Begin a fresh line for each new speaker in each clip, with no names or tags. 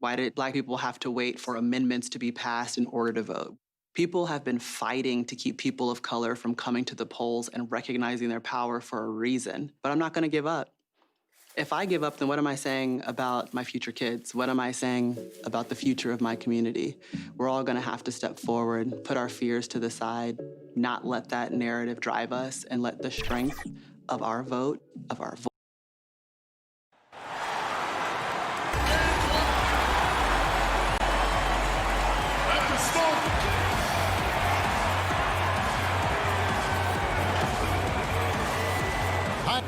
Why did Black people have to wait for amendments to be passed in order to vote? People have been fighting to keep people of color from coming to the polls and recognizing their power for a reason. But I'm not going to give up. If I give up, then what am I saying about my future kids? What am I saying about the future of my community? We're all going to have to step forward, put our fears to the side, not let that narrative drive us, and let the strength of our vote,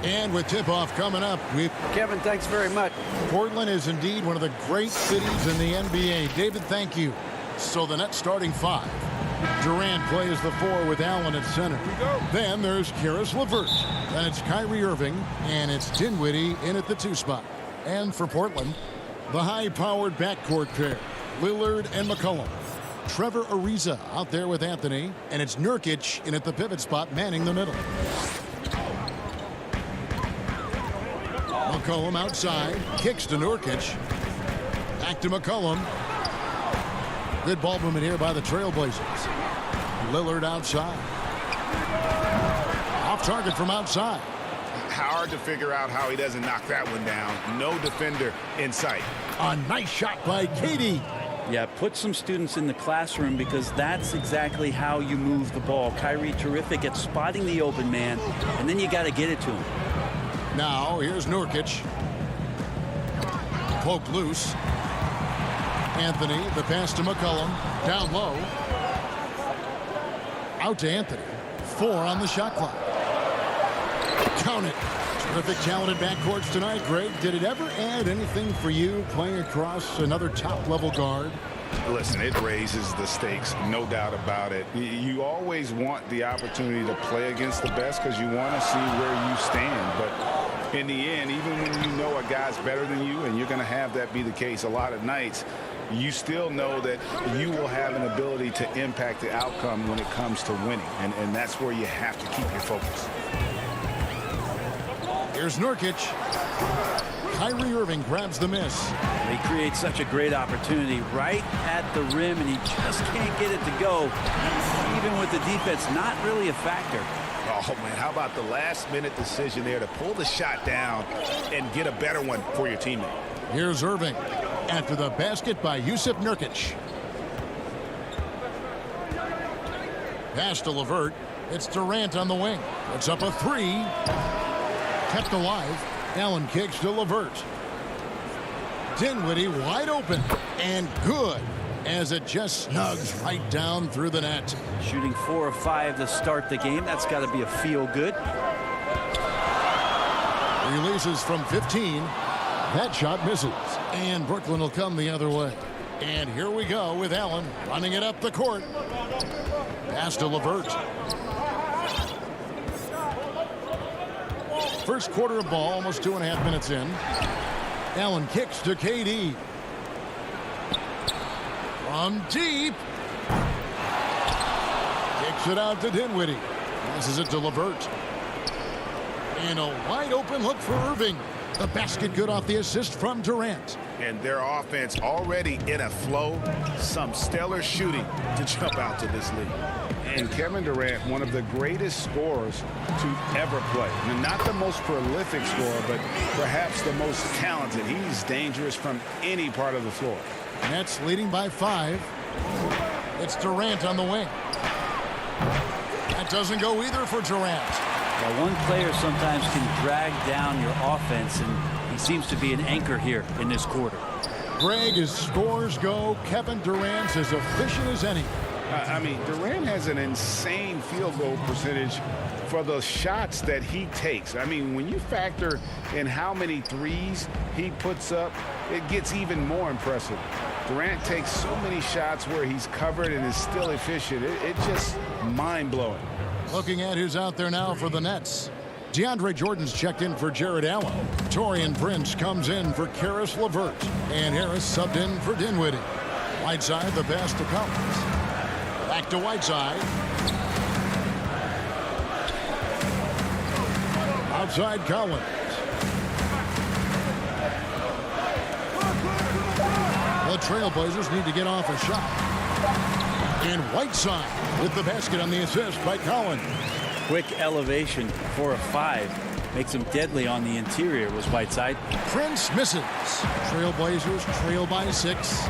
And with tip-off coming up,
Kevin, thanks very much.
Portland is indeed one of the great cities in the NBA. David, thank you. So the Nets starting 5. Durant plays the 4 with Allen at center. Then there's Karis LeVert. Then it's Kyrie Irving, and it's Dinwiddie in at the 2 spot. And for Portland, the high-powered backcourt pair, Lillard and McCollum. Trevor Ariza out there with Anthony, and it's Nurkic in at the pivot spot, manning the middle. McCollum outside, kicks to Nurkic. Back to McCollum. Good ball movement here by the Trailblazers. Lillard outside. Off target from outside.
Hard to figure out how he doesn't knock that one down. No defender in sight.
A nice shot by KD.
Yeah, put some students in the classroom because that's exactly how you move the ball. Kyrie terrific at spotting the open man, and then you got to get it to him.
Now, here's Nurkic. Poked loose. Anthony, the pass to McCollum. Down low. Out to Anthony. 4 on the shot clock. Count it. Terrific talented backcourts tonight, Greg. Did it ever add anything for you playing across another top-level guard?
Listen, it raises the stakes, no doubt about it. You always want the opportunity to play against the best because you want to see where you stand. But in the end, even when you know a guy's better than you, and you're going to have that be the case a lot of nights, you still know that you will have an ability to impact the outcome when it comes to winning. And that's where you have to keep your focus.
Here's Nurkic. Kyrie Irving grabs the miss.
He creates such a great opportunity right at the rim, and he just can't get it to go. Even with the defense, not really a factor.
Oh, man, how about the last-minute decision there to pull the shot down and get a better one for your teammate?
Here's Irving after the basket by Jusuf Nurkic. Pass to LeVert. It's Durant on the wing. It's up a 3. Kept alive. Allen kicks to LeVert. Dinwiddie wide open and good as it just snugs right down through the net.
Shooting 4 of 5 to start the game. That's got to be a feel good.
Releases from 15. That shot misses. And Brooklyn will come the other way. And here we go with Allen running it up the court. Pass to LeVert. First quarter of ball, almost 2.5 minutes in. Allen kicks to KD. From deep. Kicks it out to Dinwiddie. Passes it to LeVert. And a wide open look for Irving. The basket good off the assist from Durant.
And their offense already in a flow. Some stellar shooting to jump out to this league. And Kevin Durant, one of the greatest scorers to ever play. And not the most prolific scorer, but perhaps the most talented. He's dangerous from any part of the floor.
Nets leading by 5. It's Durant on the wing. That doesn't go either for Durant.
Well, one player sometimes can drag down your offense, and he seems to be an anchor here in this quarter.
Greg, as scores go, Kevin Durant's as efficient as any.
I mean, Durant has an insane field goal percentage for the shots that he takes. I mean, when you factor in how many threes he puts up, it gets even more impressive. Durant takes so many shots where he's covered and is still efficient. It's just mind-blowing.
Looking at who's out there now for the Nets. DeAndre Jordan's checked in for Jared Allen. Taurean Prince comes in for Karis LeVert. And Harris subbed in for Dinwiddie. Whiteside, the pass to Collins. Back to Whiteside. Outside Collins. Trailblazers need to get off a shot. And Whiteside with the basket on the assist by Collins.
Quick elevation for a 5. Makes him deadly on the interior was Whiteside.
Prince misses. Trailblazers trail by 6.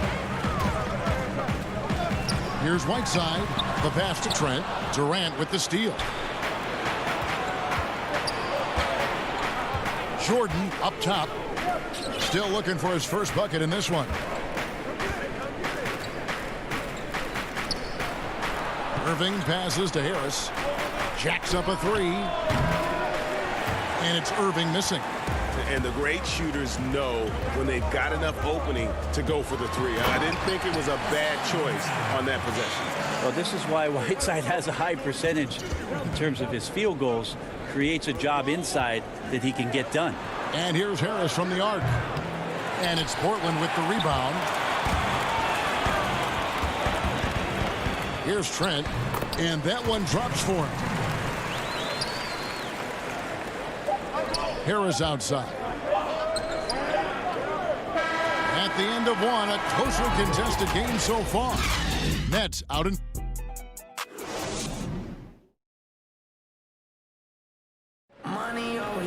Here's Whiteside. The pass to Trent. Durant with the steal. Jordan up top. Still looking for his first bucket in this one. Irving passes to Harris. Jacks up a 3. And it's Irving missing.
And the great shooters know when they've got enough opening to go for the 3. I didn't think it was a bad choice on that possession.
Well, this is why Whiteside has a high percentage in terms of his field goals. Creates a job inside that he can get done.
And here's Harris from the arc. And it's Portland with the rebound. Here's Trent. And that one drops for him. Harris outside. At the end of one, a closely contested game so far. Nets out in.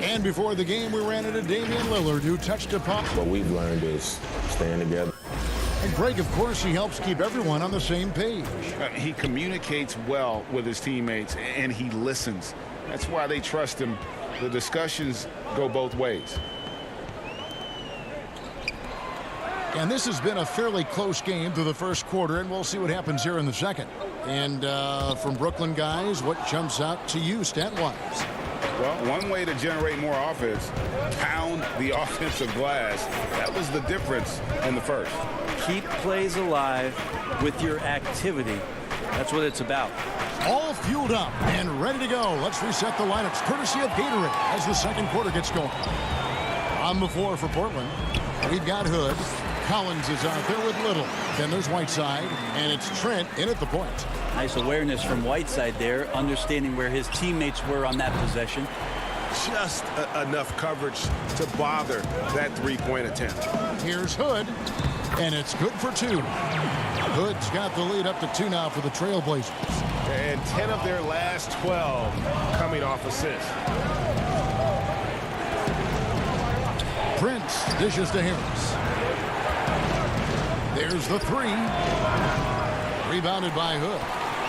And before the game, we ran into Damian Lillard, who touched a puck.
What we've learned is staying together.
And Greg, of course, he helps keep everyone on the same page.
He communicates well with his teammates, and he listens. That's why they trust him. The discussions go both ways.
And this has been a fairly close game through the first quarter, and we'll see what happens here in the second. And from Brooklyn guys, what jumps out to you stat-wise?
Well, one way to generate more offense, pound the offensive glass. That was the difference in the first.
Keep plays alive with your activity. That's what it's about.
All fueled up and ready to go. Let's reset the lineups courtesy of Gatorade as the second quarter gets going. On the floor for Portland, we've got Hood. Collins is out there with Little. Then there's Whiteside, and it's Trent in at the point.
Nice awareness from Whiteside there, understanding where his teammates were on that possession.
Just enough coverage to bother that three-point attempt.
Here's Hood, and it's good for 2. Hood's got the lead up to 2 now for the Trailblazers.
And 10 of their last 12 coming off assists.
Prince dishes to Harris. There's the 3. Rebounded by Hood.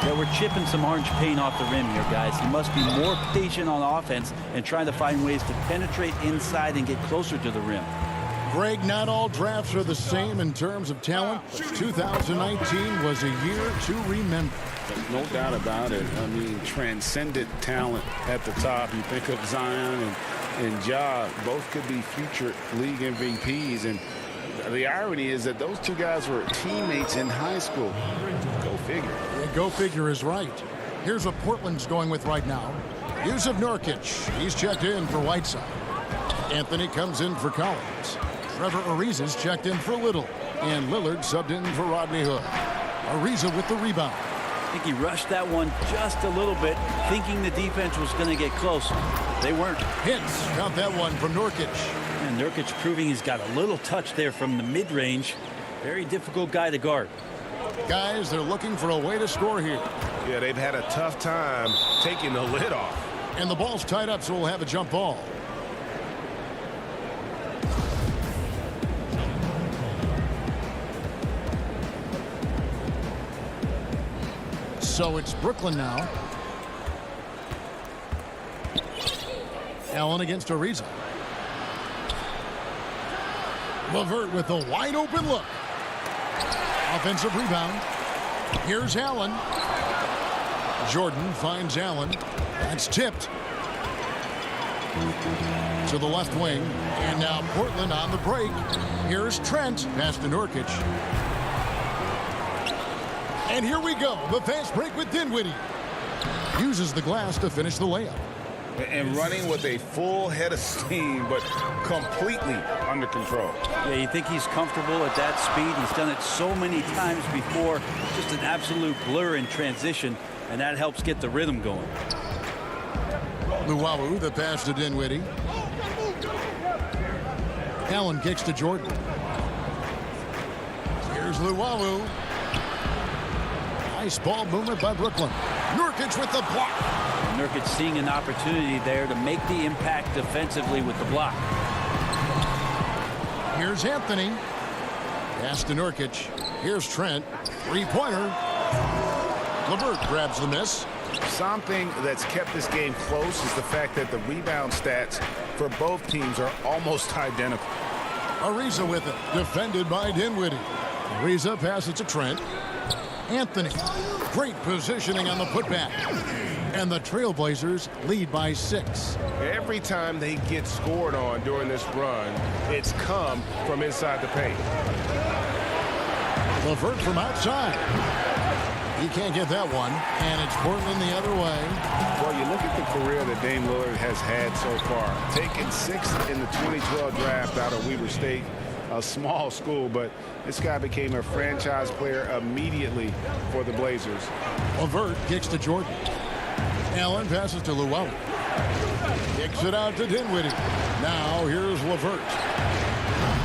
Yeah, we're chipping some orange paint off the rim here, guys. He must be more patient on offense and trying to find ways to penetrate inside and get closer to the rim.
Greg, not all drafts are the same in terms of talent. 2019 was a year to remember.
No doubt about it. I mean, transcendent talent at the top. You think of Zion and Ja, both could be future league MVPs. And the irony is that those 2 guys were teammates in high school. Go figure.
Yeah, go figure is right. Here's what Portland's going with right now. Yusuf Nurkic. He's checked in for Whiteside. Anthony comes in for Collins. Trevor Ariza's checked in for Little. And Lillard subbed in for Rodney Hood. Ariza with the rebound.
I think he rushed that one just a little bit, thinking the defense was going to get close. They weren't.
Hits got that one from Nurkic.
And Nurkic proving he's got a little touch there from the mid-range. Very difficult guy to guard.
Guys, they're looking for a way to score here.
Yeah, they've had a tough time taking the lid off.
And the ball's tied up, so we'll have a jump ball. So it's Brooklyn now. Allen against Ariza. LeVert with a wide open look. Offensive rebound. Here's Allen. Jordan finds Allen. That's tipped to the left wing. And now Portland on the break. Here's Trent. Pass to Nurkic. And here we go. The fast break with Dinwiddie. Uses the glass to finish the layup.
And running with a full head of steam, but completely under control.
Yeah, you think he's comfortable at that speed. He's done it so many times before. Just an absolute blur in transition, and that helps get the rhythm going.
Luwawu, the pass to Dinwiddie. Allen kicks to Jordan. Here's Luwawu. Nice ball movement by Brooklyn. Nurkic with the block.
Nurkic seeing an opportunity there to make the impact defensively with the block.
Here's Anthony. Pass to Nurkic. Here's Trent. Three-pointer. LeVert grabs the miss.
Something that's kept this game close is the fact that the rebound stats for both teams are almost identical.
Ariza with it. Defended by Dinwiddie. Ariza passes to Trent. Anthony. Great positioning on the putback. And the Trailblazers lead by 6.
Every time they get scored on during this run, it's come from inside the paint.
LeVert from outside. He can't get that one. And it's Portland the other way.
Well, you look at the career that Dame Lillard has had so far. Taken 6th in the 2012 draft out of Weber State, a small school, but this guy became a franchise player immediately for the Blazers.
LeVert kicks to Jordan. Allen passes to Luwawu. Kicks it out to Dinwiddie. Now here's LeVert.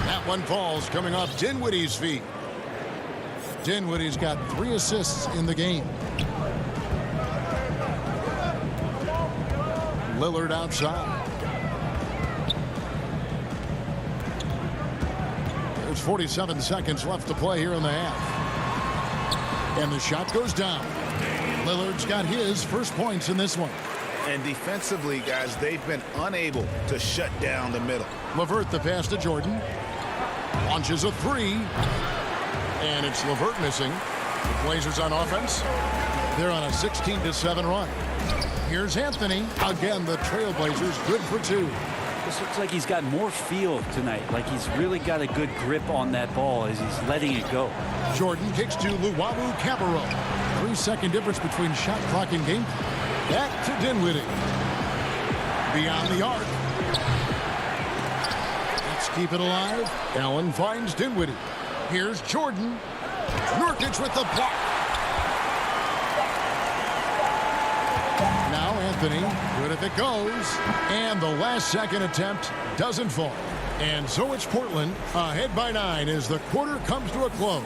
That one falls coming off Dinwiddie's feet. Dinwiddie's got 3 assists in the game. Lillard outside. There's 47 seconds left to play here in the half. And the shot goes down. Lillard's got his first points in this one.
And defensively, guys, they've been unable to shut down the middle.
LeVert the pass to Jordan. Launches a 3. And it's LeVert missing. The Blazers on offense. They're on a 16-7 run. Here's Anthony. Again, the Trailblazers good for 2.
This looks like he's got more feel tonight. Like he's really got a good grip on that ball as he's letting it go.
Jordan kicks to Luwawu Cabarro. 3-second difference between shot clock and game. Back to Dinwiddie. Beyond the arc. Let's keep it alive. Allen finds Dinwiddie. Here's Jordan. Nurkic with the block. Now Anthony. Good if it goes. And the last second attempt doesn't fall. And so it's Portland ahead by 9 as the quarter comes to a close.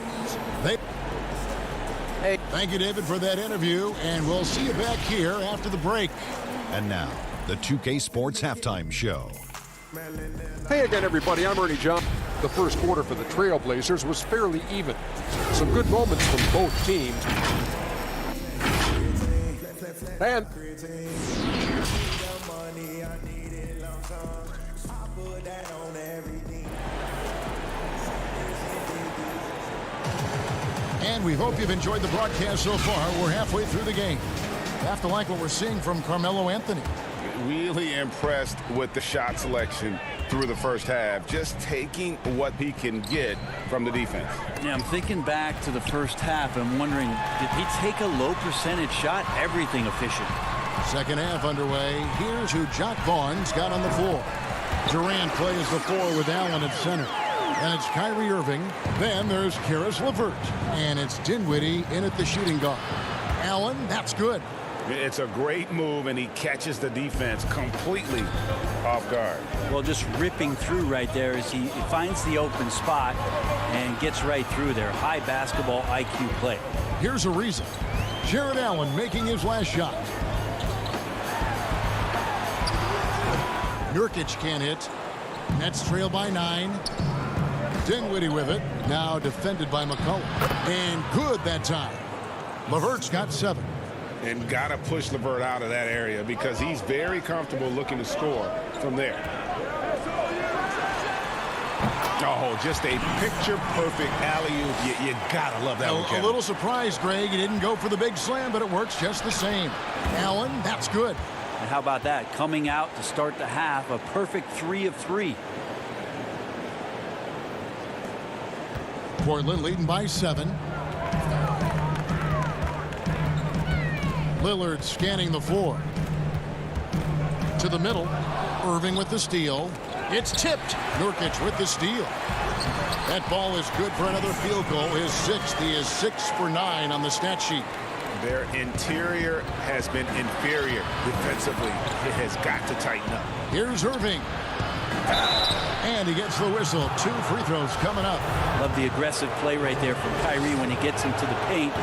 Thank you, David, for that interview, and we'll see you back here after the break.
And now, the 2K Sports Halftime Show.
Hey again, everybody. I'm Ernie John. The first quarter for the Trailblazers was fairly even. Some good moments from both teams. And
we hope you've enjoyed the broadcast so far. We're halfway through the game. You have to like what we're seeing from Carmelo Anthony.
Really impressed with the shot selection through the first half. Just taking what he can get from the defense.
Yeah, I'm thinking back to the first half. I'm wondering, did he take a low percentage shot? Everything efficient.
Second half underway. Here's who Jock Vaughn's got on the floor. Durant plays the 4 with Allen at center. And it's Kyrie Irving. Then there's Karis LeVert. And it's Dinwiddie in at the shooting guard. Allen, that's good.
It's a great move, and he catches the defense completely off guard.
Well, just ripping through right there as he finds the open spot and gets right through there. High basketball IQ play.
Here's a reason. Jared Allen making his last shot. Nurkic can't hit. Nets trail by 9. Dinwiddie with it. Now defended by McCollum. And good that time. LeVert's got 7.
And got to push LeVert out of that area because he's very comfortable looking to score from there. Oh, just a picture-perfect alley-oop. You got to love that one, Kevin.
A little surprised, Greg. He didn't go for the big slam, but it works just the same. Allen, that's good.
And how about that? Coming out to start the half, a perfect 3 of 3.
Portland leading by 7. Lillard scanning the floor. To the middle. Irving with the steal. It's tipped. Nurkic with the steal. That ball is good for another field goal. His 6th. He is 6 for 9 on the stat sheet.
Their interior has been inferior defensively. It has got to tighten up.
Here's Irving. And he gets the whistle. 2 free throws coming up.
Love the aggressive play right there from Kyrie when he gets into the paint.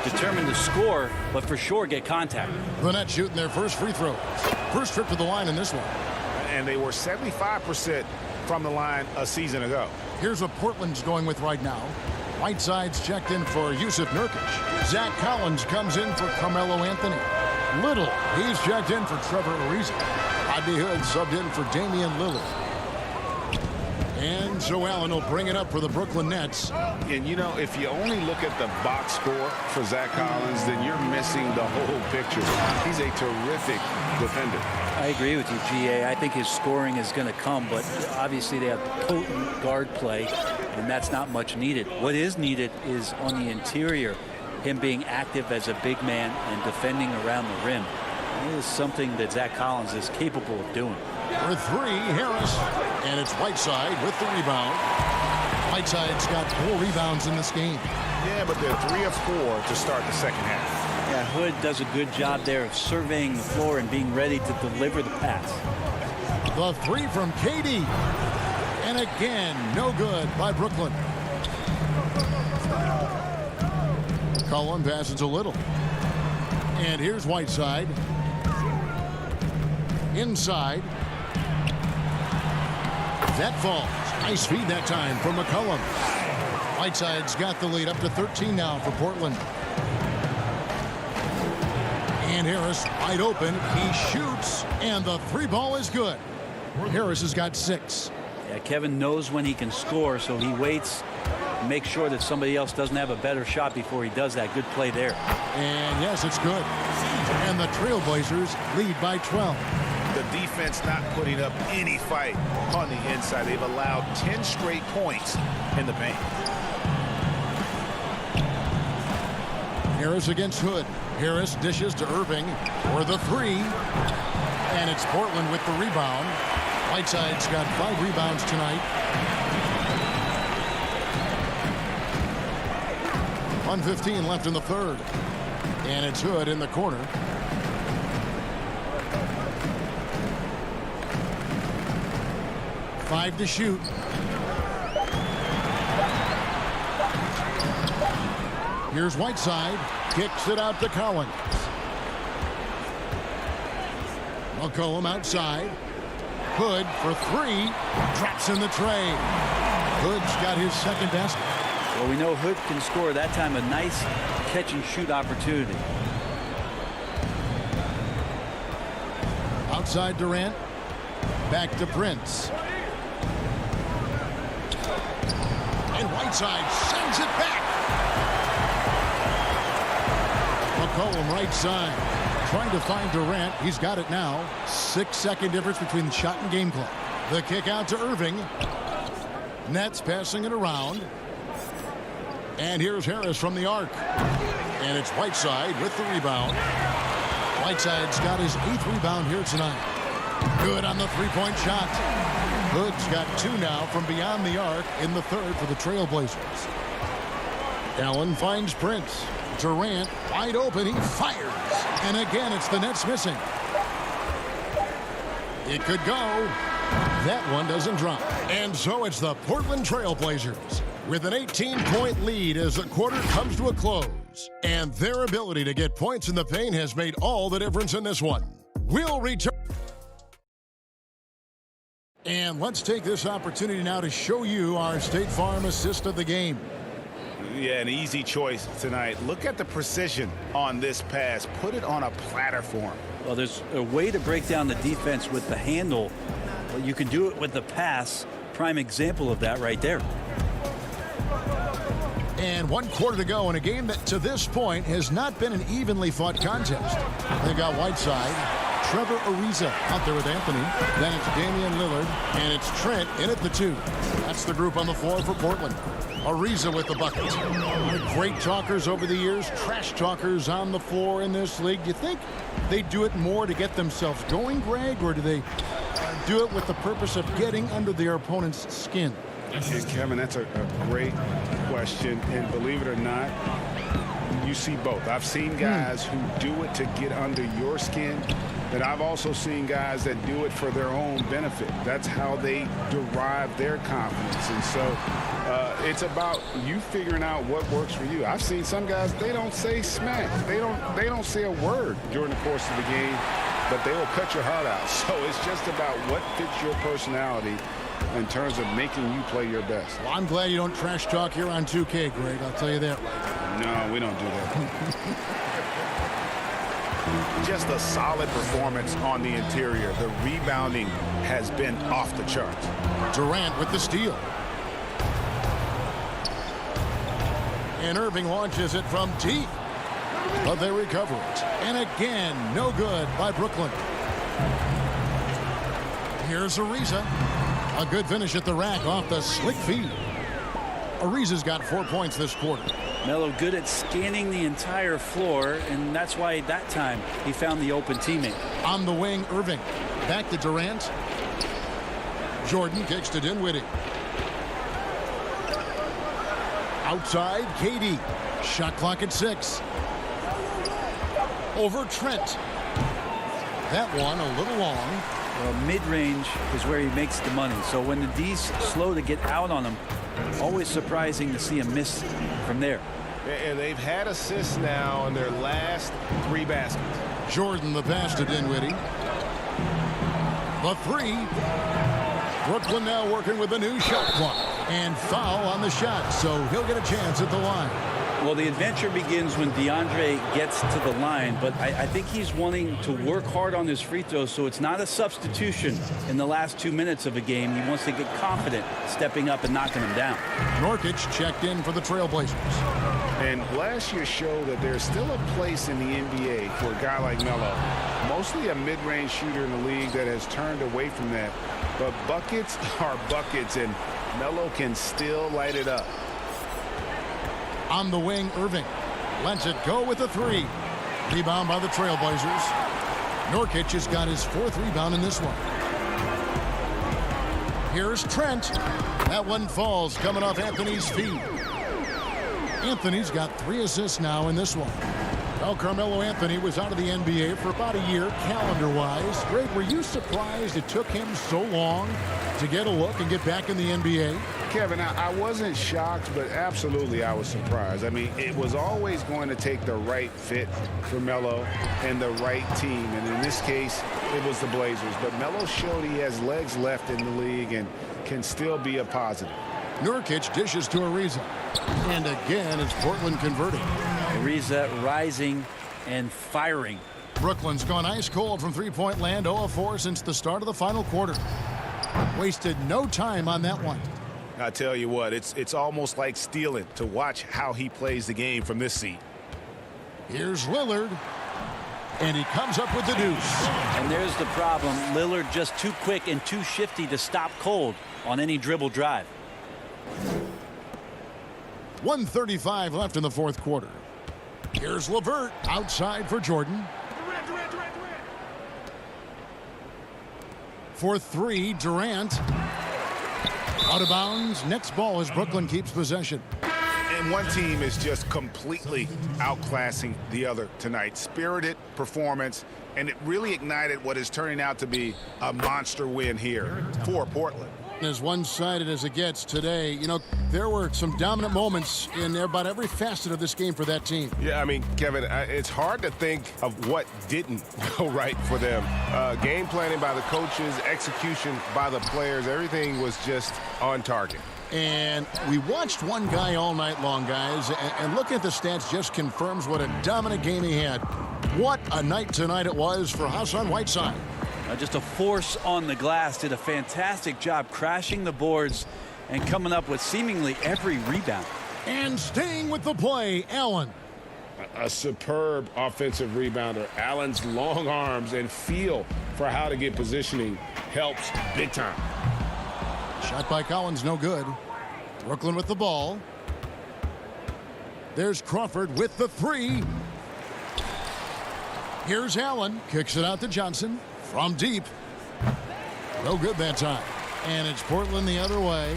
Determined to score, but for sure get contact.
The Nets shooting their first free throws. First trip to the line in this one.
And they were 75% from the line a season ago.
Here's what Portland's going with right now. Whiteside's checked in for Yusuf Nurkic. Zach Collins comes in for Carmelo Anthony. Little, he's checked in for Trevor Ariza. Rodney Hood subbed in for Damian Lillard. And Joe Allen will bring it up for the Brooklyn Nets.
And, you know, if you only look at the box score for Zach Collins, then you're missing the whole picture. He's a terrific defender.
I agree with you, GA. I think his scoring is going to come, but obviously they have potent guard play, and that's not much needed. What is needed is on the interior, him being active as a big man and defending around the rim. It is something that Zach Collins is capable of doing.
For 3, Harris. And it's Whiteside with the rebound. Whiteside's got 4 rebounds in this game.
Yeah, but they're 3 of 4 to start the second half.
Yeah, Hood does a good job there of surveying the floor and being ready to deliver the pass.
The 3 from KD. And again, no good by Brooklyn. Cullen passes to Little. And here's Whiteside. Inside. That falls. Nice feed that time from McCollum. Whiteside's got the lead up to 13 now for Portland. And Harris wide open. He shoots, and the 3 ball is good. Harris has got 6.
Yeah, Kevin knows when he can score, so he waits and makes sure that somebody else doesn't have a better shot before he does that. Good play there.
And yes, it's good. And the Trailblazers lead by 12.
The defense not putting up any fight on the inside. They've allowed 10 straight points in the paint.
Harris against Hood. Harris dishes to Irving for the 3. And it's Portland with the rebound. Whiteside's got 5 rebounds tonight. 1:15 left in the third. And it's Hood in the corner. Five to shoot. Here's Whiteside. Kicks it out to Collins. McCollum outside. Hood for 3. Drops in the tray. Hood's got his second basket.
Well, we know Hood can score. That time a nice catch and shoot opportunity.
Outside Durant. Back to Prince. And Whiteside sends it back. McCollum right side. Trying to find Durant. He's got it now. 6-second difference between the shot and game clock. The kick out to Irving. Nets passing it around. And here's Harris from the arc. And it's Whiteside with the rebound. Whiteside's got his 8th rebound here tonight. Good on the 3-point shot. Hood's got 2 now from beyond the arc in the third for the Trailblazers. Allen finds Prince. Durant wide open. He fires. And again, it's the Nets missing. It could go. That one doesn't drop. And so it's the Portland Trailblazers with an 18-point lead as the quarter comes to a close. And their ability to get points in the paint has made all the difference in this one. We'll return. And let's take this opportunity now to show you our State Farm assist of the game.
Yeah, an easy choice tonight. Look at the precision on this pass. Put it on a platter form.
Well, there's a way to break down the defense with the handle. Well, you can do it with the pass. Prime example of that right there.
And 1 quarter to go in a game that to this point has not been an evenly fought contest. They got Whiteside, Trevor Ariza out there with Anthony. Then it's Damian Lillard, and it's Trent in at the 2. That's the group on the floor for Portland. Ariza with the bucket. Great talkers over the years, trash talkers on the floor in this league. Do you think they do it more to get themselves going, Greg, or do they do it with the purpose of getting under their opponent's skin?
And Kevin, that's a great question, and believe it or not, you see both. I've seen guys who do it to get under your skin, But I've also seen guys that do it for their own benefit. That's how they derive their confidence. And so it's about you figuring out what works for you. I've seen some guys, they don't say smack. They don't say a word during the course of the game, but they will cut your heart out. So it's just about what fits your personality in terms of making you play your best.
Well, I'm glad you don't trash talk here on 2K, Greg. I'll tell you that right now.
No, we don't do that. Just a solid performance on the interior. The rebounding has been off the charts.
Durant with the steal. And Irving launches it from deep. But they recover it. And again, no good by Brooklyn. Here's Ariza. A good finish at the rack off the slick feed. Ariza's got 4 points this quarter.
Melo good at scanning the entire floor, and that's why that time he found the open teammate.
On the wing, Irving. Back to Durant. Jordan kicks to Dinwiddie. Outside, KD. Shot clock at 6. Over Trent. That one a little long.
Well, mid-range is where he makes the money. So when the D's slow to get out on him, always surprising to see him miss from there.
And they've had assists now in their last 3 baskets.
Jordan the pass to Dinwiddie. The 3. Brooklyn now working with a new shot clock. And foul on the shot, so he'll get a chance at the line.
Well, the adventure begins when DeAndre gets to the line, but I think he's wanting to work hard on his free throws, so it's not a substitution in the last 2 minutes of a game. He wants to get confident stepping up and knocking them down.
Nurkic checked in for the Trailblazers.
And last year showed that there's still a place in the NBA for a guy like Melo. Mostly a mid-range shooter in the league that has turned away from that. But buckets are buckets, and Melo can still light it up.
On the wing, Irving lets it go with a 3. Rebound by the Trailblazers. Nurkic has got his 4th rebound in this one. Here's Trent. That one falls coming off Anthony's feet. Anthony's got 3 assists now in this one. Well, Carmelo Anthony was out of the NBA for about a year, calendar-wise. Greg, were you surprised it took him so long to get a look and get back in the NBA?
Kevin, I wasn't shocked, but absolutely I was surprised. I mean, it was always going to take the right fit for Melo and the right team. And in this case, it was the Blazers. But Melo showed he has legs left in the league and can still be a positive.
Nurkic dishes to Ariza. And again, it's Portland converting.
Ariza rising and firing.
Brooklyn's gone ice cold from three-point land, 0 of 4 since the start of the final quarter. Wasted no time on that one.
I tell you what, it's almost like stealing to watch how he plays the game from this seat.
Here's Lillard. And he comes up with the deuce.
And there's the problem. Lillard just too quick and too shifty to stop cold on any dribble drive.
1:35 left in the 4th quarter. Here's LeVert outside for Jordan. For 3, Durant. Out of bounds. Next ball as Brooklyn keeps possession.
And one team is just completely outclassing the other tonight. Spirited performance, and it really ignited what is turning out to be a monster win here for Portland.
As one-sided as it gets today, you know, there were some dominant moments in about every facet of this game for that team.
Yeah, I mean, Kevin, it's hard to think of what didn't go right for them. Game planning by the coaches, execution by the players, everything was just on target.
And we watched one guy all night long, guys, and looking at the stats just confirms what a dominant game he had. What a night tonight it was for Hassan Whiteside.
Just a force on the glass, did a fantastic job crashing the boards and coming up with seemingly every rebound.
And staying with the play, Allen.
A superb offensive rebounder. Allen's long arms and feel for how to get positioning helps big time.
Shot by Collins, no good. Brooklyn with the ball. There's Crawford with the 3. Here's Allen. Kicks it out to Johnson. From deep. No good that time. And it's Portland the other way.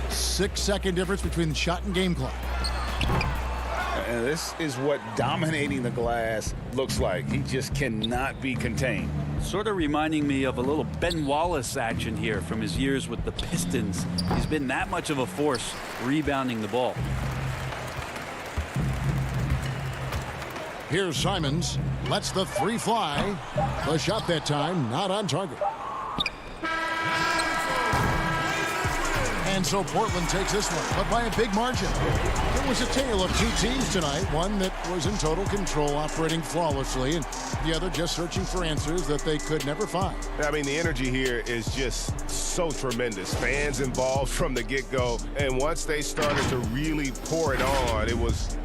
6-second difference between the shot and game clock.
And this is what dominating the glass looks like. He just cannot be contained.
Sort of reminding me of a little Ben Wallace action here from his years with the Pistons. He's been that much of a force rebounding the ball.
Here's Simons. Lets the three fly. The shot that time not on target. And so Portland takes this one, but by a big margin. It was a tale of two teams tonight. One that was in total control, operating flawlessly, and the other just searching for answers that they could never find.
I mean, the energy here is just so tremendous. Fans involved from the get-go, and once they started to really pour it on, it was...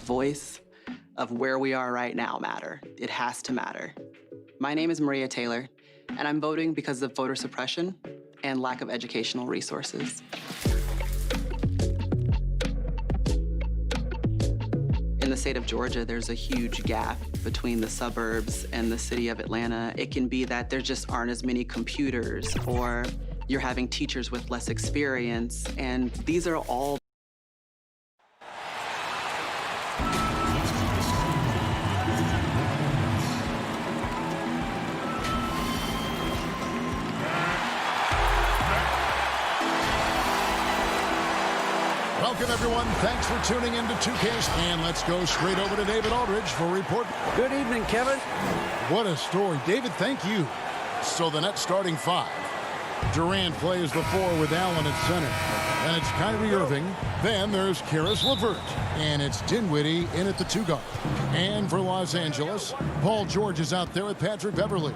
voice of where we are right now matter. It has to matter. My name is Maria Taylor, and I'm voting because of voter suppression and lack of educational resources. In the state of Georgia, there's a huge gap between the suburbs and the city of Atlanta. It can be that there just aren't as many computers, or you're having teachers with less experience, and these are all
Welcome, everyone. Thanks for tuning in to 2K's. And let's go straight over to David Aldridge for a report.
Good evening, Kevin.
What a story. David, thank you. So the Nets starting 5. Durant plays the 4 with Allen at center. And it's Kyrie Irving. Then there's Caris LeVert. And it's Dinwiddie in at the 2 guard. And for Los Angeles, Paul George is out there with Patrick Beverley.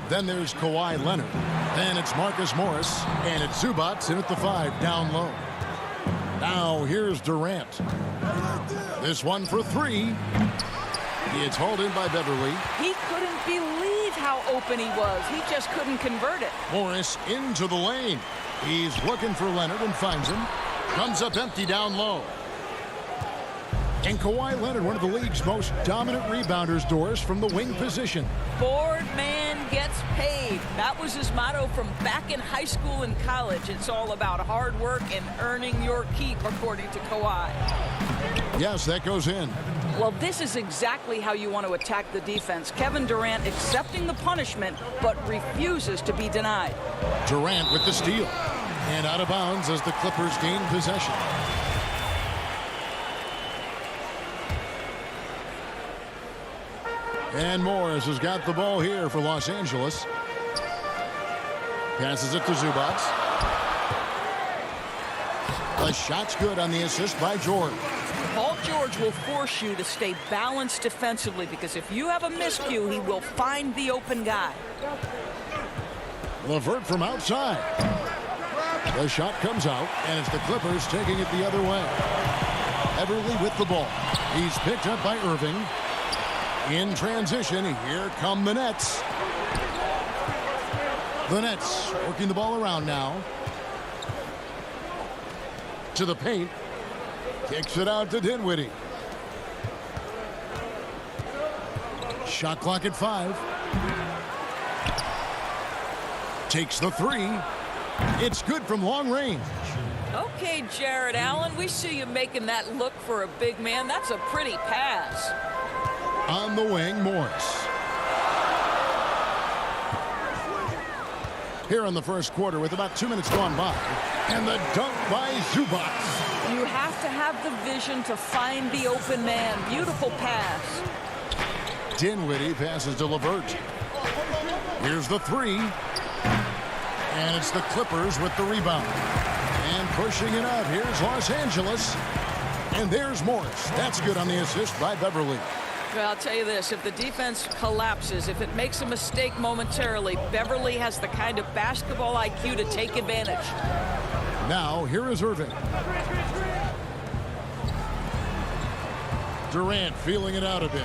Then there's Kawhi Leonard. Then it's Marcus Morris. And it's Zubac in at the 5 down low. Now here's Durant. This one for 3. It's hauled in by Beverley.
He couldn't believe how open he was. He just couldn't convert it.
Morris into the lane. He's looking for Leonard and finds him. Comes up empty down low. And Kawhi Leonard, one of the league's most dominant rebounders, Doris, from the wing position.
Board man gets paid. That was his motto from back in high school and college. It's all about hard work and earning your keep, according to Kawhi.
Yes, that goes in.
Well, this is exactly how you want to attack the defense. Kevin Durant accepting the punishment, but refuses to be denied.
Durant with the steal. And out of bounds as the Clippers gain possession. And Morris has got the ball here for Los Angeles. Passes it to Zubac. The shot's good on the assist by George.
Paul George will force you to stay balanced defensively, because if you have a miscue, he will find the open guy.
LeVert from outside. The shot comes out, and it's the Clippers taking it the other way. Everly with the ball. He's picked up by Irving. In transition, here come the Nets. The Nets working the ball around now. To the paint. Kicks it out to Dinwiddie. Shot clock at 5. Takes the 3. It's good from long range.
Okay, Jared Allen, we see you making that look for a big man. That's a pretty pass.
On the wing, Morris. Here in the first quarter with about 2 minutes gone by. And the dunk by Zubac.
You have to have the vision to find the open man. Beautiful pass.
Dinwiddie passes to LeVert. Here's the 3. And it's the Clippers with the rebound. And pushing it out. Here's Los Angeles. And there's Morris. That's good on the assist by Beverley.
Well, I'll tell you this, if the defense collapses, if it makes a mistake momentarily, Beverley has the kind of basketball IQ to take advantage.
Now, here is Irving. Durant feeling it out a bit.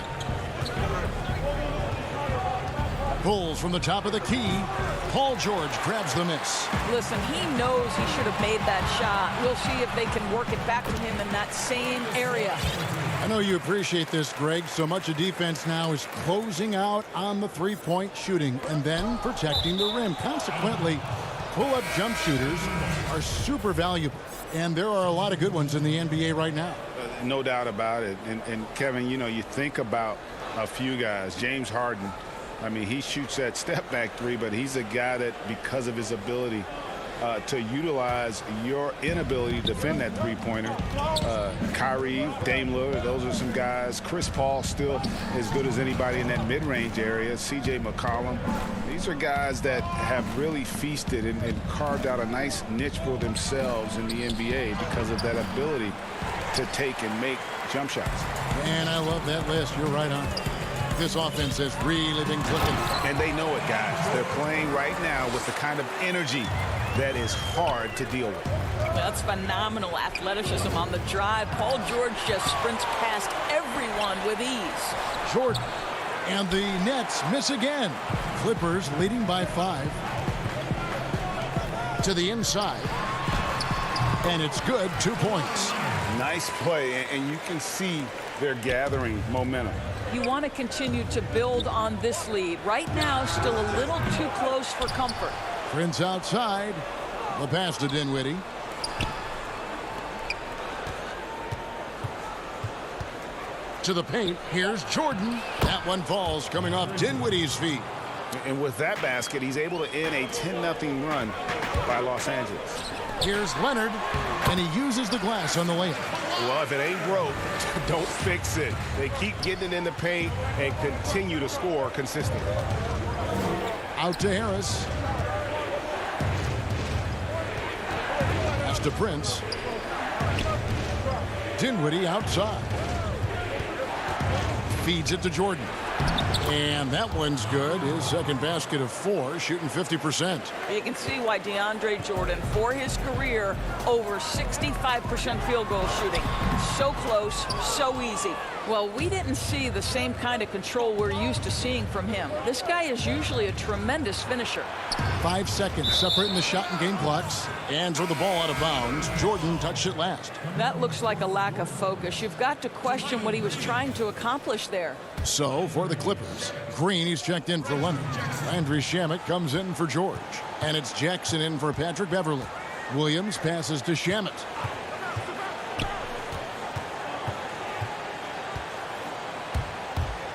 Pulls from the top of the key. Paul George grabs the miss.
Listen, he knows he should have made that shot. We'll see if they can work it back to him in that same area.
I know you appreciate this, Greg. So much of defense now is closing out on the three-point shooting and then protecting the rim. Consequently, pull-up jump shooters are super valuable. And there are a lot of good ones in the NBA right now.
No doubt about it. And Kevin, you know, you think about a few guys. James Harden, I mean, he shoots that step-back 3, but he's a guy that, because of his ability to utilize your inability to defend that three-pointer. Kyrie, Dame Lillard, those are some guys. Chris Paul still as good as anybody in that mid-range area. C.J. McCollum. These are guys that have really feasted and carved out a nice niche for themselves in the NBA because of that ability to take and make jump shots.
And I love that list. You're right on. This offense has really been clicking.
And they know it, guys. They're playing right now with the kind of energy that is hard to deal with.
That's phenomenal athleticism on the drive. Paul George just sprints past everyone with ease.
Jordan. And the Nets miss again. Clippers leading by 5. To the inside. And it's good. 2 points.
Nice play, and you can see they're gathering momentum.
You want to continue to build on this lead. Right now, still a little too close for comfort.
Prince outside. The pass to Dinwiddie. To the paint. Here's Jordan. That one falls coming off Dinwiddie's feet.
And with that basket, he's able to end a 10-0 run by Los Angeles.
Here's Leonard, and he uses the glass on the layup.
Well, if it ain't broke, don't fix it. They keep getting it in the paint and continue to score consistently.
Out to Harris. Pass to Prince. Dinwiddie outside. Feeds it to Jordan. And that one's good. His second basket of 4, shooting 50%.
You can see why DeAndre Jordan, for his career, over 65% field goal shooting. So close, so easy. Well, we didn't see the same kind of control we're used to seeing from him. This guy is usually a tremendous finisher.
5 seconds separating the shot and game clocks. And throw the ball out of bounds. Jordan touched it last.
That looks like a lack of focus. You've got to question what he was trying to accomplish there.
So, for the Clippers, Green, he's checked in for Leonard. Landry Shamet comes in for George. And it's Jackson in for Patrick Beverly. Williams passes to Shamet.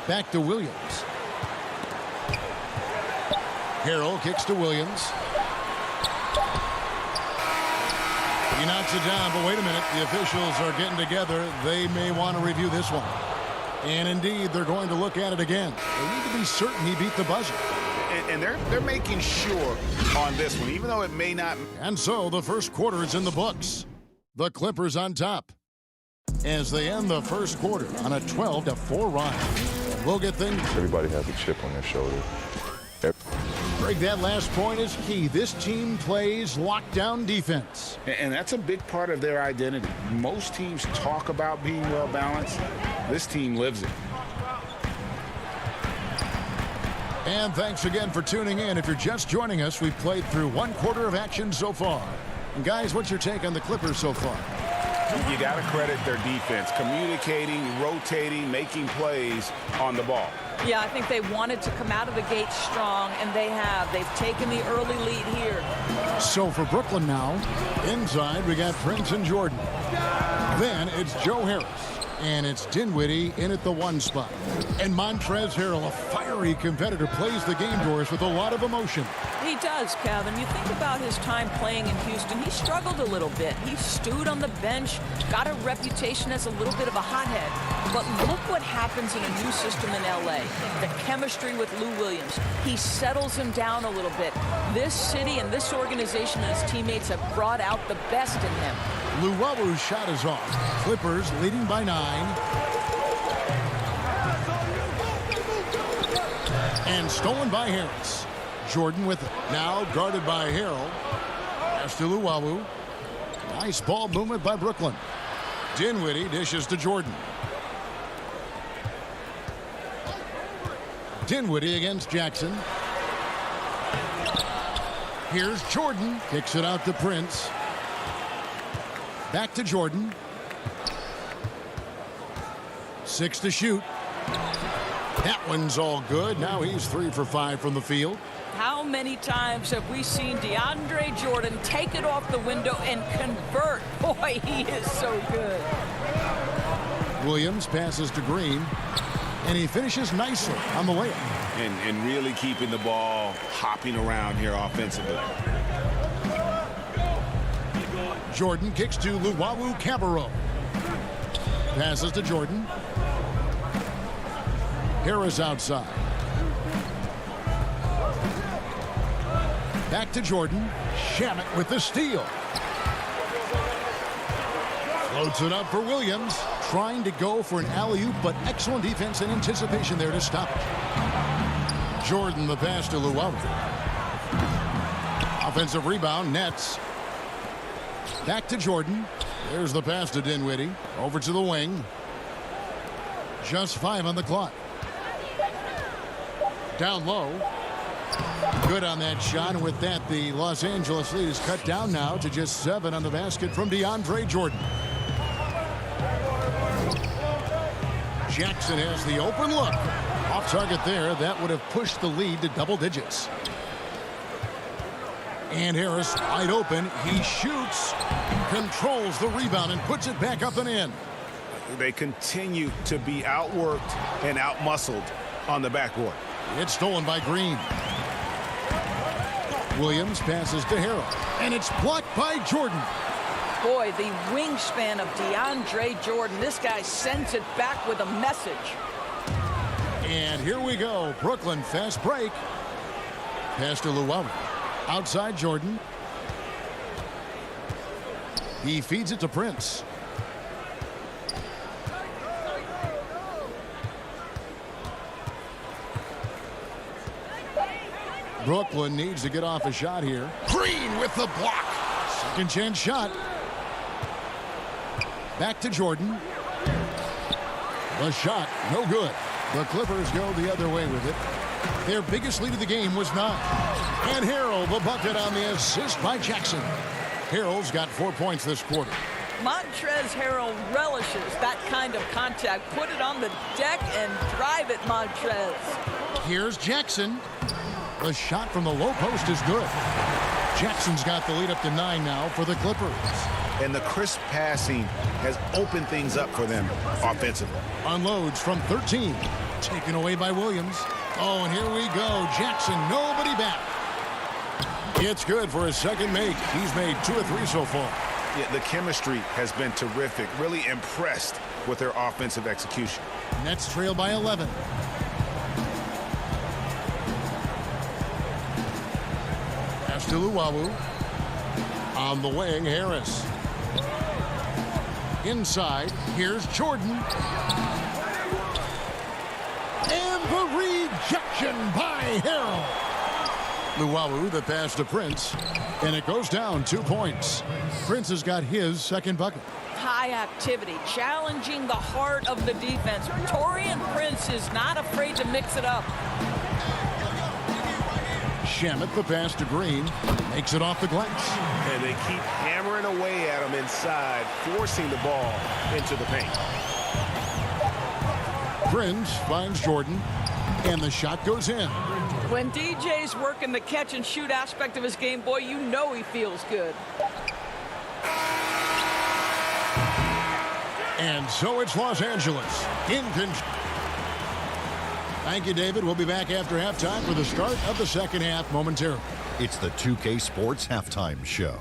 Back to Williams. Harrell kicks to Williams. He knocks it down, but wait a minute. The officials are getting together. They may want to review this one. And indeed, they're going to look at it again. They need to be certain he beat the buzzer.
And they're making sure on this one, even though it may not.
And so the first quarter is in the books. The Clippers on top as they end the first quarter on a 12-4 run. We'll get things.
Everybody has a chip on their shoulder.
Greg, that last point is key. This team plays lockdown defense.
And that's a big part of their identity. Most teams talk about being well-balanced. This team lives it.
And thanks again for tuning in. If you're just joining us, we've played through 1 quarter of action so far. And guys, what's your take on the Clippers so far?
You got to credit their defense, communicating, rotating, making plays on the ball.
Yeah, I think they wanted to come out of the gate strong, and they have. They've taken the early lead here.
So for Brooklyn now, inside we got Prince and Jordan. Then it's Joe Harris. And it's Dinwiddie in at the 1 spot. And Montrezl Harrell, a fiery competitor, plays the game doors with a lot of emotion.
He does, Kevin. You think about his time playing in Houston, he struggled a little bit. He stewed on the bench, got a reputation as a little bit of a hothead. But look what happens in a new system in LA. The chemistry with Lou Williams. He settles him down a little bit. This city and this organization and his teammates have brought out the best in him.
Luwalu's shot is off. Clippers leading by 9. And stolen by Harris. Jordan with it. Now guarded by Harrell. Pass to Luwalu. Nice ball movement by Brooklyn. Dinwiddie dishes to Jordan. Dinwiddie against Jackson. Here's Jordan. Kicks it out to Prince. Back to Jordan. 6 to shoot. That one's all good. Now he's 3 for 5 from the field.
How many times have we seen DeAndre Jordan take it off the window and convert? Boy, he is so good.
Williams passes to Green, and he finishes nicely on the layup.
And really keeping the ball hopping around here offensively.
Jordan kicks to Luwawu Cabarro. Passes to Jordan. Harris outside. Back to Jordan. Shamet with the steal. Floats it up for Williams. Trying to go for an alley-oop, but excellent defense and anticipation there to stop it. Jordan the pass to Luwawu. Offensive rebound, Nets. Back to Jordan. There's the pass to Dinwiddie. Over to the wing. Just 5 on the clock. Down low. Good on that shot. And with that, the Los Angeles lead is cut down now to just 7 on the basket from DeAndre Jordan. Jackson has the open look. Off target there. That would have pushed the lead to double digits. And Harris wide open. He shoots, controls the rebound, and puts it back up and in.
They continue to be outworked and outmuscled on the backboard.
It's stolen by Green. Williams passes to Harrell, and it's blocked by Jordan.
Boy, the wingspan of DeAndre Jordan. This guy sends it back with a message.
And here we go. Brooklyn fast break. Pass to Luwawu. Outside Jordan. He feeds it to Prince. Brooklyn needs to get off a shot here. Green with the block. Second chance shot. Back to Jordan. The shot, no good. The Clippers go the other way with it. Their biggest lead of the game was 9. And Harrell, the bucket on the assist by Jackson. Harrell's got 4 points this quarter.
Montrezl Harrell relishes that kind of contact. Put it on the deck and drive it, Montrezl.
Here's Jackson. The shot from the low post is good. Jackson's got the lead up to 9 now for the Clippers.
And the crisp passing has opened things up for them offensively.
Unloads from 13. Taken away by Williams. Oh, and here we go. Jackson, nobody back. It's good for his second make. He's made 2 or 3 so far.
Yeah, the chemistry has been terrific. Really impressed with their offensive execution.
Nets trail by 11. Pass to Luwawu. On the wing, Harris. Inside, here's Jordan. And the rejection by Harrell. Luwawu, the pass to Prince. And it goes down 2 points. Prince has got his second bucket.
High activity, challenging the heart of the defense. Taurean Prince is not afraid to mix it up.
Shamet, the pass to Green, makes it off the glass.
And they keep hammering away at him inside, forcing the ball into the paint.
Prince finds Jordan, and the shot goes in.
When DJ's working the catch and shoot aspect of his game, boy, you know he feels good.
And so it's Los Angeles in control. Thank you, David. We'll be back after halftime for the start of the second half momentarily.
It's the 2K Sports Halftime Show.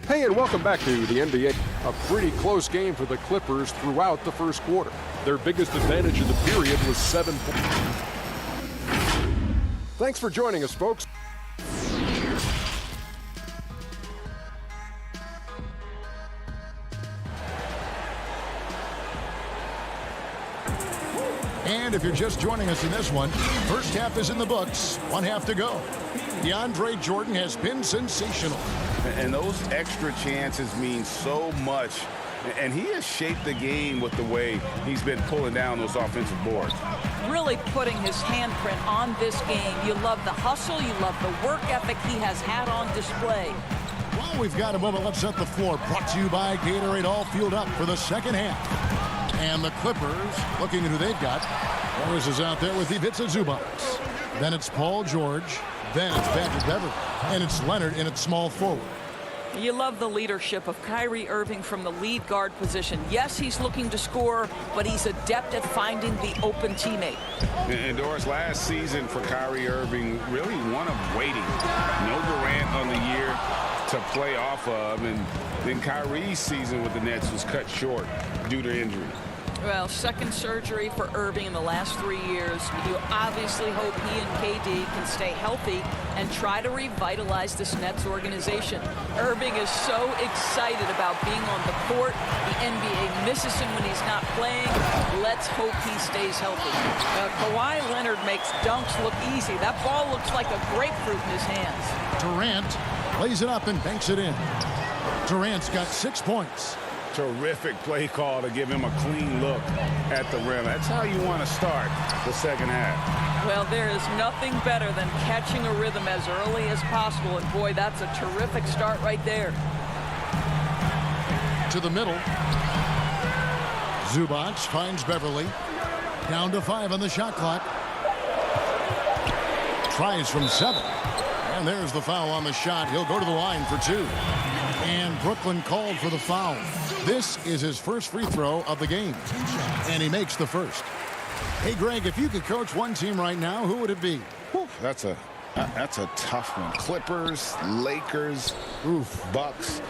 Hey, and welcome back to the NBA. A pretty close game for the Clippers throughout the first quarter. Their biggest advantage in the period was 7 points. Thanks for joining us, folks.
And if you're just joining us in this one, first half is in the books. 1 half to go. DeAndre Jordan has been sensational.
And those extra chances mean so much. And he has shaped the game with the way he's been pulling down those offensive boards.
Really putting his handprint on this game. You love the hustle. You love the work ethic he has had on display.
Well, we've got a moment. Let's set the floor. Brought to you by Gatorade, all fueled up for the second half. And the Clippers looking at who they've got. Morris is out there with Ivica Zubac. Then it's Paul George. Then it's Patrick Beverley. And it's Leonard in its small forward.
You love the leadership of Kyrie Irving from the lead guard position. Yes, he's looking to score, but he's adept at finding the open teammate.
And Doris, last season for Kyrie Irving, really one of waiting. No Durant on the year to play off of. And then Kyrie's season with the Nets was cut short due to injury.
Well, second surgery for Irving in the last 3 years. You obviously hope he and KD can stay healthy and try to revitalize this Nets organization. Irving is so excited about being on the court. The NBA misses him when he's not playing. Let's hope he stays healthy. Kawhi Leonard makes dunks look easy. That ball looks like a grapefruit in his hands.
Durant lays it up and banks it in. Durant's got 6 points.
Terrific play call to give him a clean look at the rim. That's how you want to start the second half.
Well, there is nothing better than catching a rhythm as early as possible. And boy, that's a terrific start right there.
To the middle. Zubac finds Beverly. Down to 5 on the shot clock. Tries from 7. And there's the foul on the shot. He'll go to the line for 2. And Brooklyn called for the foul. This is his first free throw of the game. And he makes the first. Hey, Greg, if you could coach one team right now, who would it be?
Whew, that's a tough one. Clippers, Lakers, Bucks.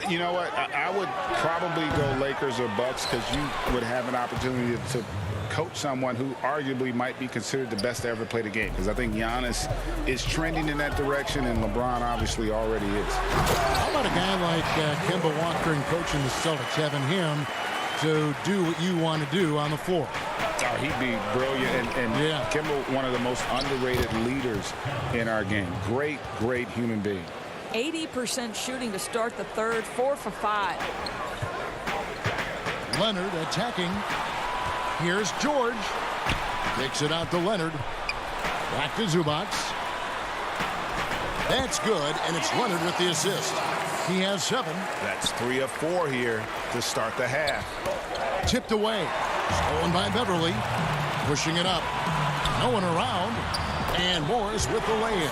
You know what? I would probably go Lakers or Bucks because you would have an opportunity to coach someone who arguably might be considered the best to ever play the game. Because I think Giannis is trending in that direction, and LeBron obviously already is.
How about a guy like Kemba Walker and coaching the Celtics, having him to do what you want to do on the floor?
Oh, he'd be brilliant. And
yeah.
Kemba, one of the most underrated leaders in our game. Great, great human being.
80% shooting to start the third, 4 for 5.
Leonard attacking. Here's George. Kicks it out to Leonard. Back to Zubac. That's good, and it's Leonard with the assist. He has 7.
That's 3 of 4 here to start the half.
Tipped away. Stolen by Beverly. Pushing it up. No one around. And Morris with the lay-in.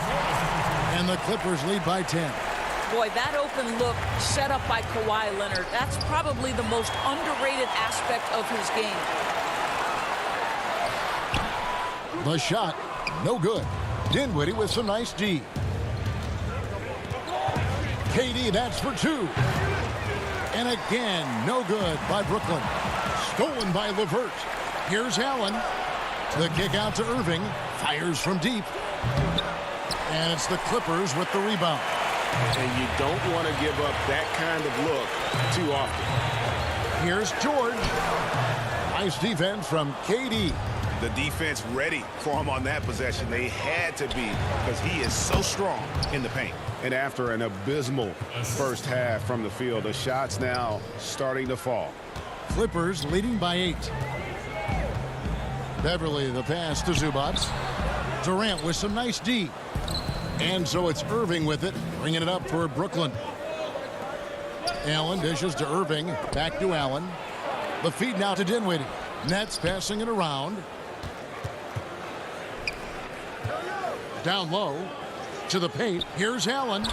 And the Clippers lead by 10.
Boy, that open look set up by Kawhi Leonard, that's probably the most underrated aspect of his game.
The shot, no good. Dinwiddie with some nice D. KD, that's for 2. And again, no good by Brooklyn. Stolen by LeVert. Here's Allen. The kick out to Irving. Fires from deep. And it's the Clippers with the rebound.
And you don't want to give up that kind of look too often.
Here's George. Nice defense from KD.
The defense ready for him on that possession. They had to be because he is so strong in the paint.
And after an abysmal first half from the field, the shots now starting to fall.
Clippers leading by 8. Beverly the pass to Zubac. Durant with some nice D. And so it's Irving with it, bringing it up for Brooklyn. Allen dishes to Irving. Back to Allen. The feed now to Dinwiddie. Nets passing it around. Down low to the paint. Here's Allen.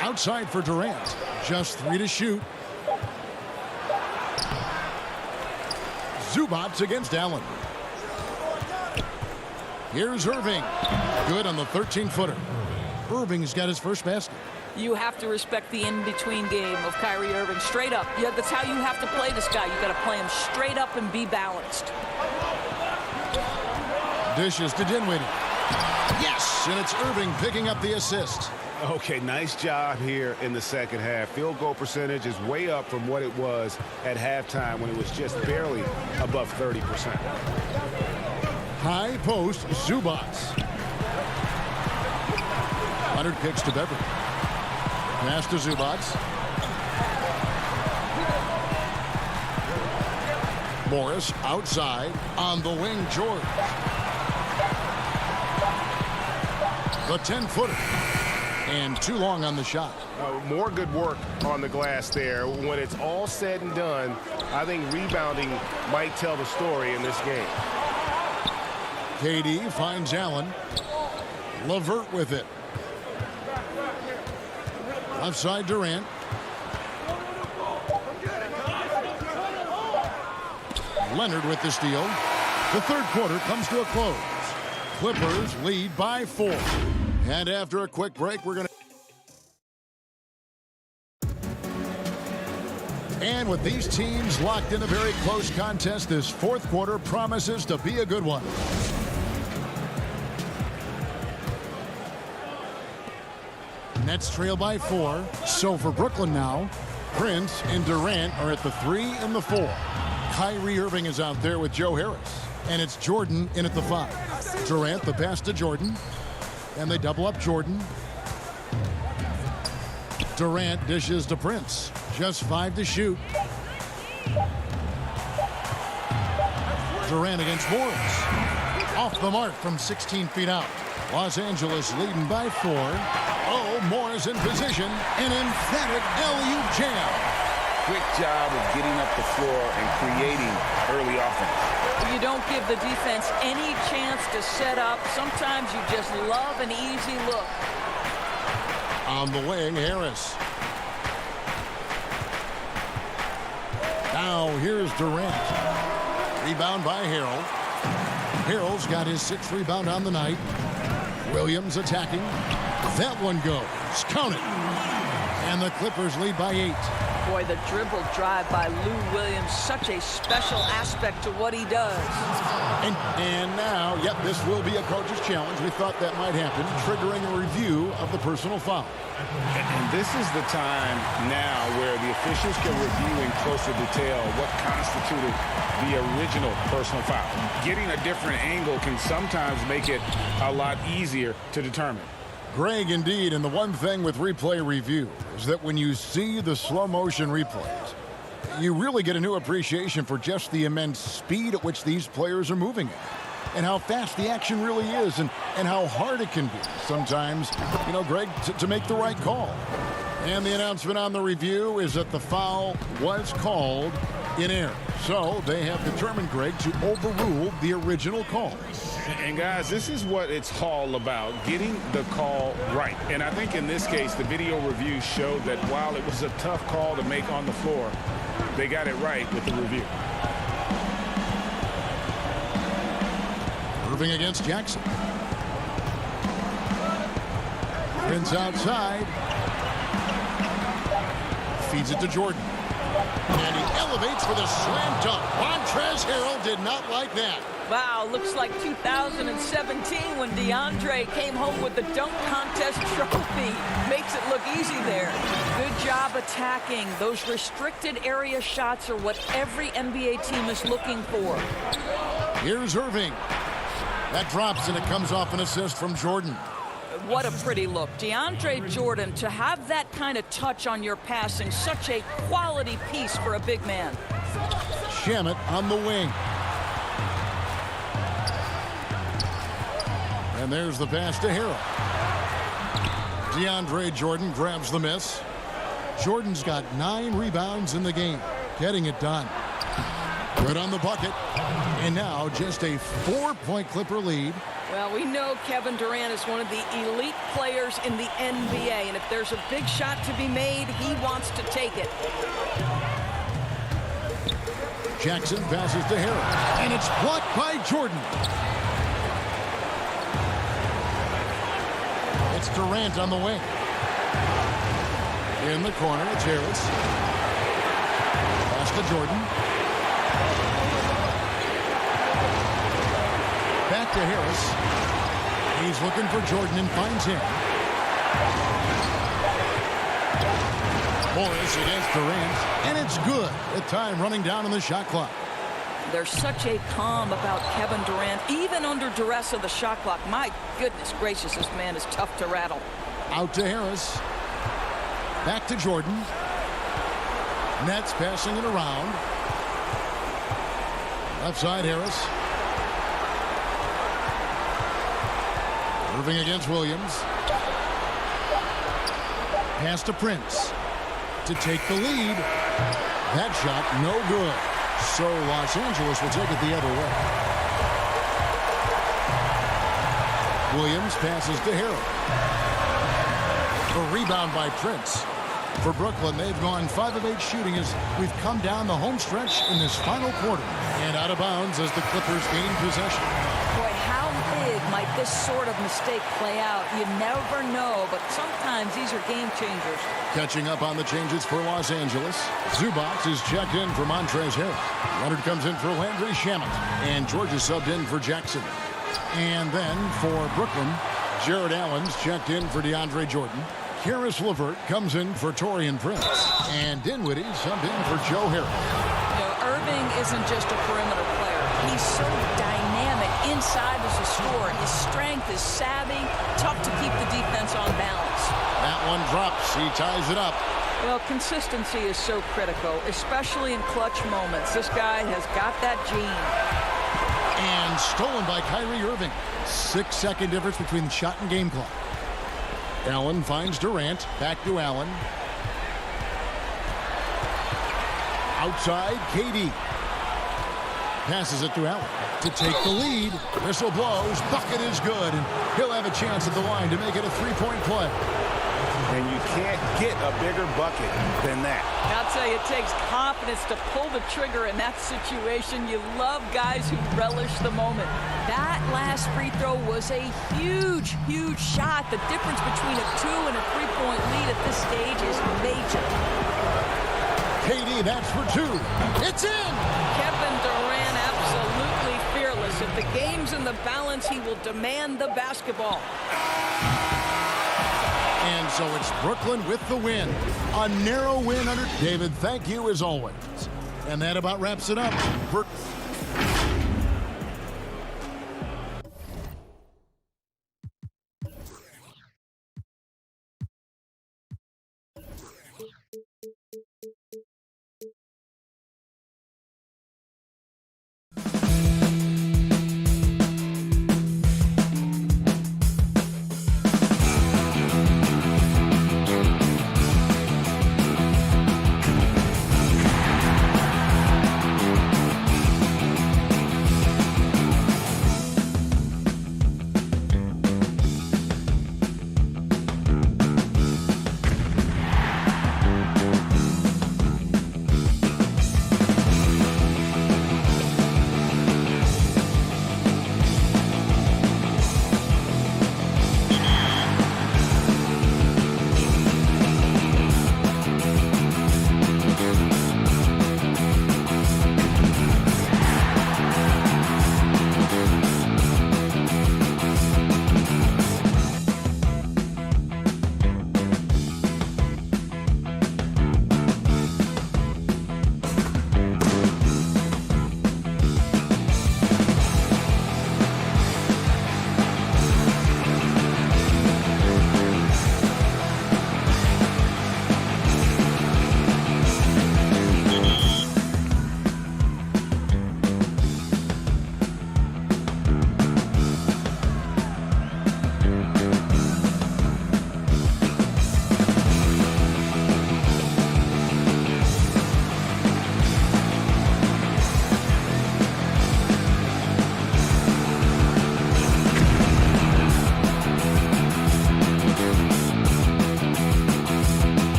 Outside for Durant. Just 3 to shoot. Zubac against Allen. Here's Irving. Good on the 13-footer. Irving's got his first basket.
You have to respect the in-between game of Kyrie Irving. Straight up. Yeah, that's how you have to play this guy. You got to play him straight up and be balanced.
Dishes to Dinwiddie. Yes, and it's Irving picking up the assist.
Okay, nice job here in the second half. Field goal percentage is way up from what it was at halftime when it was just barely above 30%.
High post, Zubac. Leonard kicks to Beverly. Pass to Zubac. Morris outside on the wing, George. The 10-footer. And too long on the shot.
More good work on the glass there. When it's all said and done, I think rebounding might tell the story in this game.
KD finds Allen. LeVert with it. Left side Durant. Leonard with the steal. The third quarter comes to a close. Clippers lead by 4. And after a quick break, we're going to... And with these teams locked in a very close contest, this fourth quarter promises to be a good one. Nets trail by 4. So for Brooklyn now, Prince and Durant are at the 3 and the 4. Kyrie Irving is out there with Joe Harris. And it's Jordan in at the 5. Durant the pass to Jordan. And they double up Jordan. Durant dishes to Prince. Just 5 to shoot. Durant against Morris. Off the mark from 16 feet out. Los Angeles leading by 4. Oh, Morris in position. An emphatic alley-oop jam.
Quick job of getting up the floor and creating early offense.
You don't give the defense any chance to set up. Sometimes you just love an easy look.
On the wing, Harris. Now here's Durant. Rebound by Harrell. Harrell's got his 6th rebound on the night. Williams attacking. That one goes. Count it. And the Clippers lead by 8.
Boy, the dribble drive by Lou Williams, such a special aspect to what he does.
And now, yep, this will be a coach's challenge. We thought that might happen, triggering a review of the personal foul.
And this is the time now where the officials can review in closer detail what constituted the original personal foul. Getting a different angle can sometimes make it a lot easier to determine.
Greg, indeed, and the one thing with replay review is that when you see the slow motion replays, you really get a new appreciation for just the immense speed at which these players are moving at, and how fast the action really is, and how hard it can be sometimes, you know, Greg, to make the right call. And the announcement on the review is that the foul was called in error. So they have determined, Greg, to overrule the original call.
And guys, this is what it's all about, getting the call right. And I think in this case, the video review showed that while it was a tough call to make on the floor, they got it right with the review.
Irving against Jackson. Prince outside. Feeds it to Jordan. And he elevates for the slam dunk. Montrezl Harrell did not like that.
Wow, looks like 2017 when DeAndre came home with the dunk contest trophy. Makes it look easy there. Good job attacking. Those restricted area shots are what every NBA team is looking for.
Here's Irving. That drops, and it comes off an assist from Jordan.
What a pretty look. DeAndre Jordan, to have that kind of touch on your passing, such a quality piece for a big man.
Shamet on the wing. And there's the pass to Harrell. DeAndre Jordan grabs the miss. Jordan's got 9 rebounds in the game, getting it done. Good on the bucket. And now just a 4-point Clipper lead.
Well, we know Kevin Durant is one of the elite players in the NBA, and if there's a big shot to be made, he wants to take it.
Jackson passes to Harrell, and it's blocked by Jordan. It's Durant on the wing. In the corner, it's Harris. Pass to Jordan. Back to Harris. He's looking for Jordan and finds him. Morris against Durant, and it's good. With time running down on the shot clock.
There's such a calm about Kevin Durant, even under duress of the shot clock. My goodness gracious, this man is tough to rattle.
Out to Harris. Back to Jordan. Nets passing it around. Left side, Harris. Irving against Williams. Pass to Prince to take the lead. That shot no good. So Los Angeles will take it the other way. Williams passes to Harrell. The rebound by Prince. For Brooklyn, they've gone 5 of 8 shooting as we've come down the home stretch in this final quarter. And out of bounds as the Clippers gain possession.
Boy, how big might this sort of mistake play out? You never know, but sometimes these are game changers.
Catching up on the changes for Los Angeles. Zubac is checked in for Montrezl Harrell. Leonard comes in for Landry Shamet. And George is subbed in for Jackson. And then for Brooklyn, Jared Allen's checked in for DeAndre Jordan. Karis LeVert comes in for Taurean Prince. And Dinwiddie subbed in for Joe Harris.
You know, Irving isn't just a perimeter player. He's so dynamic inside as a scorer. His strength is savvy, tough to keep the defense on balance.
That one drops. He ties it up.
Well, consistency is so critical, especially in clutch moments. This guy has got that gene.
And stolen by Kyrie Irving. 6-second difference between the shot and game clock. Allen finds Durant. Back to Allen. Outside, KD. Passes it to Allen to take the lead. Whistle blows. Bucket is good. And he'll have a chance at the line to make it a three-point play.
And you can't get a bigger bucket than that.
I'll tell you, it takes confidence to pull the trigger in that situation. You love guys who relish the moment. That last free throw was a huge, huge shot. The difference between a 2 and a 3-point lead at this stage is major.
KD, that's for 2. It's in!
Kevin Durant, absolutely fearless. If the game's in the balance, he will demand the basketball.
And so it's Brooklyn with the win. A narrow win under David. Thank you as always. And that about wraps it up.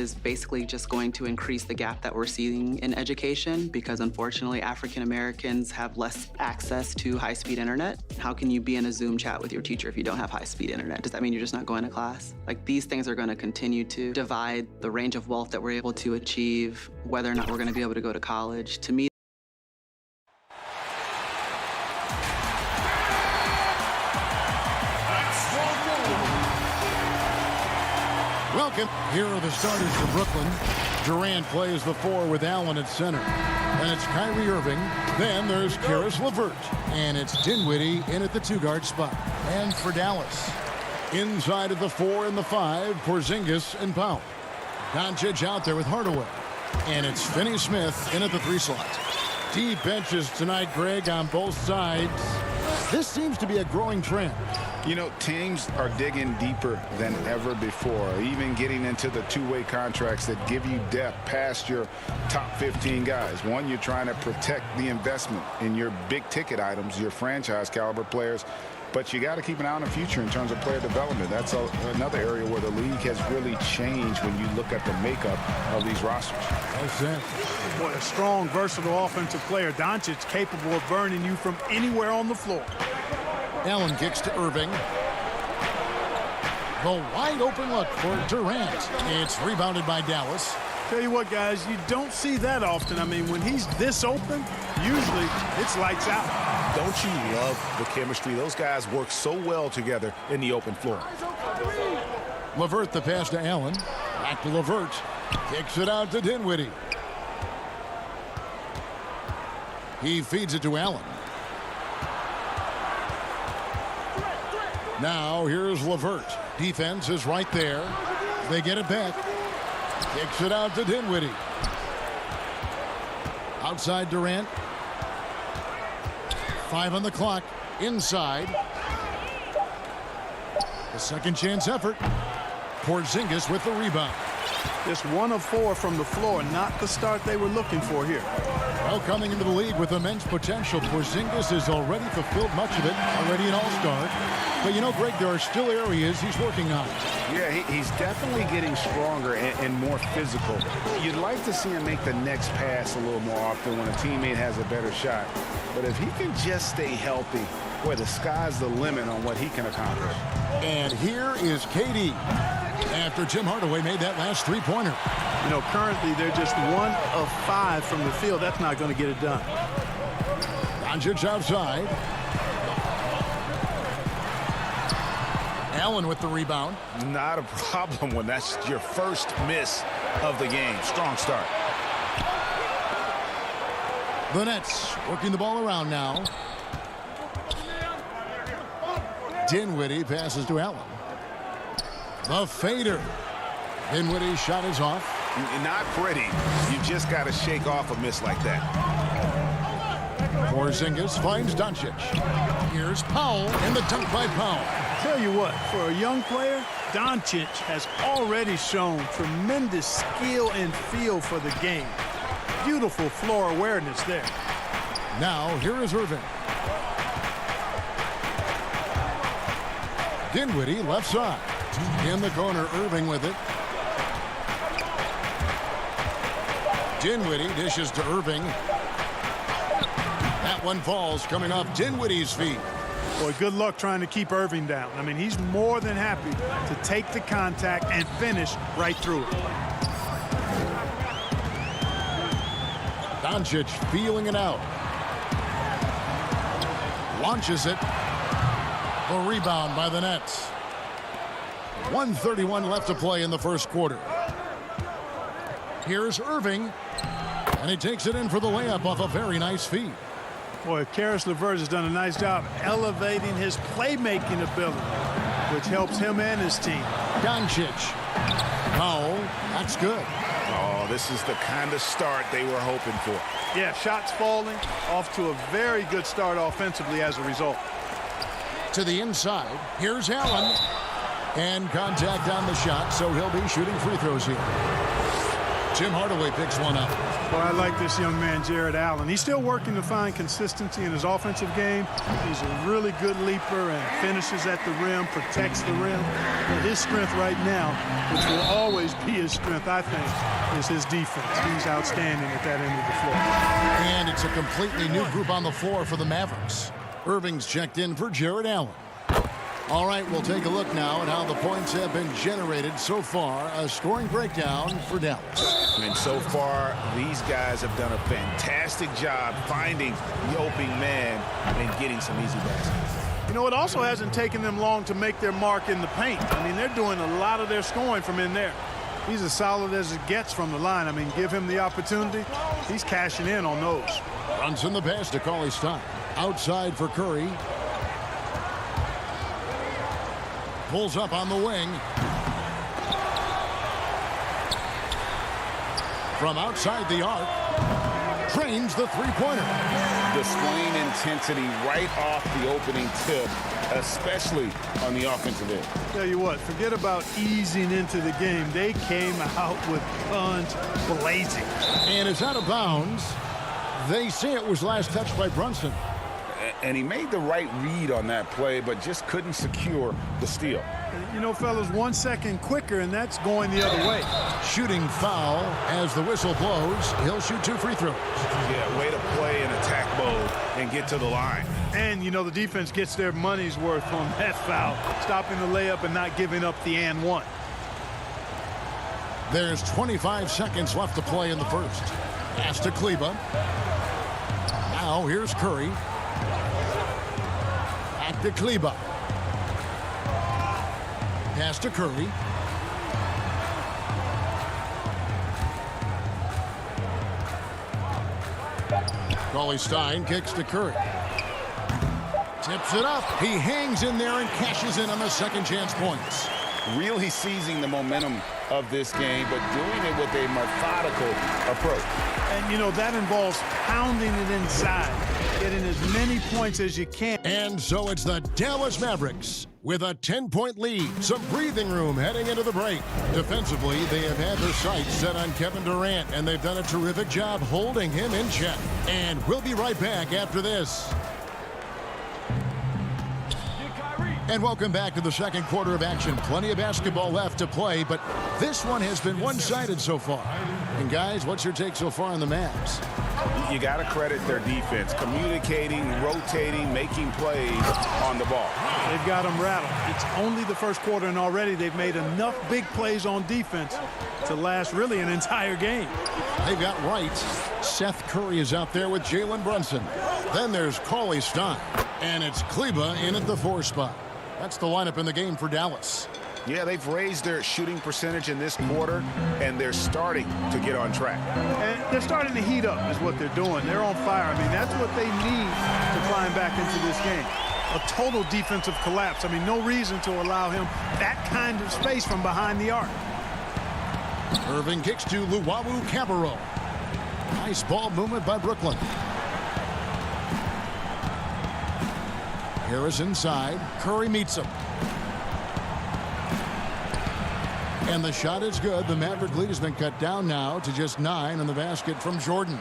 is basically just going to increase the gap that we're seeing in education because unfortunately African Americans have less access to high-speed internet. How can you be in a Zoom chat with your teacher if you don't have high-speed internet? Does that mean you're just not going to class? Like, these things are going to continue to divide the range of wealth that we're able to achieve, whether or not we're going to be able to go to college. To me,
welcome. Here are the starters for Brooklyn. Durant plays the 4 with Allen at center. And it's Kyrie Irving. Then there's Karis LeVert. And it's Dinwiddie in at the 2-guard spot. And for Dallas, inside of the 4 and the 5, Porzingis and Powell. Doncic out there with Hardaway. And it's Finney-Smith in at the 3 slot. Deep benches tonight, Greg, on both sides. This seems to be a growing trend.
You know, teams are digging deeper than ever before, even getting into the two-way contracts that give you depth past your top 15 guys. One, you're trying to protect the investment in your big-ticket items, your franchise-caliber players, but you got to keep an eye on the future in terms of player development. That's another area where the league has really changed when you look at the makeup of these rosters.
That's it.
Boy, a strong, versatile offensive player. Doncic capable of burning you from anywhere on the floor.
Allen kicks to Irving. The wide open look for Durant. It's rebounded by Dallas.
Tell you what, guys, you don't see that often. I mean, when he's this open, usually it's lights out.
Don't you love the chemistry? Those guys work so well together in the open floor.
LeVert the pass to Allen. Back to LeVert. Kicks it out to Dinwiddie. He feeds it to Allen. Now here's LeVert. Defense is right there. They get it back. Kicks it out to Dinwiddie. Outside Durant. 5 on the clock. Inside. A second chance effort. Porzingis with the rebound.
Just 1 of 4 from the floor. Not the start they were looking for here.
Well, coming into the league with immense potential, Porzingis has already fulfilled much of it. Already an all-star. But you know, Greg, there are still areas he's working on.
Yeah, he's definitely getting stronger and more physical. You'd like to see him make the next pass a little more often when a teammate has a better shot. But if he can just stay healthy, boy, the sky's the limit on what he can accomplish.
And here is KD after Tim Hardaway made that last three-pointer.
You know, currently they're just 1 of 5 from the field. That's not going to get it done.
Doncic outside. Allen with the rebound.
Not a problem when that's your first miss of the game. Strong start.
The Nets working the ball around now. Dinwiddie passes to Allen. The fader. Dinwiddie's shot is off.
Not pretty. You just got to shake off a miss like that.
Porzingis finds Doncic. Here's Powell and the dunk by Powell.
Tell you what, for a young player, Doncic has already shown tremendous skill and feel for the game. Beautiful floor awareness there.
Now, here is Irving. Dinwiddie left side. In the corner, Irving with it. Dinwiddie dishes to Irving. That one falls coming off Dinwiddie's feet.
Boy, good luck trying to keep Irving down. I mean, he's more than happy to take the contact and finish right through it.
Doncic feeling it out. Launches it. The rebound by the Nets. 1:31 left to play in the first quarter. Here's Irving. And he takes it in for the layup off a very nice feed.
Boy, Karis LeVert has done a nice job elevating his playmaking ability, which helps him and his team.
Doncic. Powell. That's good.
Oh, this is the kind of start they were hoping for.
Yeah, shots falling. Off to a very good start offensively as a result.
To the inside. Here's Allen. And contact on the shot, so he'll be shooting free throws here. Tim Hardaway picks one up.
Well, I like this young man, Jared Allen. He's still working to find consistency in his offensive game. He's a really good leaper and finishes at the rim, protects the rim. But his strength right now, which will always be his strength, I think, is his defense. He's outstanding at that end of the floor.
And it's a completely new group on the floor for the Mavericks. Irving's checked in for Jared Allen. All right, we'll take a look now at how the points have been generated so far. A scoring breakdown for Dallas.
And so far, these guys have done a fantastic job finding the opening man and getting some easy baskets.
You know, it also hasn't taken them long to make their mark in the paint. I mean, they're doing a lot of their scoring from in there. He's as solid as it gets from the line. I mean, give him the opportunity. He's cashing in on those.
Brunson the pass to CLA Stein. Outside for Curry. Pulls up on the wing. From outside the arc. Drains the three-pointer.
Displaying intensity right off the opening tip, especially on the offensive end.
Tell you what, forget about easing into the game. They came out with guns blazing.
And it's out of bounds. They say it was last touched by Brunson.
And he made the right read on that play, but just couldn't secure the steal.
You know, fellas, 1 second quicker, and that's going the other way.
Shooting foul as the whistle blows. He'll shoot 2 free throws.
Yeah, way to play in attack mode and get to the line.
And, you know, the defense gets their money's worth on that foul, stopping the layup and not giving up the and one.
There's 25 seconds left to play in the first. Pass to Kleba. Now here's Curry. Back to Kleba. Pass to Curry. CLA Stein kicks to Curry. Tips it up. He hangs in there and cashes in on the second chance points.
Really seizing the momentum of this game, but doing it with a methodical approach.
And, you know, that involves pounding it inside, getting as many points as you can.
And so it's the Dallas Mavericks with a 10-point lead. Some breathing room heading into the break. Defensively, they have had their sights set on Kevin Durant, and they've done a terrific job holding him in check. And we'll be right back after this. And welcome back to the second quarter of action. Plenty of basketball left to play, but this one has been one-sided so far. And guys, what's your take so far on the Mavs?
You got to credit their defense, communicating, rotating, making plays on the ball.
They've got them rattled. It's only the first quarter, and already they've made enough big plays on defense to last really an entire game.
They've got Wright. Seth Curry is out there with Jalen Brunson. Then there's CLA Stein, and it's Kleba in at the 4 spot. That's the lineup in the game for Dallas.
Yeah, they've raised their shooting percentage in this quarter, and they're starting to get on track.
And they're starting to heat up is what they're doing. They're on fire. I mean, that's what they need to climb back into this game. A total defensive collapse. I mean, no reason to allow him that kind of space from behind the arc.
Irving kicks to Luwawu Cabarro. Nice ball movement by Brooklyn. Harris inside. Curry meets him. And the shot is good. The Maverick lead has been cut down now to just 9 on the basket from Jordan.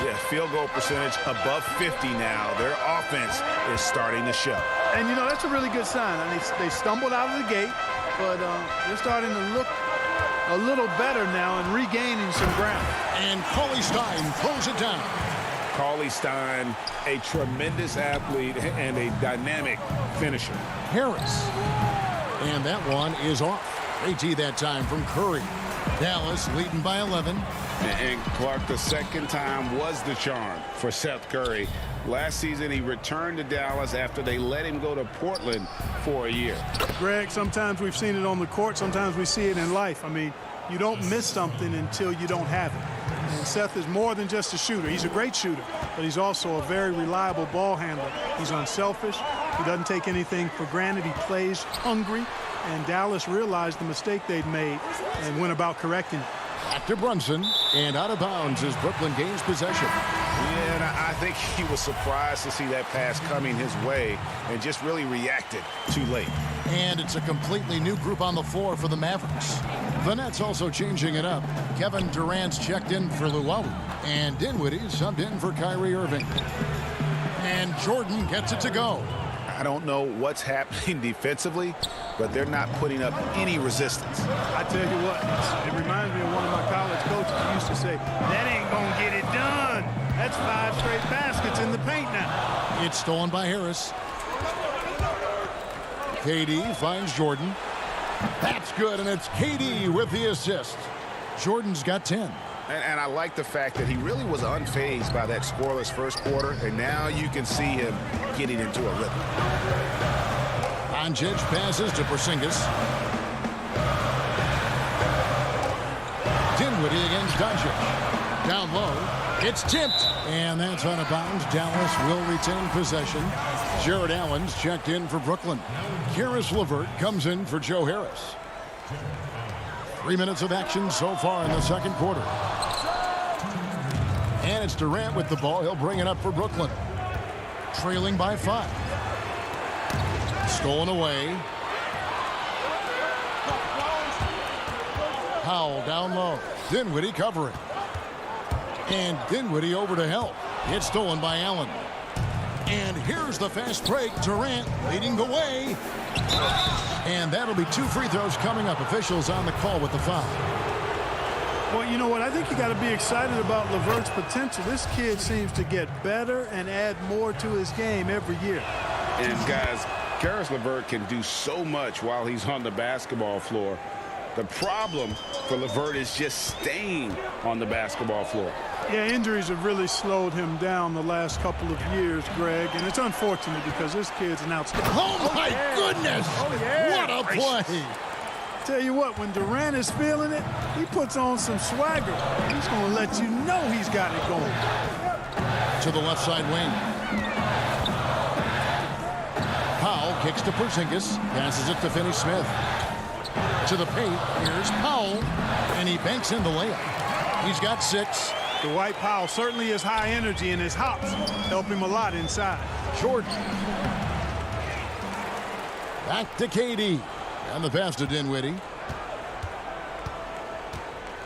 Yeah, field goal percentage above 50 now. Their offense is starting to show.
And, you know, that's a really good sign. I mean, they stumbled out of the gate, but they're starting to look a little better now and regaining some ground.
And CLA Stein throws it down.
CLA Stein, a tremendous athlete and a dynamic finisher.
Harris. And that one is off. AT that time from Curry. Dallas leading by 11.
And Clark, the second time was the charm for Seth Curry. Last season, he returned to Dallas after they let him go to Portland for a year.
Greg, sometimes we've seen it on the court. Sometimes we see it in life. I mean, you don't miss something until you don't have it. And Seth is more than just a shooter. He's a great shooter, but he's also a very reliable ball handler. He's unselfish. He doesn't take anything for granted. He plays hungry. And Dallas realized the mistake they'd made and went about correcting it.
Back to Brunson, and out of bounds as Brooklyn gains possession.
Yeah, and I think he was surprised to see that pass coming his way and just really reacted too late.
And it's a completely new group on the floor for the Mavericks. The Nets also changing it up. Kevin Durant's checked in for Luwawu, and Dinwiddie subbed in for Kyrie Irving. And Jordan gets it to go.
I don't know what's happening defensively, but they're not putting up any resistance.
I tell you what, it reminds me of one of my college coaches who used to say, that ain't going to get it done. That's 5 straight baskets in the paint now.
It's stolen by Harris. KD finds Jordan. That's good, and it's KD with the assist. Jordan's got 10.
And I like the fact that he really was unfazed by that scoreless first quarter, and now you can see him getting into a rhythm.
Doncic passes to Porzingis. Dinwiddie against Doncic. Down low. It's tipped. And that's out of bounds. Dallas will retain possession. Jared Allen's checked in for Brooklyn. Karis LeVert comes in for Joe Harris. 3 minutes of action so far in the second quarter. And it's Durant with the ball. He'll bring it up for Brooklyn. Trailing by 5. Stolen away. Powell down low. Dinwiddie covering. And Dinwiddie over to help. It's stolen by Allen. And here's the fast break. Durant leading the way. And that'll be 2 free throws coming up. Officials on the call with the foul.
Well, you know what? I think you got to be excited about LeVert's potential. This kid seems to get better and add more to his game every year.
And guys, Karis LeVert can do so much while he's on the basketball floor. The problem for LeVert is just staying on the basketball floor.
Yeah, injuries have really slowed him down the last couple of years, Greg, and it's unfortunate because this kid's an outstanding.
Oh, my goodness!
Oh, yeah!
What a play!
Tell you what, when Durant is feeling it, he puts on some swagger. He's going to let you know he's got it going.
To the left side wing. Powell kicks to Porzingis, passes it to Finney-Smith. To the paint, here's Powell, and he banks in the layup. He's got 6.
Dwight Powell certainly is high energy, and his hops help him a lot inside.
Jordan. Back to KD. And the pass to Dinwiddie.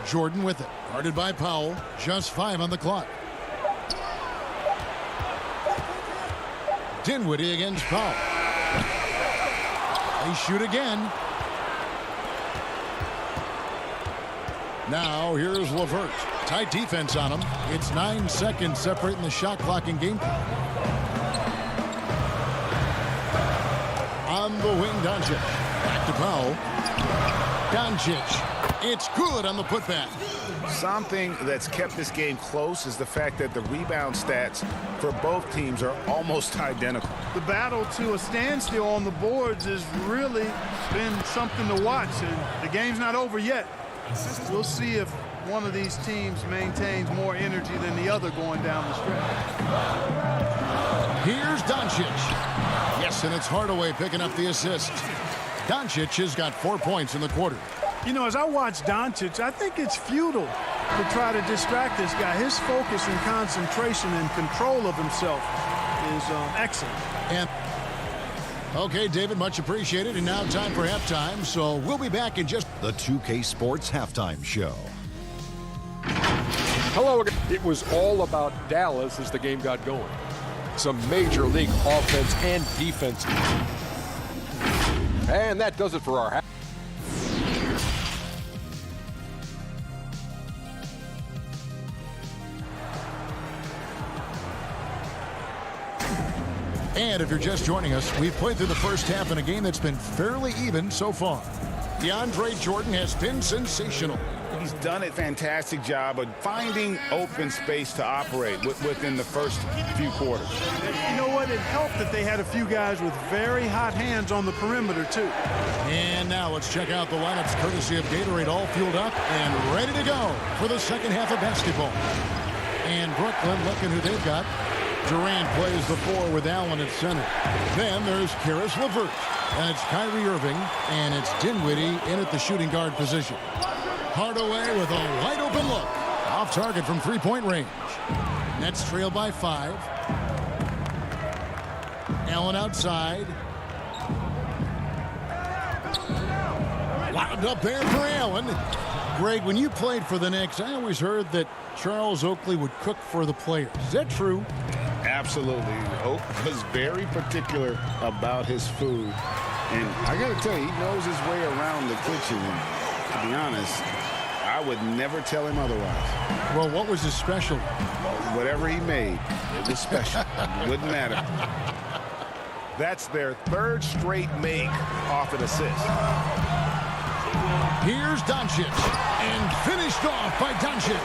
Jordan with it. Guarded by Powell. Just 5 on the clock. Dinwiddie against Powell. They shoot again. Now here's LeVert. Tight defense on him. It's 9 seconds separating the shot clock and game clock. On the wing, Doncic. Back to Powell. Doncic. It's good on the putback.
Something that's kept this game close is the fact that the rebound stats for both teams are almost identical.
The battle to a standstill on the boards has really been something to watch, and the game's not over yet. We'll see if one of these teams maintains more energy than the other going down the stretch.
Here's Doncic. Yes, and it's Hardaway picking up the assist. Doncic has got 4 points in the quarter.
You know, as I watch Doncic, I think it's futile to try to distract this guy. His focus and concentration and control of himself is excellent.
And okay, David, much appreciated. And now time for halftime. So we'll be back in just
the 2K Sports Halftime Show.
Hello again. It was all about Dallas as the game got going. Some major league offense and defense. And that does it for our half.
And if you're just joining us, we've played through the first half in a game that's been fairly even so far. DeAndre Jordan has been sensational.
He's done a fantastic job of finding open space to operate within the first few quarters.
You know what? It helped that they had a few guys with very hot hands on the perimeter, too.
And now let's check out the lineups courtesy of Gatorade, all fueled up and ready to go for the second half of basketball. And Brooklyn, looking who they've got. Durant plays the 4 with Allen at center. Then there's Karis LeVert. And it's Kyrie Irving. And it's Dinwiddie in at the shooting guard position. Hardaway with a wide open look. Off target from three-point range. Nets trail by 5. Allen outside. Wound up there for Allen. Greg, when you played for the Knicks, I always heard that Charles Oakley would cook for the players. Is that true?
Absolutely. Oak was very particular about his food. And I got to tell you, he knows his way around the kitchen. And to be honest, I would never tell him otherwise.
Well, what was his special?
Whatever he made, it was special. It wouldn't matter.
That's their 3rd straight make off an assist.
Here's Doncic, and finished off by Doncic.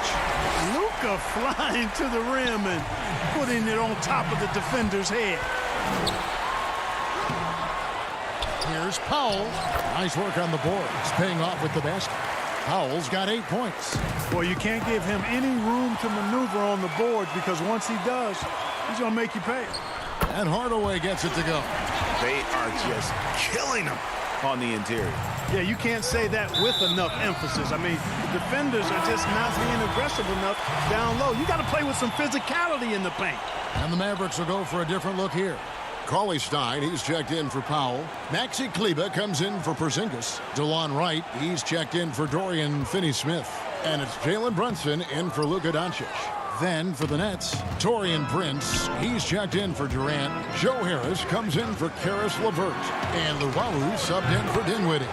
Luka flying to the rim and putting it on top of the defender's head.
Here's Powell. Nice work on the board. It's paying off with the basket. Powell's got 8 points.
Well, you can't give him any room to maneuver on the board because once he does, he's going to make you pay.
And Hardaway gets it to go.
They are just killing him on the interior.
Yeah, you can't say that with enough emphasis. I mean, the defenders are just not being aggressive enough down low. You got to play with some physicality in the paint.
And the Mavericks will go for a different look here. Cauley Stein, he's checked in for Powell. Maxi Kleber comes in for Porzingis. DeLon Wright, he's checked in for Dorian Finney-Smith. And it's Jalen Brunson in for Luka Doncic. Then for the Nets, Taurean Prince, he's checked in for Durant. Joe Harris comes in for Karis LeVert. And Luwawu subbed in for Dinwiddie.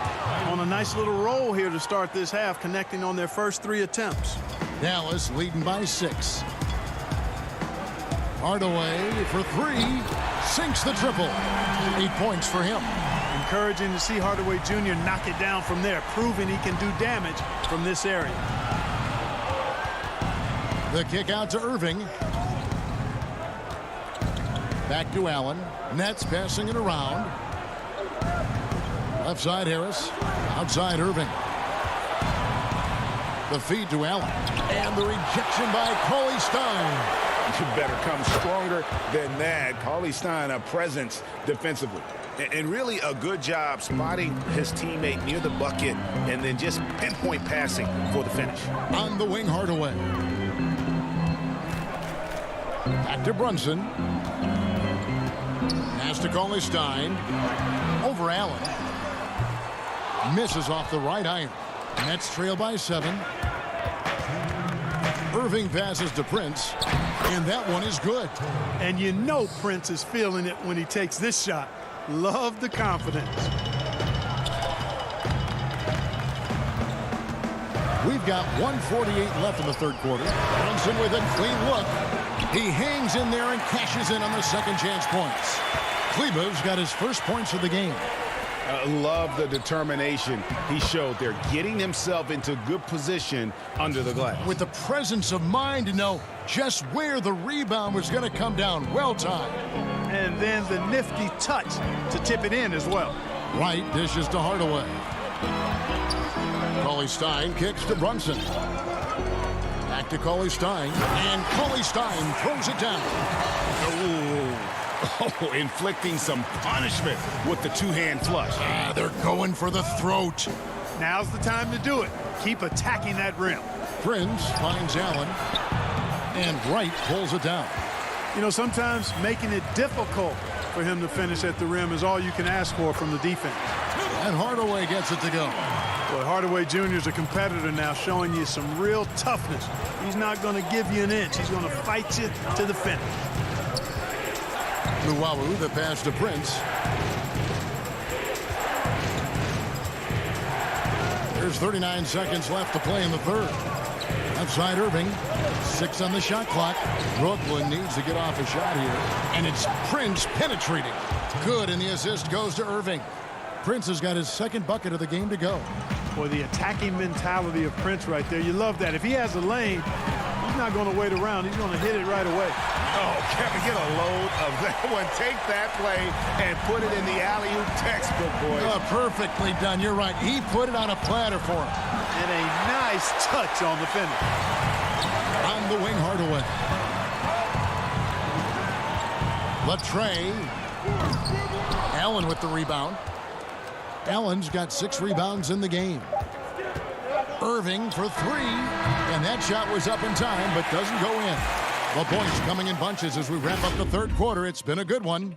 On a nice little roll here to start this half, connecting on their first 3 attempts.
Dallas leading by 6. Hardaway for 3. Sinks the triple. 8 points for him.
Encouraging to see Hardaway Jr. knock it down from there, proving he can do damage from this area.
The kick out to Irving. Back to Allen. Nets passing it around. Left side Harris. Outside Irving. The feed to Allen. And the rejection by Cauley Stein.
You better come stronger than that. Cauley Stein, a presence defensively. And really a good job spotting his teammate near the bucket and then just pinpoint passing for the finish.
On the wing, Hardaway. Back to Brunson. Pass to Cauley Stein. Over Allen. Misses off the right iron. Nets trail by 7. Irving passes to Prince. And that one is good.
And you know Prince is feeling it when he takes this shot. Love the confidence.
We've got 1:48 left in the 3rd quarter. Brunson with a clean look. He hangs in there and cashes in on the second chance points. Kleber's got his first points of the game.
Love the determination he showed there, getting himself into good position under the glass.
With the presence of mind to know just where the rebound was going to come down. Well timed.
And then the nifty touch to tip it in as well.
Wright dishes to Hardaway. Cauley Stein kicks to Brunson. Back to Cauley Stein. And Cauley Stein throws it down.
Oh, inflicting some punishment with the two-hand flush.
They're going for the throat.
Now's the time to do it. Keep attacking that rim.
Prince finds Allen. And Wright pulls it down.
You know, sometimes making it difficult for him to finish at the rim is all you can ask for from the defense.
And Hardaway gets it to go.
Well, Hardaway Jr. is a competitor now, showing you some real toughness. He's not going to give you an inch. He's going to fight you to the finish.
Luwawu, the pass to Prince. There's 39 seconds left to play in the 3rd. Outside Irving. 6 on the shot clock. Brooklyn needs to get off a shot here. And it's Prince penetrating. Good, and the assist goes to Irving. Prince has got his 2nd bucket of the game to go.
Boy, the attacking mentality of Prince right there. You love that. If he has a lane, he's not going to wait around. He's going to hit it right away.
Oh, Kevin, get a load of that one. Take that play and put it in the alley-oop textbook, boys.
Perfectly done. You're right. He put it on a platter for him.
And a nice touch on the finish.
On the wing, Hardaway. Latrey. Allen with the rebound. Allen's got 6 rebounds in the game. Irving for three, and that shot was up in time but doesn't go in. The points coming in bunches as we wrap up the third quarter. It's been a good one.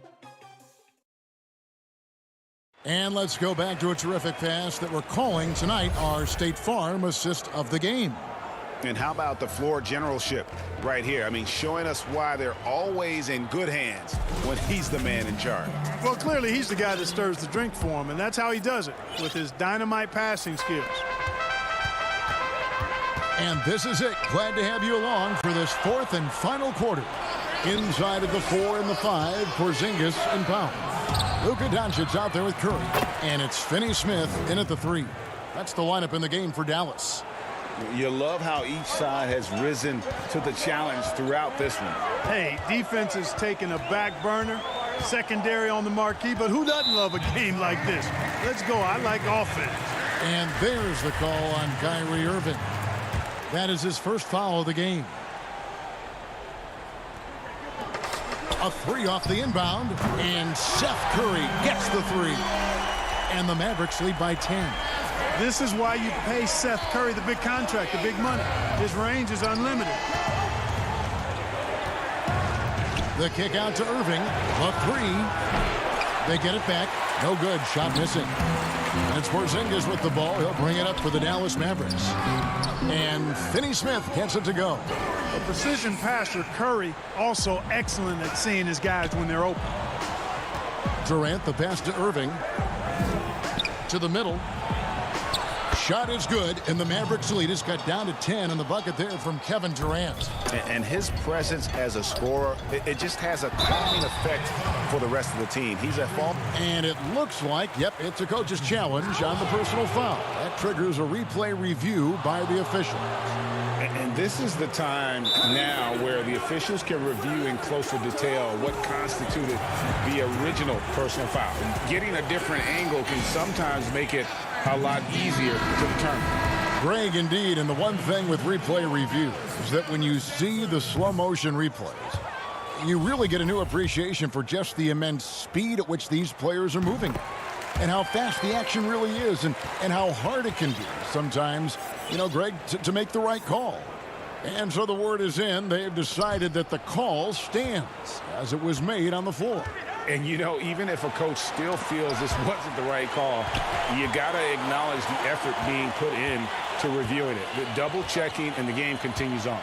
And let's go back to a terrific pass that we're calling tonight our State Farm assist of the game.
And how about the floor generalship right here? I mean, showing us why they're always in good hands when he's the man in charge.
Well, clearly he's the guy that stirs the drink for him, and that's how he does it, with his dynamite passing skills.
And this is it. Glad to have you along for this fourth and final quarter. Inside of the 4 and the 5, Porzingis and Powell. Luka Doncic's out there with Curry. And it's Finney Smith in at the 3. That's the lineup in the game for Dallas.
You love how each side has risen to the challenge throughout this one.
Hey, defense is taking a back burner, secondary on the marquee, but who doesn't love a game like this? Let's go. I like offense.
And there's the call on Kyrie Irving. That is his first foul of the game. A 3 off the inbound, and Seth Curry gets the 3. And the Mavericks lead by 10.
This is why you pay Seth Curry the big contract, the big money. His range is unlimited.
The kick out to Irving. The 3. They get it back. No good. Shot missing. And it's Porzingis with the ball. He'll bring it up for the Dallas Mavericks. And Finney Smith gets it to go.
A precision passer, Curry, also excellent at seeing his guys when they're open.
Durant, the pass to Irving. To the middle. Shot is good, and the Mavericks lead is cut down to 10 in the bucket there from Kevin Durant.
And his presence as a scorer, it just has a calming effect for the rest of the team. He's at fault.
And it looks like, yep, it's a coach's challenge on the personal foul. That triggers a replay review by the official.
And this is the time now where the officials can review in closer detail what constituted the original personal foul. And getting a different angle can sometimes make it a lot easier to determine.
Greg, indeed, and the one thing with replay review is that when you see the slow motion replays, you really get a new appreciation for just the immense speed at which these players are moving and how fast the action really is and how hard it can be sometimes, you know, Greg, to make the right call. And so the word is in. They've decided that the call stands as it was made on the floor.
And, you know, even if a coach still feels this wasn't the right call, you got to acknowledge the effort being put in to reviewing it. The double checking, and the game continues on.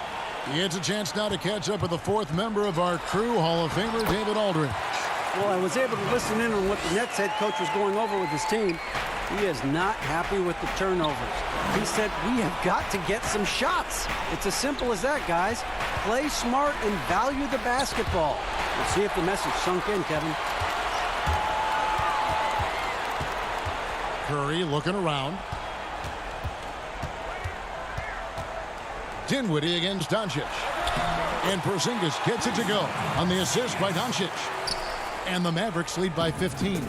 It's a chance now to catch up with the fourth member of our crew, Hall of Famer David Aldridge.
Well, I was able to listen in on what the Nets head coach was going over with his team. He is not happy with the turnovers. He said, we have got to get some shots. It's as simple as that, guys. Play smart and value the basketball. We'll see if the message sunk in, Kevin.
Curry looking around. Dinwiddie against Doncic. And Porzingis gets it to go on the assist by Doncic. And the Mavericks lead by 15.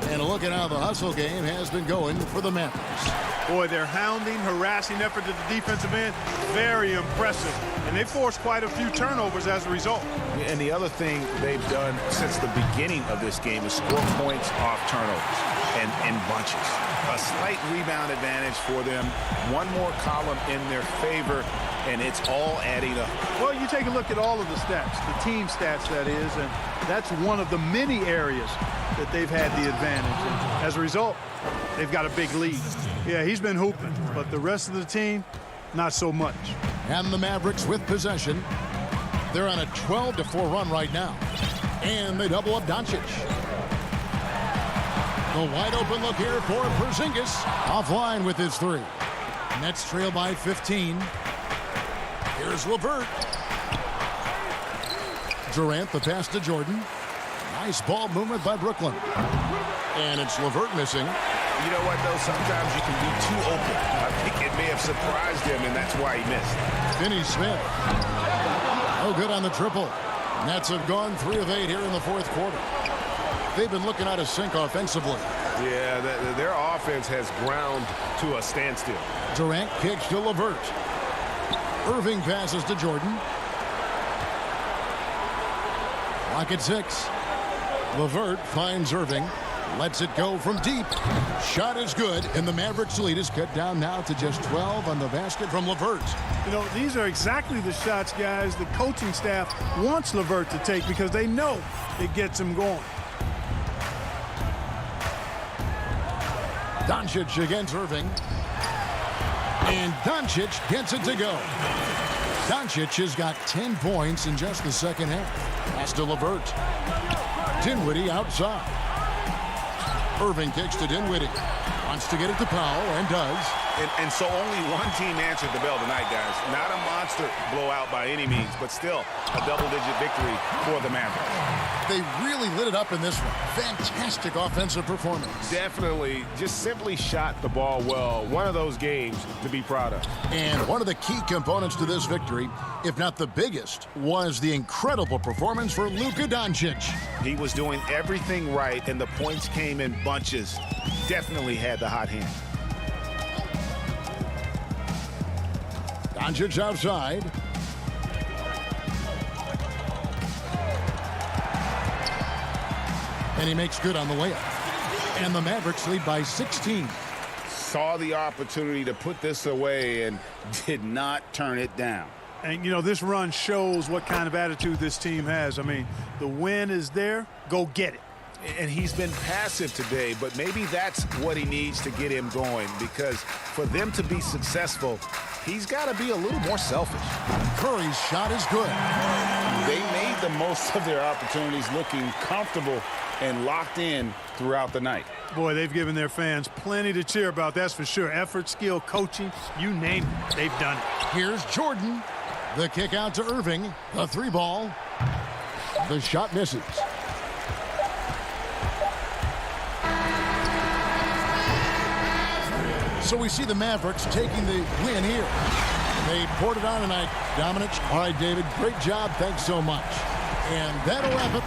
And a look at how the hustle game has been going for the Mavericks.
Boy, their hounding, harassing effort at the defensive end, very impressive. And they forced quite a few turnovers as a result.
And the other thing they've done since the beginning of this game is score points off turnovers and in bunches. A slight rebound advantage for them. One more column in their favor, and it's all adding up.
Well, you take a look at all of the stats, the team stats, that is, and that's one of the many areas that they've had the advantage. And as a result, they've got a big lead. Yeah, he's been hooping, but the rest of the team, not so much.
And the Mavericks with possession. They're on a 12-4 run right now. And they double up Doncic. The wide open look here for Porzingis. Offline with his 3. Nets trail by 15. Here's LeVert. Durant, the pass to Jordan. Nice ball movement by Brooklyn. And it's LeVert missing.
You know what, though? Sometimes you can be too open. I think it may have surprised him, and that's why he missed.
Finney Smith. No good on the triple. Nets have gone 3 of 8 here in the fourth quarter. They've been looking out of sync offensively.
Yeah, their offense has ground to a standstill.
Durant kicks to LeVert. Irving passes to Jordan. Clock at 6. LeVert finds Irving. Lets it go from deep. Shot is good, and the Mavericks lead is cut down now to just 12 on the basket from LeVert.
You know, these are exactly the shots, guys, the coaching staff wants LeVert to take because they know it gets him going.
Doncic against Irving. And Doncic gets it to go. Doncic has got 10 points in just the second half. Pass to LeVert. Dinwiddie outside. Irving kicks to Dinwiddie. Wants to get it to Powell and does.
And so only one team answered the bell tonight, guys. Not a monster blowout by any means, but still a double-digit victory for the Mavericks.
They really lit it up in this one. Fantastic offensive performance.
Definitely just simply shot the ball well. One of those games to be proud of.
And one of the key components to this victory, if not the biggest, was the incredible performance for Luka Doncic.
He was doing everything right, and the points came in bunches. Definitely had the hot hand.
Doncic outside. And he makes good on the layup. And the Mavericks lead by 16.
Saw the opportunity to put this away and did not turn it down.
And, you know, this run shows what kind of attitude this team has. I mean, the win is there. Go get it.
And he's been passive today, but maybe that's what he needs to get him going, because for them to be successful, he's got to be a little more selfish.
Curry's shot is good.
They made the most of their opportunities, looking comfortable and locked in throughout the night.
Boy, they've given their fans plenty to cheer about, that's for sure. Effort, skill, coaching, you name it, they've done it.
Here's Jordan. The kick out to Irving. The three ball. The shot misses. So we see the Mavericks taking the win here. They poured it on tonight. Dominic. All right, David, great job. Thanks so much. And that'll wrap it.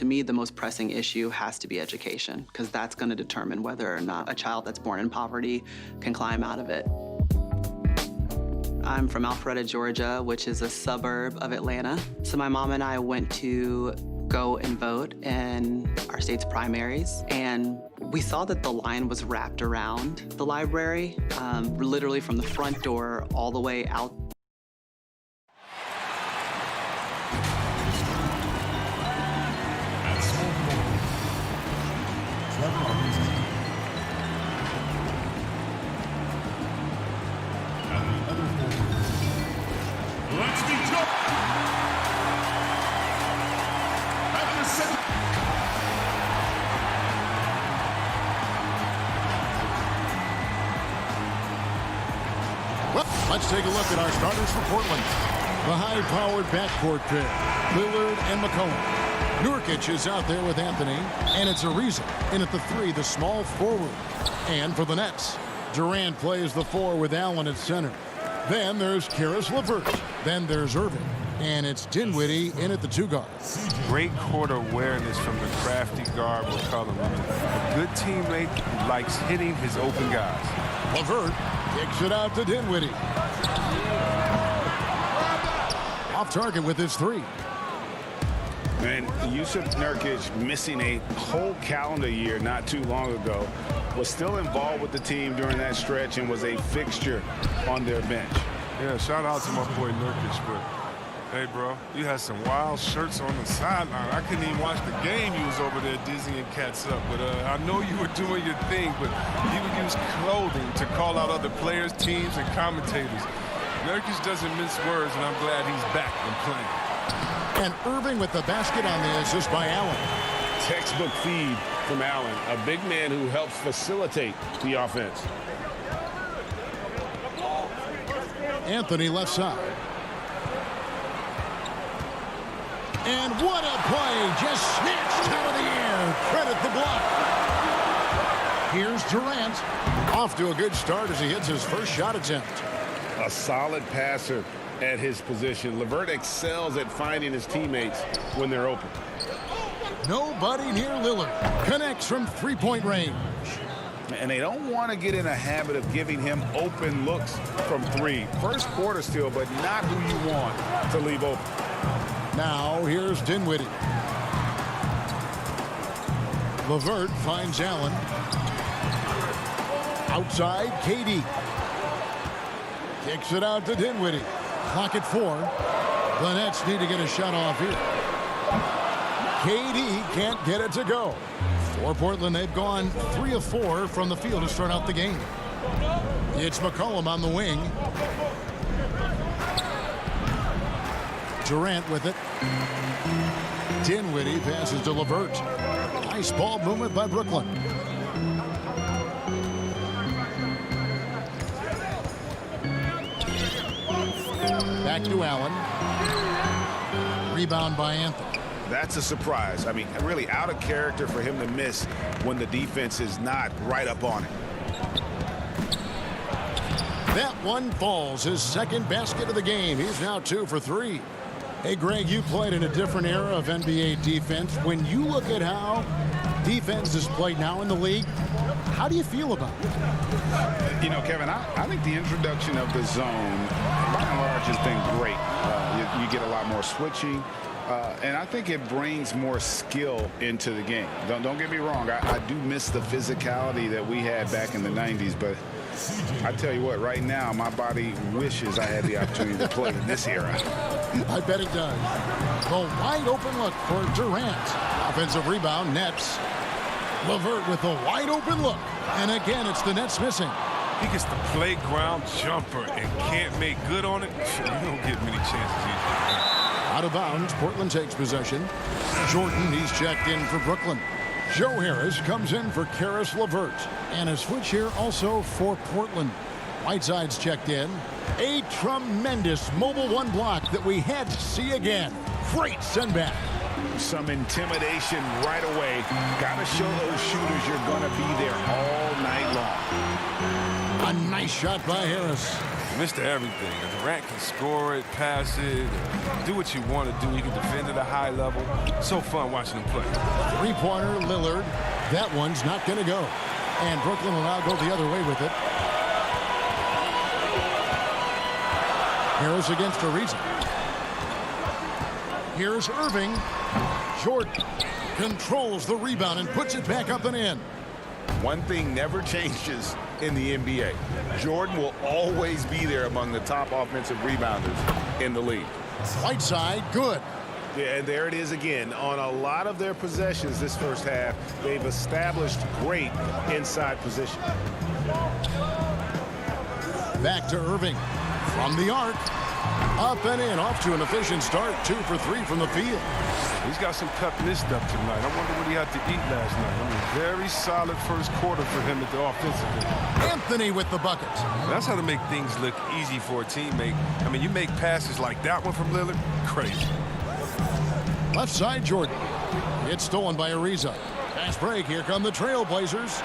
to me, the most pressing issue has to be education, because that's going to determine whether or not a child that's born in poverty can climb out of it. I'm from Alpharetta, Georgia, which is a suburb of Atlanta. So my mom and I went to go and vote in our state's primaries, and we saw that the line was wrapped around the library, literally from the front door all the way out.
Let's take a look at our starters for Portland. The high-powered backcourt pair, Lillard and McCollum. Nurkic is out there with Anthony, and it's Ariza in at the 3, the small forward. And for the Nets, Durant plays the 4 with Allen at center. Then there's Caris LeVert. Then there's Irving. And it's Dinwiddie in at the 2 guard.
Great court awareness from the crafty guard McCollum. A good teammate who likes hitting his open guys.
LeVert kicks it out to Dinwiddie. Off target with his 3.
And Yusuf Nurkic, missing a whole calendar year not too long ago, was still involved with the team during that stretch and was a fixture on their bench.
Yeah, shout out to my boy Nurkic, but hey, bro, you had some wild shirts on the sideline. I couldn't even watch the game. You was over there dizzying cats up. But I know you were doing your thing, but he would use clothing to call out other players, teams, and commentators. Nurkic doesn't mince words, and I'm glad he's back and playing.
And Irving with the basket on the assist by Allen.
Textbook feed from Allen, a big man who helps facilitate the offense.
Anthony left side. And what a play, just snatched out of the air. Credit the block. Here's Durant. Off to a good start as he hits his first shot attempt.
A solid passer at his position. LeVert excels at finding his teammates when they're open.
Nobody near Lillard. Connects from three-point range.
And they don't want to get in a habit of giving him open looks from 3. First quarter still, but not who you want to leave open.
Now here's Dinwiddie. LeVert finds Allen. Outside, KD. Kicks it out to Dinwiddie. Clock at 4. The Nets need to get a shot off here. KD can't get it to go. For Portland, they've gone 3 of 4 from the field to start out the game. It's McCollum on the wing. Durant with it. Dinwiddie passes to LeVert. Nice ball movement by Brooklyn. Back to Allen. Rebound by Anthony.
That's a surprise. I mean, really out of character for him to miss when the defense is not right up on it.
That one falls. His second basket of the game. He's now 2 for 3. Hey, Greg, you played in a different era of NBA defense. When you look at how defense is played now in the league, how do you feel about it?
You know, Kevin, I think the introduction of the zone, by and large, has been great. You get a lot more switching. And I think it brings more skill into the game. Don't get me wrong. I do miss the physicality that we had back in the 90s. But I tell you what, right now, my body wishes I had the opportunity to play in this era.
I bet it does. The wide open look for Durant. Offensive rebound, Nets. LeVert with the wide open look. And again, it's the Nets missing.
He gets the playground jumper and can't make good on it. You don't get many chances usually.
Out of bounds, Portland takes possession. Jordan, he's checked in for Brooklyn. Joe Harris comes in for Caris LeVert. And a switch here also for Portland. Whiteside's checked in. A tremendous mobile 1 block that we had to see again. Great send back.
Some intimidation right away. Got to show those shooters you're going to be there all night long.
A nice shot by Harris.
Mr. Everything. Durant can score it, pass it, do what you want to do. He can defend at a high level. So fun watching him play.
Three-pointer, Lillard. That one's not going to go. And Brooklyn will now go the other way with it. Harris against Ariza. Here's Irving. Jordan controls the rebound and puts it back up and in.
One thing never changes in the NBA. Jordan will always be there among the top offensive rebounders in the league.
Whiteside, good.
Yeah, and there it is again. On a lot of their possessions this first half, they've established great inside position.
Back to Irving. From the arc. Up and in. Off to an efficient start. 2 for 3 from the field.
He's got some pep in his step tonight. I wonder what he had to eat last night. I mean, very solid first quarter for him at the offensive end.
Anthony with the bucket.
That's how to make things look easy for a teammate. I mean, you make passes like that one from Lillard, crazy.
Left side, Jordan. It's stolen by Ariza. Fast break. Here come the Trailblazers.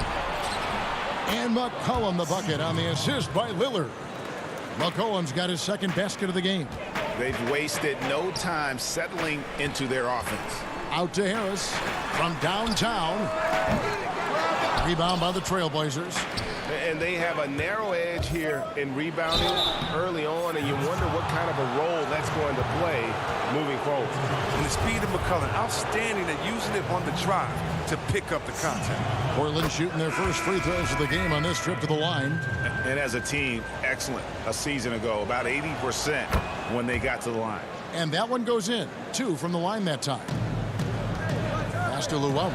And McCollum the bucket on the assist by Lillard. McCollum's got his second basket of the game.
They've wasted no time settling into their offense.
Out to Harris from downtown. Rebound by the Trailblazers.
And they have a narrow edge here in rebounding early on, and you wonder what kind of a role that's going to play moving forward.
And the speed of McCollum, outstanding at using it on the drive to pick up the contact.
Portland shooting their first free throws of the game on this trip to the line.
And as a team, excellent a season ago, about 80% when they got to the line.
And that one goes in. 2 from the line that time. Pass to Luau.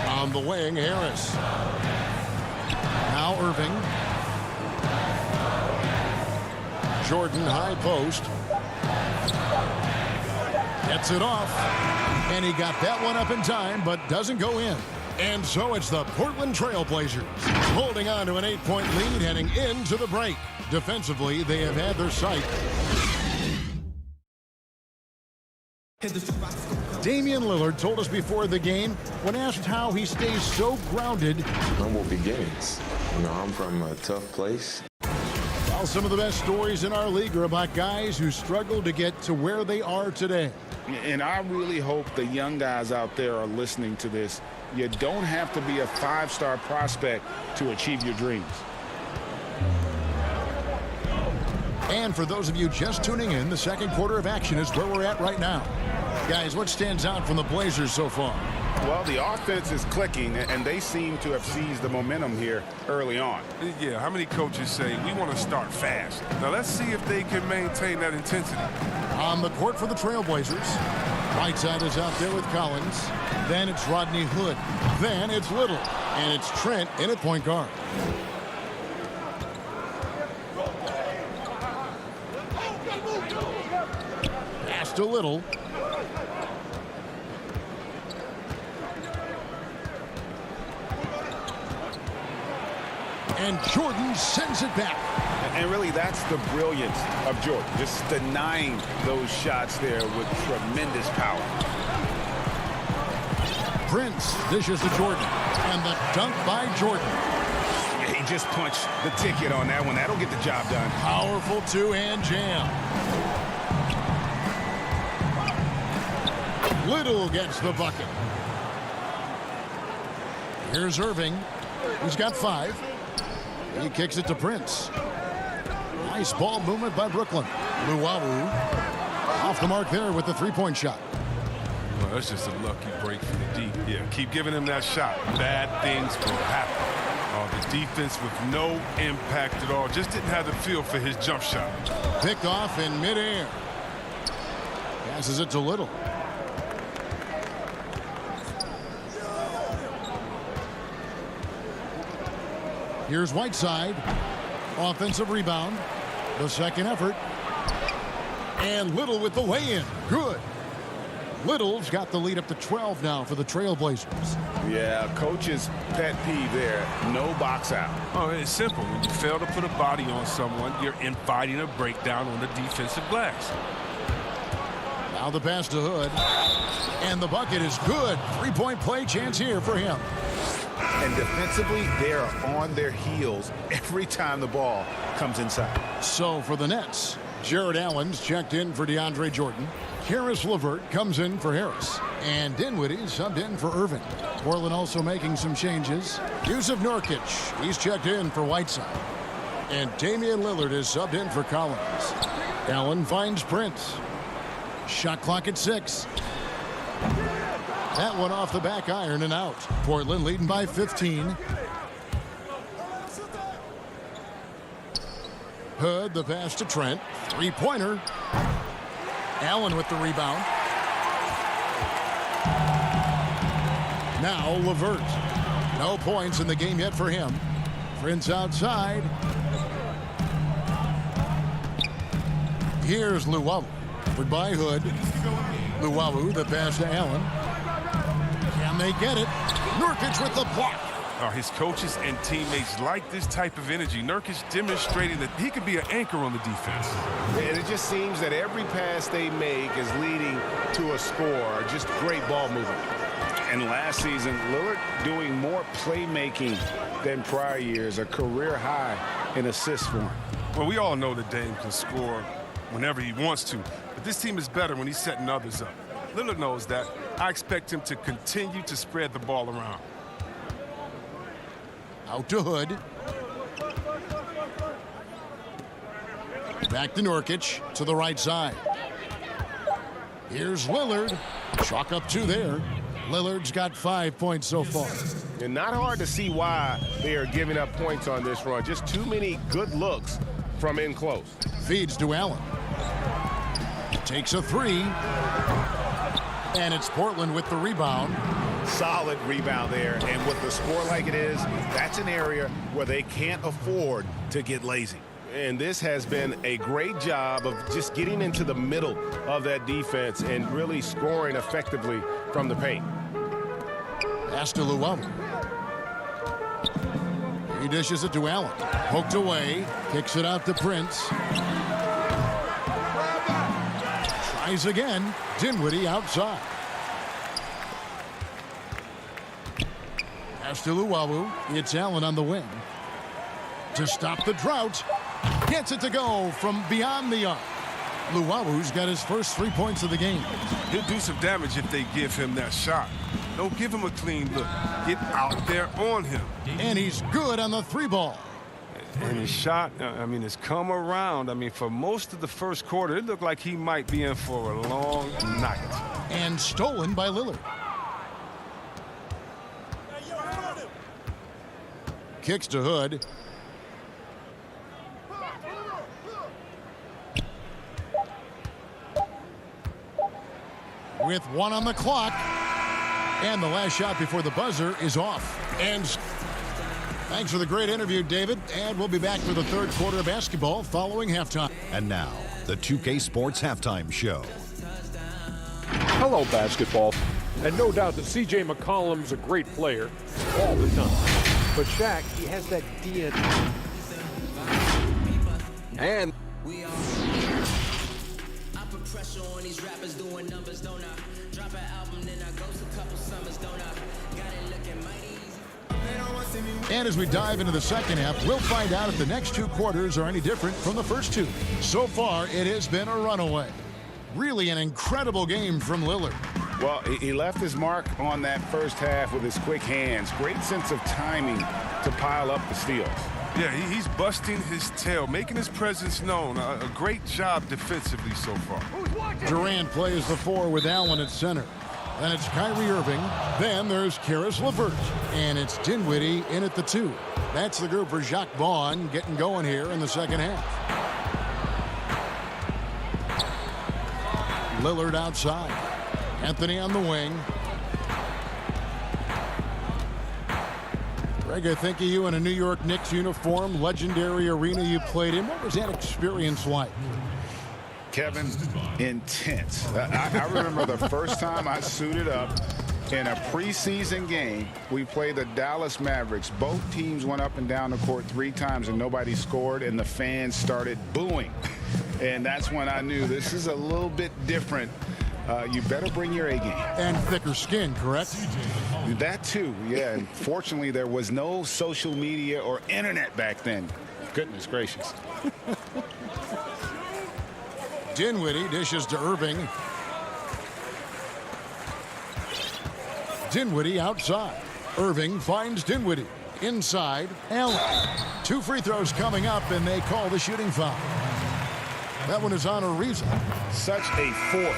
On the wing, Harris. Now Irving. Jordan high post. Gets it off. And he got that one up in time, but doesn't go in. And so it's the Portland Trailblazers holding on to an 8-point lead heading into the break. Defensively, they have had their sight. Damian Lillard told us before the game, when asked how he stays so grounded.
Humble beginnings. You know, I'm from a tough place.
Well, some of the best stories in our league are about guys who struggled to get to where they are today.
And I really hope the young guys out there are listening to this. You don't have to be a 5-star prospect to achieve your dreams.
And for those of you just tuning in, the second quarter of action is where we're at right now. Guys, what stands out from the Blazers so far?
Well, the offense is clicking, and they seem to have seized the momentum here early on.
Yeah, how many coaches say, we want to start fast? Now, let's see if they can maintain that intensity.
On the court for the Trailblazers. Whiteside is out there with Collins. Then it's Rodney Hood. Then it's Little. And it's Trent in at point guard. Pass to Little. And Jordan sends it back.
And really, that's the brilliance of Jordan, just denying those shots there with tremendous power.
Prince dishes to Jordan. And the dunk by Jordan.
Yeah, he just punched the ticket on that one. That'll get the job done.
Powerful two-hand jam. Little gets the bucket. Here's Irving. He's got 5. He kicks it to Prince. Nice ball movement by Brooklyn. Luau off the mark there with the 3-point shot.
Well, that's just a lucky break for the D. Yeah, keep giving him that shot. Bad things will happen. The defense with no impact at all. Just didn't have the feel for his jump shot.
Picked off in midair. Passes it to Little. Here's Whiteside. Offensive rebound. The second effort. And Little with the lay-in. Good. Little's got the lead up to 12 now for the Trailblazers.
Yeah, coach's pet peeve there. No box out.
Oh, it's simple. When you fail to put a body on someone, you're inviting a breakdown on the defensive glass.
Now the pass to Hood. And the bucket is good. 3-point play chance here for him.
And defensively, they are on their heels every time the ball comes inside.
So for the Nets, Jared Allen's checked in for DeAndre Jordan. Karis LeVert comes in for Harris. And Dinwiddie subbed in for Irving. Portland also making some changes. Yusuf Nurkic, he's checked in for Whiteside. And Damian Lillard is subbed in for Collins. Allen finds Prince. Shot clock at 6. That one off the back iron and out. Portland leading by 15. Hood, the pass to Trent. Three-pointer. Allen with the rebound. Now LeVert. No points in the game yet for him. Prince outside. Here's Luwawu. By Hood. Luwawu, the pass to Allen. Can they get it? Nurkic with the block.
His coaches and teammates like this type of energy. Nurkic demonstrating that he could be an anchor on the defense.
And it just seems that every pass they make is leading to a score. Just great ball movement.
And last season, Lillard doing more playmaking than prior years, a career high in assists for him.
Well, we all know that Dame can score whenever he wants to, but this team is better when he's setting others up. Lillard knows that. I expect him to continue to spread the ball around.
Out to Hood. Back to Nurkic to the right side. Here's Lillard. Chalk up 2 there. Lillard's got 5 points so far.
And not hard to see why they are giving up points on this run. Just too many good looks from in close.
Feeds to Allen. Takes a 3. And it's Portland with the rebound.
Solid rebound there, and with the score like it is, that's an area where they can't afford to get lazy.
And this has been a great job of just getting into the middle of that defense and really scoring effectively from the paint.
Pass to Luwawu. He dishes it to Allen. Poked away. Kicks it out to Prince. Tries again. Dinwiddie outside. Pass to Luwawu. It's Allen on the wing. To stop the drought. Gets it to go from beyond the arc. Luwawu's got his first 3 points of the game.
He'll do some damage if they give him that shot. Don't give him a clean look. Get out there on him.
And he's good on the 3-ball.
And his shot, has come around. For most of the first quarter, it looked like he might be in for a long night.
And stolen by Lillard. Kicks to Hood. With 1 on the clock. And the last shot before the buzzer is off. And thanks for the great interview, David. And we'll be back for the third quarter of basketball following halftime.
And now, the 2K Sports Halftime Show.
Hello, basketball. And no doubt that C.J. McCollum's a great player all the time. But Shaq, he has that DNA. And
I put pressure on these rappers doing numbers, don't I? Drop an album, then I ghost a couple summers, don't I? Got it looking mighty.
And as we dive into the second half, we'll find out if the next 2 quarters are any different from the first 2. So far, it has been a runaway. Really an incredible game from Lillard.
Well, he left his mark on that first half with his quick hands. Great sense of timing to pile up the steals.
Yeah, he's busting his tail, making his presence known. A great job defensively so far.
Durant plays the 4 with Allen at center. Then it's Kyrie Irving. Then there's Karis LeVert. And it's Dinwiddie in at the 2. That's the group for Jacques Vaughn getting going here in the second half. Lillard outside. Anthony on the wing. Greg, I think of you in a New York Knicks uniform, legendary arena you played in. What was that experience like?
Kevin, intense. I remember the first time I suited up in a preseason game. We played the Dallas Mavericks. Both teams went up and down the court 3 times and nobody scored, and the fans started booing. And that's when I knew this is a little bit different. You better bring your A game.
And thicker skin, correct?
That too, yeah. And fortunately, there was no social media or internet back then. Goodness gracious.
Dinwiddie dishes to Irving. Dinwiddie outside. Irving finds Dinwiddie. Inside, Allen. 2 free throws coming up, and they call the shooting foul. That one is on Ariza.
Such a force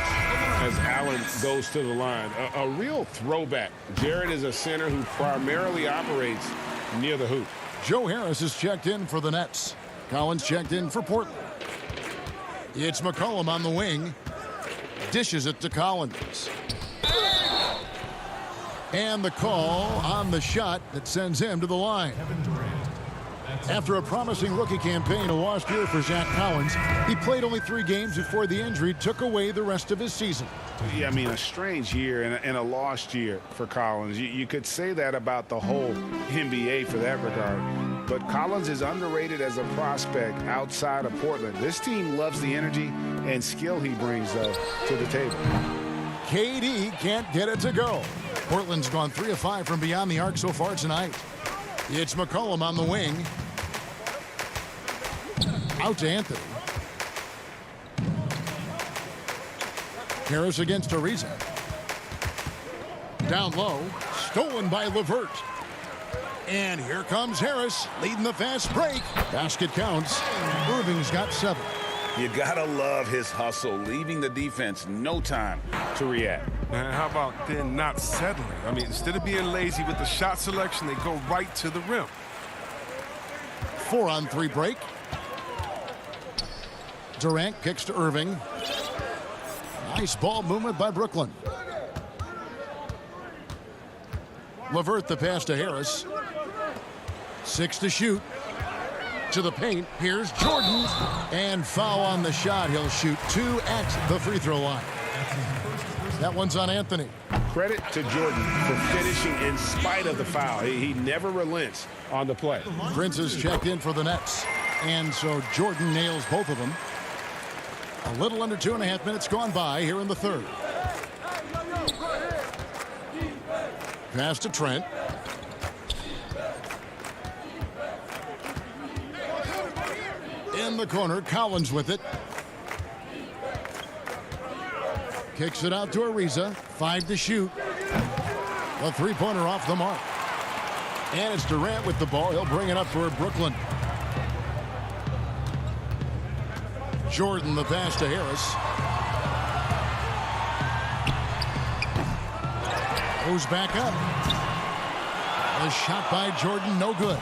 as Allen goes to the line. A real throwback. Jared is a center who primarily operates near the hoop.
Joe Harris is checked in for the Nets. Collins checked in for Portland. It's McCollum on the wing. Dishes it to Collins. And the call on the shot that sends him to the line. After a promising rookie campaign, a lost year for Zach Collins, he played only 3 games before the injury took away the rest of his season.
Yeah, I mean, a strange year and a lost year for Collins. You could say that about the whole NBA for that regard. But Collins is underrated as a prospect outside of Portland. This team loves the energy and skill he brings, though, to the table.
KD can't get it to go. Portland's gone 3 of 5 from beyond the arc so far tonight. It's McCollum on the wing. Out to Anthony. Harris against Ariza. Down low. Stolen by LeVert. And here comes Harris, leading the fast break. Basket counts. Irving's got 7.
You gotta love his hustle, leaving the defense no time to react.
Man, how about then not settling? I mean, instead of being lazy with the shot selection, they go right to the rim.
4-on-3 break. Durant kicks to Irving. Nice ball movement by Brooklyn. LeVert the pass to Harris. 6 to shoot. To the paint. Here's Jordan. And foul on the shot. He'll shoot 2 at the free throw line. That one's on Anthony.
Credit to Jordan for finishing in spite of the foul. He never relents on the play.
Prince is checked in for the Nets. And so Jordan nails both of them. A little under 2.5 minutes gone by here in the third. Pass to Trent. In the corner, Collins with it. Kicks it out to Ariza. 5 to shoot. A 3-pointer off the mark. And it's Durant with the ball. He'll bring it up for Brooklyn. Jordan the pass to Harris. Goes back up. A shot by Jordan, no good.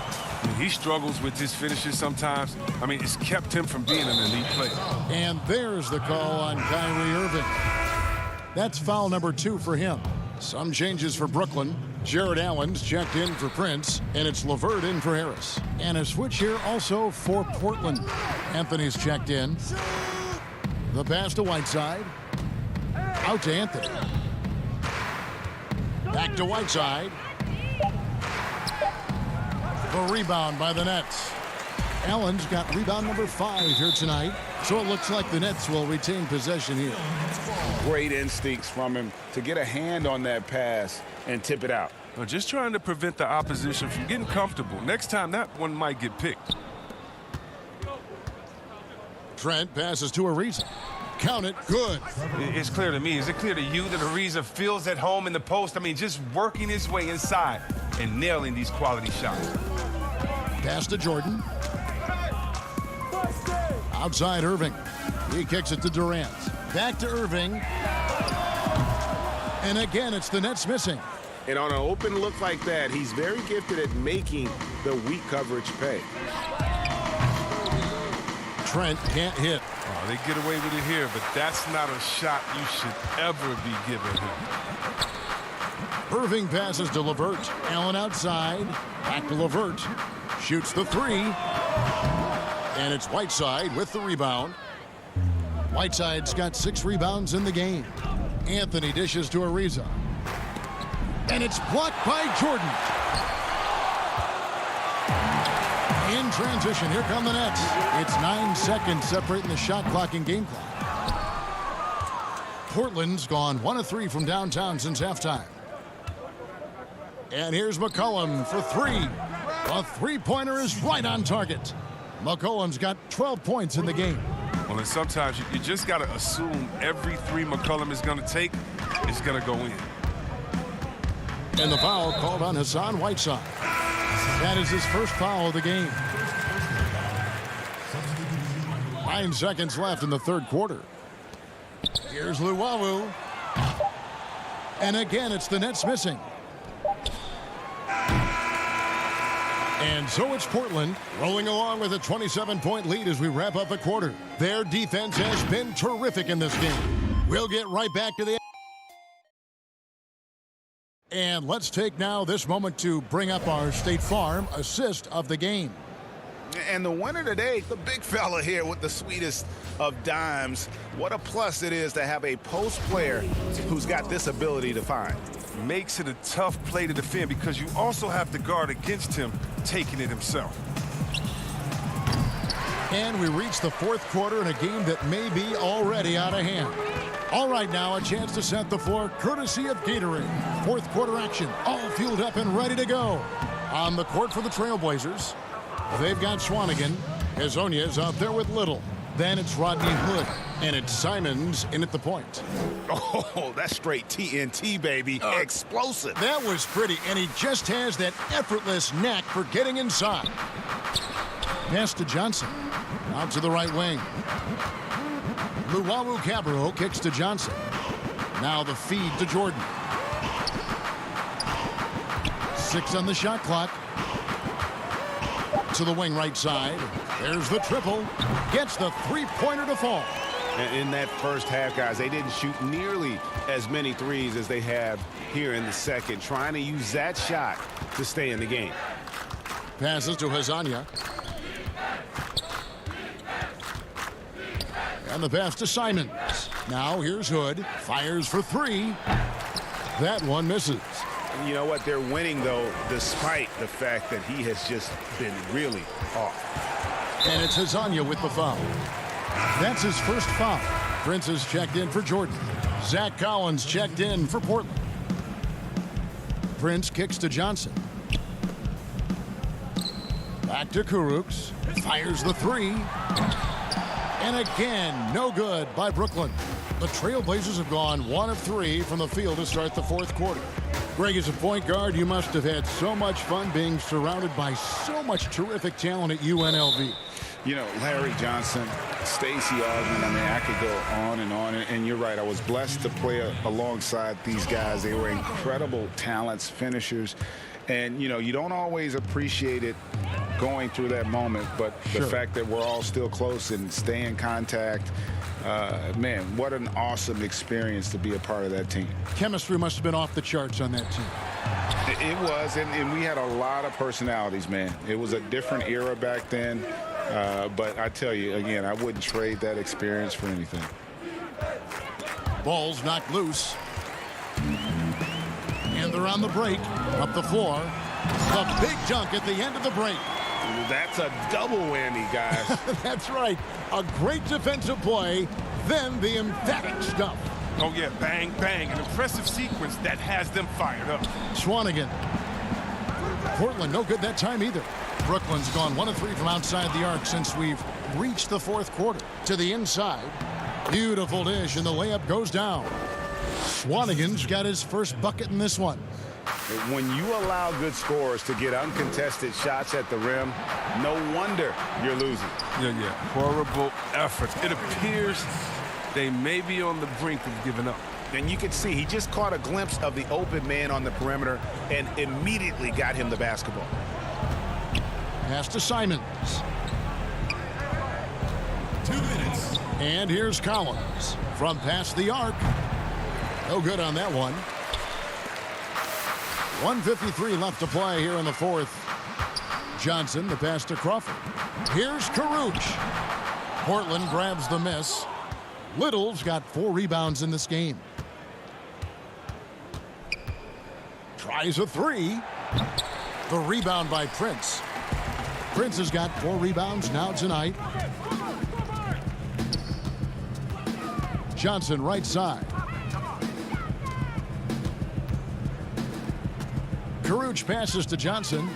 He struggles with his finishes sometimes. I mean, it's kept him from being an elite player.
And there's the call on Kyrie Irving. That's foul number 2 for him. Some changes for Brooklyn. Jared Allen's checked in for Prince, and it's LeVert in for Harris. And a switch here also for Portland. Anthony's checked in. The pass to Whiteside. Out to Anthony. Back to Whiteside. The rebound by the Nets. Allen's got rebound number 5 here tonight. So it looks like the Nets will retain possession here.
Great instincts from him to get a hand on that pass and tip it out.
Well, just trying to prevent the opposition from getting comfortable. Next time, that one might get picked.
Trent passes to Ariza. Count it, good.
It's clear to me. Is it clear to you that Ariza feels at home in the post? I mean, just working his way inside and nailing these quality shots.
Pass to Jordan. Outside Irving. He kicks it to Durant. Back to Irving. And again, it's the Nets missing.
And on an open look like that, he's very gifted at making the weak coverage pay.
Trent can't hit.
Oh, they get away with it here, but that's not a shot you should ever be giving him.
Irving passes to LeVert. Allen outside. Back to LeVert. Shoots the 3. And it's Whiteside with the rebound. Whiteside's got 6 rebounds in the game. Anthony dishes to Ariza. And it's blocked by Jordan. In transition, here come the Nets. It's 9 seconds separating the shot clock and game clock. Portland's gone 1 of 3 from downtown since halftime. And here's McCollum for three. A three-pointer is right on target. McCollum's got 12 points in the game.
Well, and sometimes you just got to assume every three McCollum is going to take is going to go in.
And the foul called on Hassan Whiteside. That is his first foul of the game. 9 seconds left in the third quarter. Here's Luwawu. And again, it's the Nets missing. And so it's Portland rolling along with a 27-point lead as we wrap up the quarter. Their defense has been terrific in this game. We'll get right back to the... And let's take now this moment to bring up our State Farm assist of the game.
And the winner today, the big fella here with the sweetest of dimes. What a plus it is to have a post player who's got this ability to find.
Makes it a tough play to defend because you also have to guard against him taking it himself.
And we reach the fourth quarter in a game that may be already out of hand. All right, now a chance to set the floor courtesy of Gatorade. Fourth quarter action, all fueled up and ready to go. On the court for the Trailblazers, they've got Swanigan. Hezonia's out there with Little. Then it's Rodney Hood, and it's Simons in at the point.
Oh, that's straight TNT, baby. Explosive.
That was pretty, and he just has that effortless knack for getting inside. Pass to Johnson. Out to the right wing. Luwawu Cabarro kicks to Johnson. Now the feed to Jordan. 6 on the shot clock. To the wing right side. There's the triple. Gets the three-pointer to fall.
In that first half, guys, they didn't shoot nearly as many threes as they have here in the second, trying to use that shot to stay in the game.
Passes to Hezonja. And the pass to Simons. Now here's Hood. Fires for three. That one misses.
You know what? They're winning, though, despite the fact that he has just been really off.
And it's Hezonja with the foul. That's his first foul. Prince has checked in for Jordan. Zach Collins checked in for Portland. Prince kicks to Johnson. Back to Kurucs. Fires the three. And again, no good by Brooklyn. The Trailblazers have gone 1 of 3 from the field to start the fourth quarter. Greg, as a point guard, you must have had so much fun being surrounded by so much terrific talent at UNLV.
You know, Larry Johnson, Stacey Augmon, I mean, I could go on. And you're right, I was blessed to play alongside these guys. They were incredible talents, finishers. And, you know, you don't always appreciate it going through that moment, but the fact that we're all still close and stay in contact, man, what an awesome experience to be a part of that team.
Chemistry must have been off the charts on that team.
It was, and we had a lot of personalities, man. It was a different era back then, but I tell you, again, I wouldn't trade that experience for anything.
Ball's knocked loose. And they're on the break, up the floor. The big dunk at the end of the break.
That's a double whammy, guys.
That's right. A great defensive play, then the emphatic stuff.
Oh, yeah, bang, bang. An impressive sequence that has them fired up.
Swanigan. Portland, no good that time either. Brooklyn's gone 1 of 3 from outside the arc since we've reached the fourth quarter. To the inside. Beautiful dish, and the layup goes down. Swanigan's got his first bucket in this one.
When you allow good scorers to get uncontested shots at the rim, no wonder you're losing.
Yeah. Horrible effort. It appears they may be on the brink of giving up.
And you can see he just caught a glimpse of the open man on the perimeter and immediately got him the basketball.
Pass to Simons.
2 minutes.
And here's Collins from past the arc. No good on that one. 1:53 left to play here in the fourth. Johnson, the pass to Crawford. Here's Kurucs. Portland grabs the miss. Little's got 4 rebounds in this game. Tries a three. The rebound by Prince. Prince has got 4 rebounds now tonight. Johnson right side. Caruch passes to Johnson.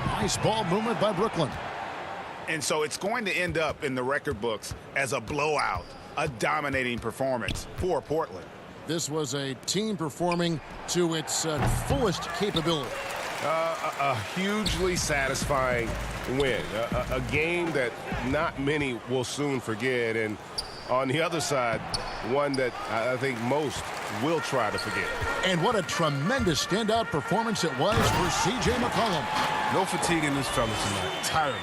Nice ball movement by Brooklyn.
And so it's going to end up in the record books as a blowout, a dominating performance for Portland.
This was a team performing to its fullest capability.
A hugely satisfying win. A game that not many will soon forget. And on the other side, one that I think most will try to forget.
And what a tremendous standout performance it was for C.J. McCollum.
No fatigue in this fella tonight. Tireless.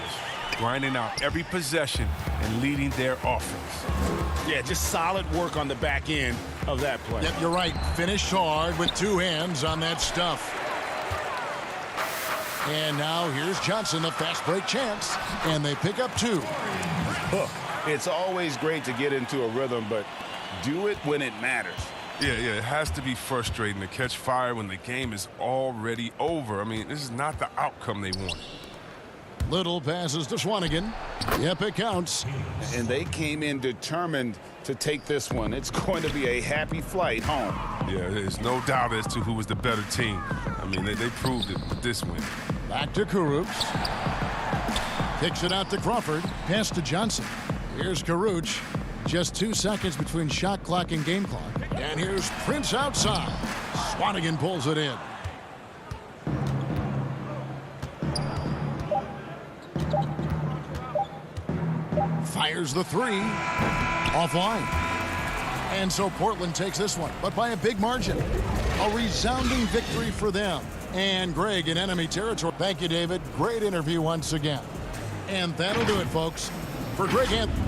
Grinding out every possession and leading their offense.
Yeah, just solid work on the back end of that play.
Yep, you're right. Finished hard with two hands on that stuff. And now here's Johnson, the fast break chance. And they pick up two.
It's always great to get into a rhythm, but do it when it matters.
Yeah, it has to be frustrating to catch fire when the game is already over. I mean, this is not the outcome they wanted.
Little passes to Swanigan. Yep, it counts.
And they came in determined to take this one. It's going to be a happy flight home.
Yeah, there's no doubt as to who was the better team. I mean, they proved it with this win.
Back to Caruch. Kicks it out to Crawford. Pass to Johnson. Here's Caruch. Just 2 seconds between shot clock and game clock. And here's Prince outside. Swanigan pulls it in. Fires the three. Offline. And so Portland takes this one, but by a big margin. A resounding victory for them. And Greg in enemy territory. Thank you, David. Great interview once again. And that'll do it, folks. For Greg Anthony.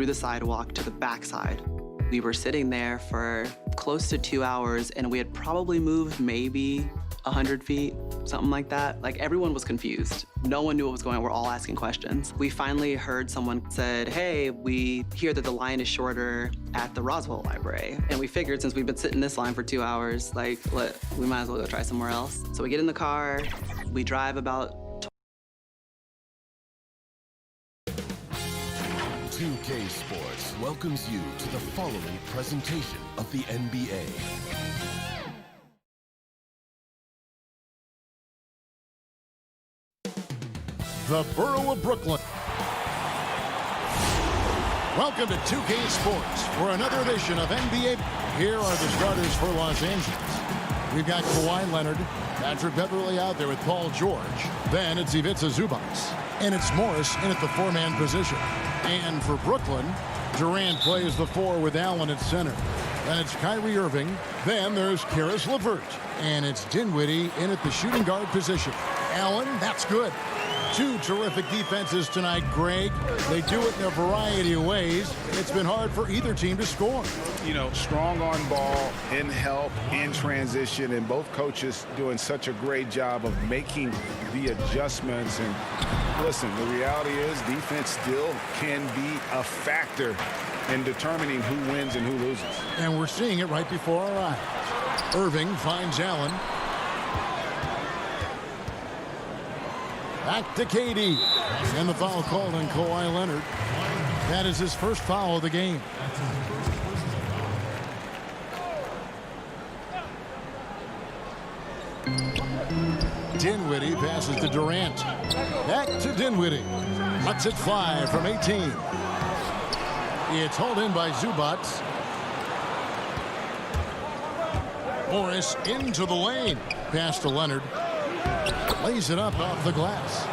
through the sidewalk to the backside. We were sitting there for close to 2 hours, and we had probably moved maybe 100 feet, something like that. Like, everyone was confused. No one knew what was going on. We're all asking questions. We finally heard someone said, hey, we hear that the line is shorter at the Roswell Library. And we figured, since we've been sitting in this line for 2 hours, like, we might as well go try somewhere else. So we get in the car, we drive about
2K Sports welcomes you to the following presentation of the NBA.
The borough of Brooklyn. Welcome to 2K Sports for another edition of NBA. Here are the starters for Los Angeles. We've got Kawhi Leonard, Patrick Beverley out there with Paul George. Then it's Ivica Zubac. And it's Morris in at the four-man position. And for Brooklyn, Durant plays the four with Allen at center. Then it's Kyrie Irving. Then there's Caris LeVert. And it's Dinwiddie in at the shooting guard position. Allen, that's good. Two terrific defenses tonight, Greg. They do it in a variety of ways. It's been hard for either team to score.
You know, strong on ball, in help, in transition, and both coaches doing such a great job of making the adjustments. And listen, the reality is defense still can be a factor in determining who wins and who loses.
And we're seeing it right before our eyes. Irving finds Allen. Back to KD. And the foul called on Kawhi Leonard. That is his first foul of the game. Dinwiddie passes to Durant. Back to Dinwiddie. Lets it fly from 18. It's hauled in by Zubac. Morris into the lane. Pass to Leonard. Lays it up off the glass.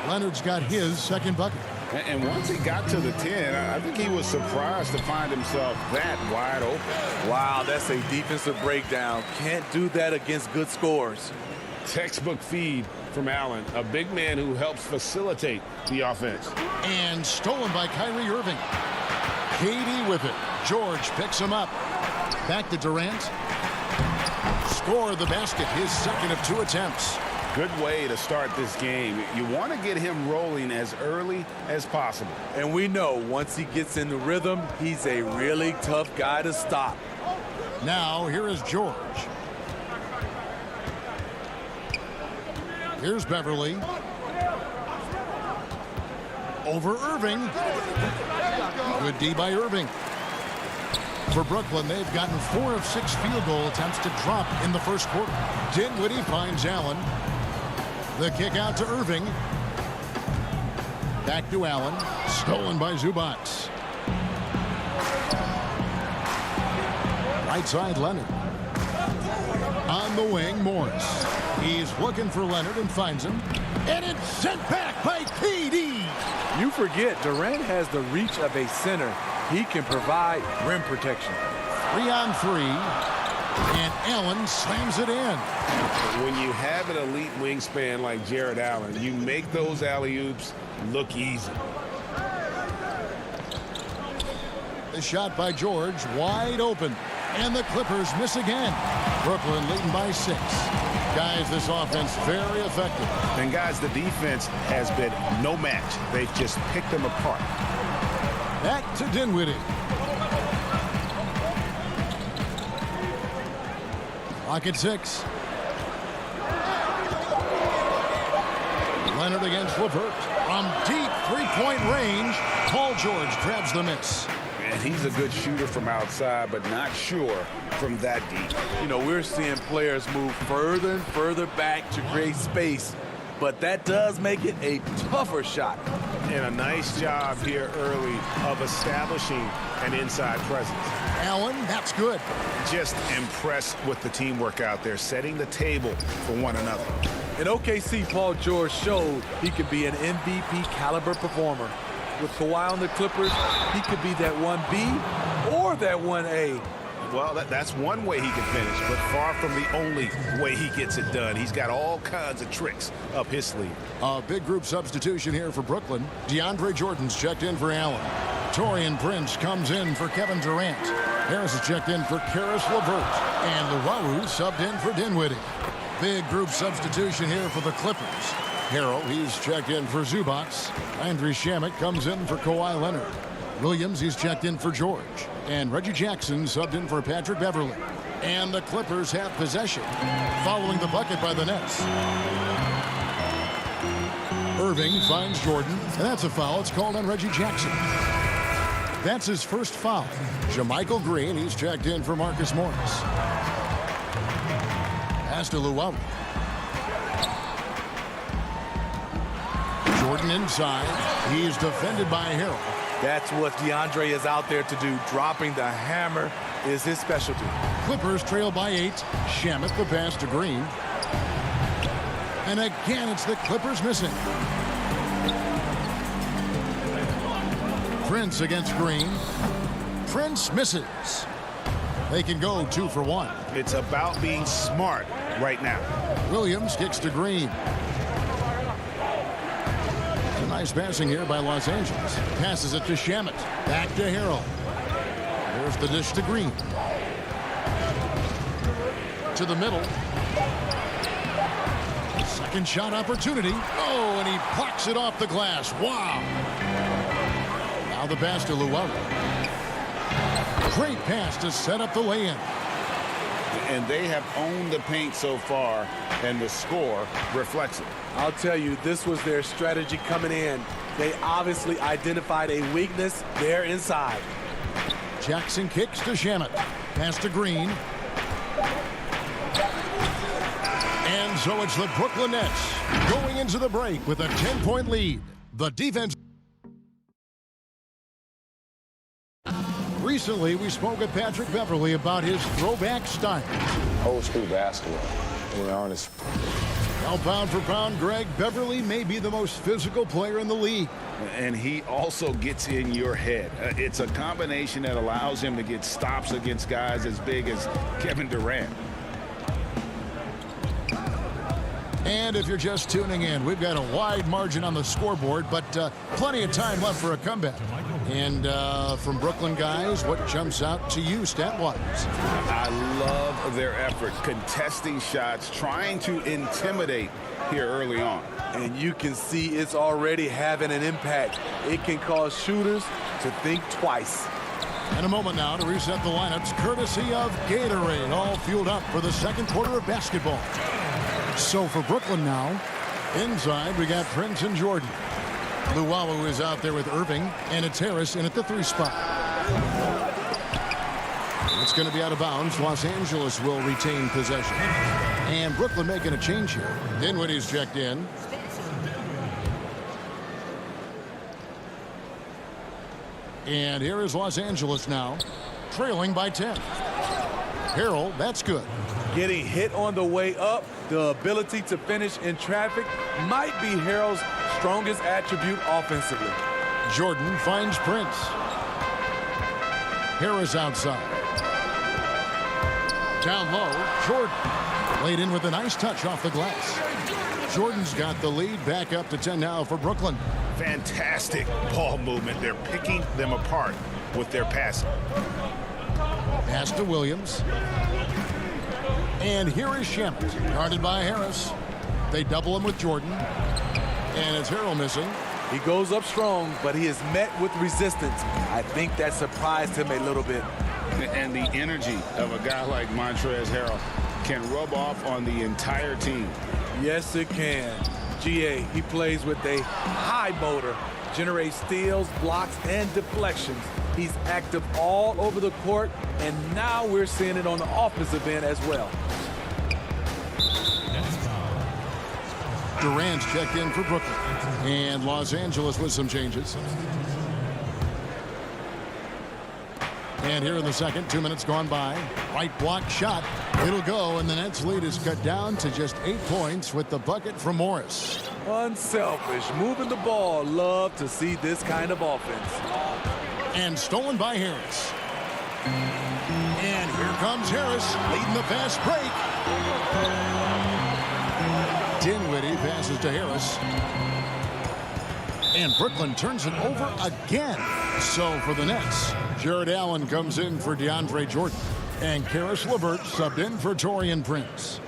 Leonard's got his second bucket.
And once he got to the 10, I think he was surprised to find himself that wide open.
Wow, that's a defensive breakdown. Can't do that against good scores.
Textbook feed from Allen, a big man who helps facilitate the offense.
And stolen by Kyrie Irving. KD with it. George picks him up. Back to Durant. Score the basket, his second of 2 attempts.
Good way to start this game. You want to get him rolling as early as possible.
And we know once he gets in the rhythm, he's a really tough guy to stop.
Now here is George. Here's Beverley. Over Irving. Good D by Irving. For Brooklyn, they've gotten 4 of 6 field goal attempts to drop in the first quarter. Dinwiddie finds Allen. The kick out to Irving. Back to Allen. Stolen by Zubac. Right side, Leonard. On the wing, Morris. He's looking for Leonard and finds him. And it's sent back by KD.
You forget, Durant has the reach of a center. He can provide rim protection.
3 on 3. And Allen slams it in.
When you have an elite wingspan like Jared Allen, you make those alley-oops look easy.
The shot by George, wide open. And the Clippers miss again. Brooklyn leading by 6. Guys, this offense very effective.
And guys, the defense has been no match. They've just picked them apart.
Back to Dinwiddie. Clock at 6. Leonard against LeVert. From deep three-point range, Paul George grabs the miss.
And he's a good shooter from outside, but not sure from that deep.
You know, we're seeing players move further and further back to create space, but that does make it a tougher shot.
And a nice job here early of establishing an inside presence.
Allen, that's good.
Just impressed with the teamwork out there, setting the table for one another.
In OKC, Paul George showed he could be an MVP caliber performer. With Kawhi on the Clippers, he could be that 1B or that 1A.
Well, that's one way he can finish, but far from the only way he gets it done. He's got all kinds of tricks up his sleeve.
A big group substitution here for Brooklyn. DeAndre Jordan's checked in for Allen. Taurean Prince comes in for Kevin Durant. Harris is checked in for Karis LeVert. And Luwawu subbed in for Dinwiddie. Big group substitution here for the Clippers. Harrell, he's checked in for Zubats. Landry Shamet comes in for Kawhi Leonard. Williams, he's checked in for George. And Reggie Jackson subbed in for Patrick Beverley. And the Clippers have possession following the bucket by the Nets. Irving finds Jordan, and that's a foul. It's called on Reggie Jackson. That's his first foul. JaMychal Green, he's checked in for Marcus Morris. Pass to Luwawu. Jordan inside. He's defended by Harrell.
That's what DeAndre is out there to do. Dropping the hammer is his specialty.
Clippers trail by 8. Shamet the pass to Green. And again, it's the Clippers missing. Prince against Green. Prince misses. They can go 2 for 1.
It's about being smart right now.
Williams kicks to Green. Nice passing here by Los Angeles. Passes it to Shamet. Back to Harrell. There's the dish to Green. To the middle. Second shot opportunity. Oh, and he plucks it off the glass. Wow. Now the pass to Luwawu. Great pass to set up the lay-in.
And they have owned the paint so far, and the score reflects it.
I'll tell you, this was their strategy coming in. They obviously identified a weakness there inside.
Jackson kicks to Shamet. Pass to Green. And so it's the Brooklyn Nets going into the break with a 10-point lead. The defense. Recently, we spoke with Patrick Beverley about his throwback style.
Old school basketball, to be honest.
Now, pound for pound, Greg, Beverley may be the most physical player in the league.
And he also gets in your head. It's a combination that allows him to get stops against guys as big as Kevin Durant.
And if you're just tuning in, we've got a wide margin on the scoreboard, but plenty of time left for a comeback. And from Brooklyn guys, what jumps out to you stat-wise?
I love their effort, contesting shots, trying to intimidate here early on.
And you can see it's already having an impact. It can cause shooters to think twice.
In a moment now to reset the lineups, courtesy of Gatorade, all fueled up for the second quarter of basketball. So for Brooklyn now, inside we got Prince and Jordan. Luwawu is out there with Irving, and it's Harris in at the 3 spot. It's going to be out of bounds. Los Angeles will retain possession. And Brooklyn making a change here. Dinwiddie's checked in. And here is Los Angeles now, trailing by 10. Harrell, that's good.
Getting hit on the way up, the ability to finish in traffic might be Harrell's strongest attribute offensively.
Jordan finds Prince. Harris outside. Down low, Jordan. Laid in with a nice touch off the glass. Jordan's got the lead, back up to 10 now for Brooklyn.
Fantastic ball movement. They're picking them apart with their passing.
Pass to Williams. And here is Shamet, guarded by Harris. They double him with Jordan. And it's Harrell missing.
He goes up strong, but he is met with resistance. I think that surprised him a little bit.
And the energy of a guy like Montrezl Harrell can rub off on the entire team.
Yes, it can. GA, he plays with a high motor, generates steals, blocks, and deflections. He's active all over the court, and now we're seeing it on the offensive end as well.
Durant's checked in for Brooklyn. And Los Angeles with some changes. And here in the second, 2 minutes gone by. Right block shot. It'll go, and the Nets lead is cut down to just 8 points with the bucket from Morris.
Unselfish, moving the ball. Love to see this kind of offense.
And stolen by Harris. And here comes Harris, leading the fast break. Dinwiddie passes to Harris. And Brooklyn turns it over again. So for the Nets, Jared Allen comes in for DeAndre Jordan. And Karis LeVert subbed in for Taurean Prince.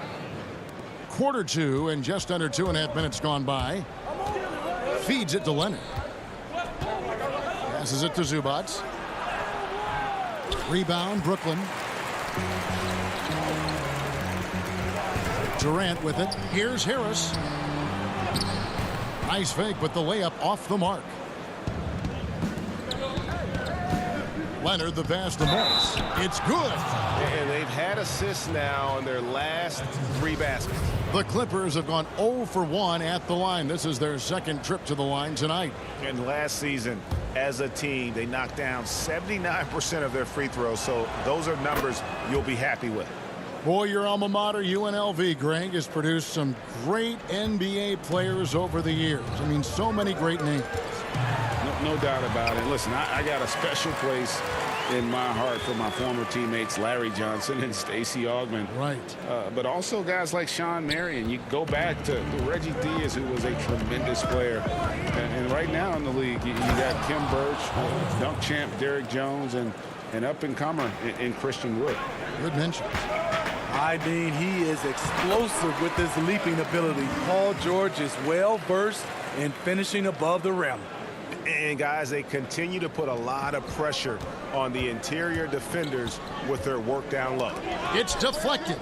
Quarter two and just under 2.5 minutes gone by. Feeds it to Leonard. Passes it to Zubac. Rebound, Brooklyn. Durant with it. Here's Harris. Nice fake, but the layup off the mark. Leonard, the pass to Morris. It's good.
And they've had assists now on their last 3 baskets.
The Clippers have gone 0 for 1 at the line. This is their second trip to the line tonight.
And last season, as a team, they knocked down 79% of their free throws. So those are numbers you'll be happy with.
Boy, your alma mater, UNLV, Greg, has produced some great NBA players over the years. I mean, so many great names.
No doubt about it. Listen, I got a special place in my heart for my former teammates Larry Johnson and Stacey Augmon.
Right.
But also guys like Sean Marion. You go back to Reggie Diaz, who was a tremendous player. And right now in the league, you got Kim Birch, dunk champ Derrick Jones, and up-and-comer in Christian Wood.
Good mention.
I mean, he is explosive with his leaping ability. Paul George is well-versed in finishing above the rim.
And guys, they continue to put a lot of pressure on the interior defenders with their work down low.
It's deflected.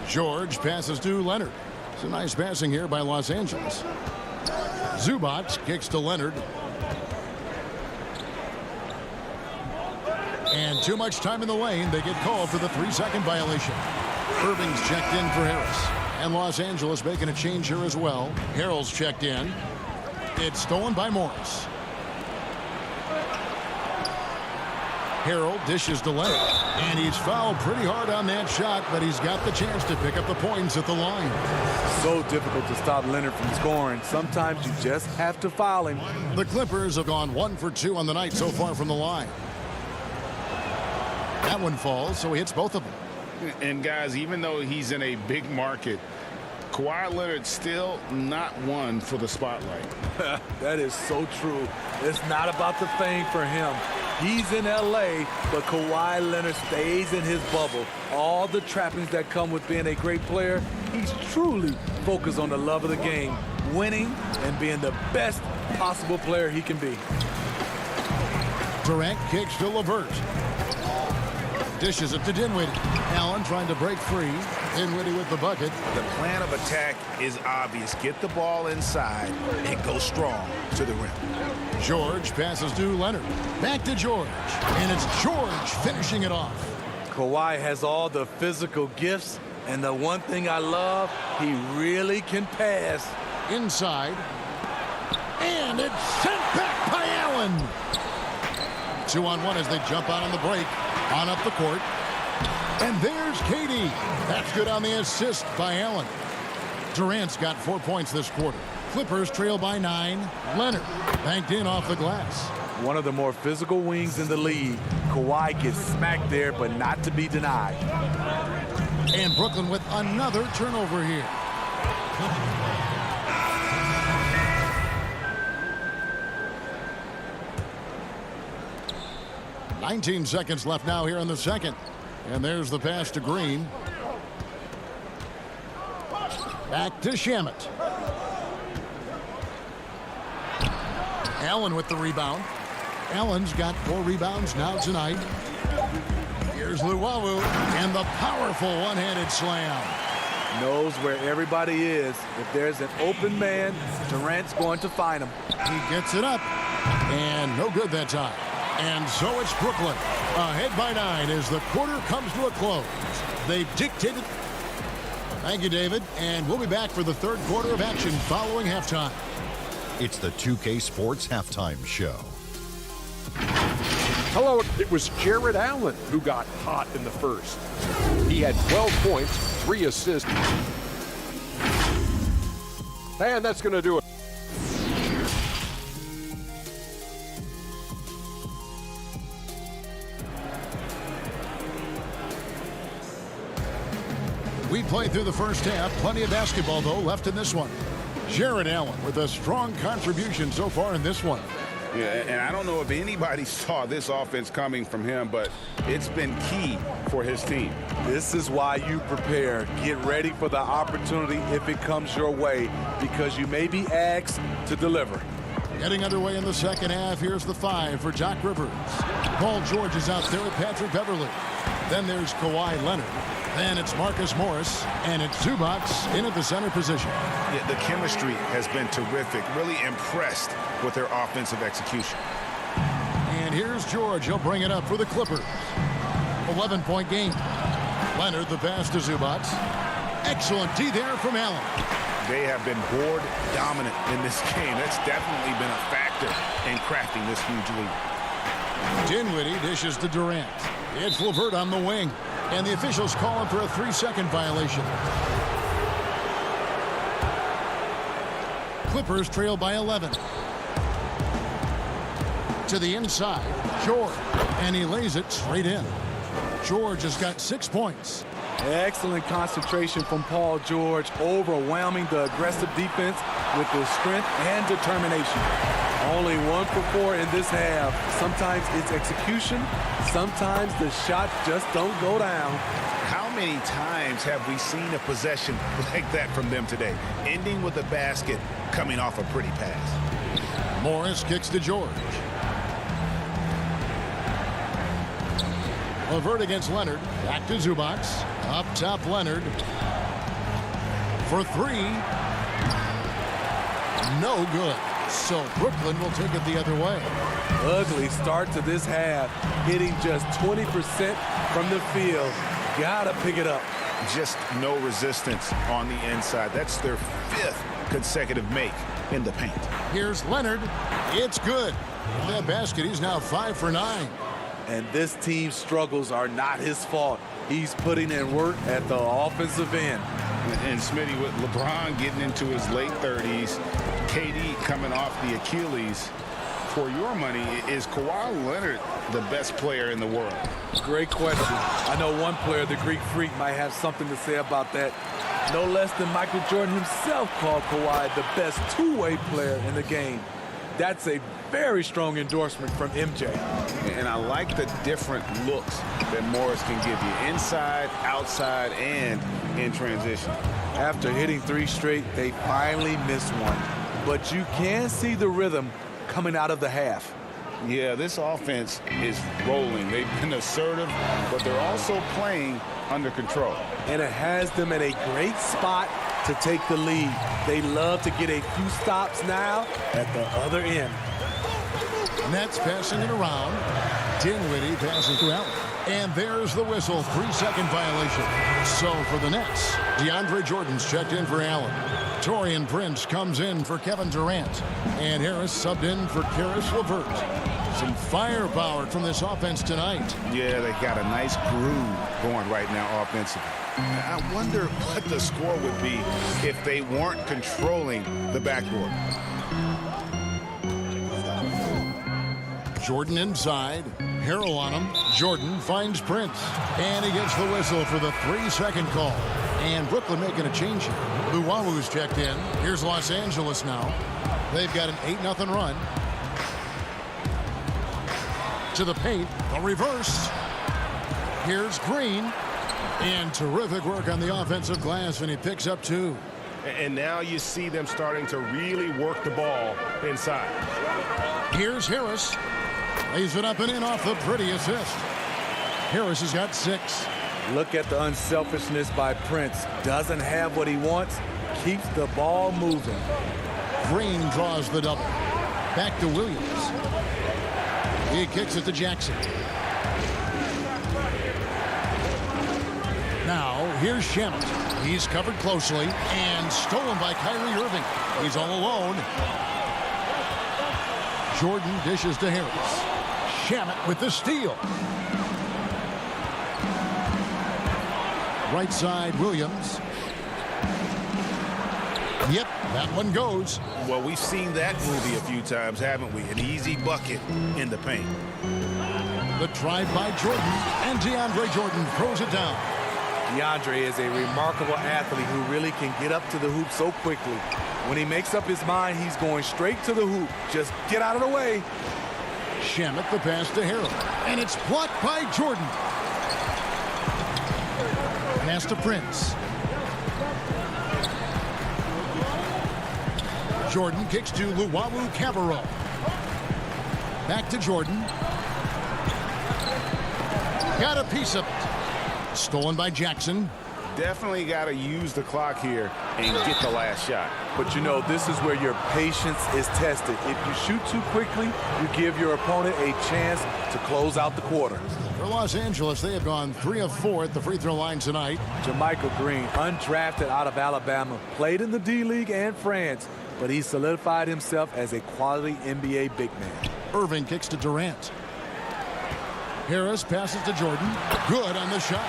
George passes to Leonard. It's a nice passing here by Los Angeles. Zubac kicks to Leonard. And too much time in the lane. They get called for the 3-second violation. Irving's checked in for Harris. And Los Angeles making a change here as well. Harrell's checked in. It's stolen by Morris. Harrell dishes to Leonard. And he's fouled pretty hard on that shot, but he's got the chance to pick up the points at the line.
So difficult to stop Leonard from scoring. Sometimes you just have to foul him.
The Clippers have gone 1 for 2 on the night so far from the line. That one falls, so he hits both of them.
And guys, even though he's in a big market, Kawhi Leonard's still not one for the spotlight.
That is so true. It's not about the fame for him. He's in L.A., but Kawhi Leonard stays in his bubble. All the trappings that come with being a great player, he's truly focused on the love of the game, winning and being the best possible player he can be.
Durant kicks to LeVert. Dishes it to Dinwiddie. Allen trying to break free. Dinwiddie with the bucket.
The plan of attack is obvious. Get the ball inside and go strong to the rim.
George passes to Leonard. Back to George. And it's George finishing it off.
Kawhi has all the physical gifts, and the one thing I love, he really can pass.
Inside. And it's sent back by Allen. 2-on-1 as they jump out on the break. On up the court. And there's Katie. That's good on the assist by Allen. Durant's got 4 points this quarter. Clippers trail by 9. Leonard banked in off the glass.
One of the more physical wings in the league. Kawhi gets smacked there, but not to be denied.
And Brooklyn with another turnover here. $19 seconds left now here in the second. And there's the pass to Green. Back to Shamet. Allen with the rebound. Allen's got 4 rebounds now tonight. Here's Luwawu and the powerful one-handed slam.
Knows where everybody is. If there's an open man, Durant's going to find him.
He gets it up. And no good that time. And so it's Brooklyn ahead by 9 as the quarter comes to a close. They've dictated. Thank you, David. And we'll be back for the third quarter of action following halftime.
It's the 2K Sports Halftime Show.
Hello, it was Jared Allen who got hot in the first. He had 12 points, 3 assists. And that's going to do it.
We played through the first half. Plenty of basketball, though, left in this one. Jared Allen with a strong contribution so far in this one.
Yeah, and I don't know if anybody saw this offense coming from him, but it's been key for his team.
This is why you prepare. Get ready for the opportunity if it comes your way, because you may be asked to deliver.
Getting underway in the second half, here's the 5 for Doc Rivers. Paul George is out there with Patrick Beverly. Then there's Kawhi Leonard. Then it's Marcus Morris, and it's Zubac in at the center position.
Yeah, the chemistry has been terrific. Really impressed with their offensive execution.
And here's George. He'll bring it up for the Clippers. 11-point game. Leonard, the pass to Zubac. Excellent D there from Allen.
They have been board dominant in this game. That's definitely been a factor in crafting this huge lead.
Dinwiddie dishes to Durant. It's LeVert on the wing. And the officials call him for a 3-second violation. Clippers trail by 11. To the inside, George. And he lays it straight in. George has got 6 points.
Excellent concentration from Paul George, overwhelming the aggressive defense with his strength and determination. Only 1 for 4 in this half. Sometimes it's execution. Sometimes the shots just don't go down.
How many times have we seen a possession like that from them today? Ending with a basket, coming off a pretty pass.
Morris kicks to George. LeVert against Leonard. Back to Zubac. Up top, Leonard. For 3. No good. So Brooklyn will take it the other way.
Ugly start to this half. Hitting just 20% from the field. Gotta pick it up.
Just no resistance on the inside. That's their 5th consecutive make in the paint.
Here's Leonard. It's good. With that basket, he's now 5 for 9.
And this team's struggles are not his fault. He's putting in work at the offensive end.
And Smitty, with LeBron getting into his late 30s, KD coming off the Achilles, for your money, is Kawhi Leonard the best player in the world?
Great question. I know one player, the Greek Freak, might have something to say about that. No less than Michael Jordan himself called Kawhi the best two-way player in the game. That's a very strong endorsement from MJ.
And I like the different looks that Morris can give you. Inside, outside, and in transition.
After hitting 3 straight, they finally missed one. But you can see the rhythm coming out of the half.
Yeah, this offense is rolling. They've been assertive, but they're also playing under control.
And it has them in a great spot to take the lead. They love to get a few stops now at the other end.
Nets passing it around. Dinwiddie passes to Allen. And there's the whistle, 3-second violation. So for the Nets, DeAndre Jordan's checked in for Allen. Taurean Prince comes in for Kevin Durant. And Harris subbed in for Caris LeVert. Some firepower from this offense tonight.
Yeah, they got a nice groove going right now offensively. I wonder what the score would be if they weren't controlling the backboard.
Jordan inside. Harrell on him. Jordan finds Prince. And he gets the whistle for the 3-second call. And Brooklyn making a change here. Luwawu's checked in. Here's Los Angeles now. They've got an 8-0 run. To the paint. A reverse. Here's Green. And terrific work on the offensive glass, and he picks up 2.
And now you see them starting to really work the ball inside.
Here's Harris. Lays it up and in off the pretty assist. Harris has got 6.
Look at the unselfishness by Prince. Doesn't have what he wants. Keeps the ball moving.
Green draws the double. Back to Williams. He kicks it to Jackson. Now, here's Shamet. He's covered closely and stolen by Kyrie Irving. He's all alone. Jordan dishes to Harris. Shamet with the steal. Right side, Williams. Yep, that one goes.
Well, we've seen that movie a few times, haven't we? An easy bucket in the paint.
The drive by Jordan, and DeAndre Jordan throws it down.
DeAndre is a remarkable athlete who really can get up to the hoop so quickly. When he makes up his mind, he's going straight to the hoop. Just get out of the way.
Shamet the pass to Harold. And it's blocked by Jordan. Pass to Prince. Jordan kicks to Luwawu Cabarro. Back to Jordan. Got a piece of it. Stolen by Jackson.
Definitely got to use the clock here and get the last shot.
But you know, this is where your patience is tested. If you shoot too quickly, you give your opponent a chance to close out the quarter.
For Los Angeles, they have gone 3 of 4 at the free throw line tonight.
JaMychal Green, undrafted out of Alabama, played in the D-League and France, but he solidified himself as a quality NBA big man.
Irving kicks to Durant. Harris passes to Jordan. Good on the shot.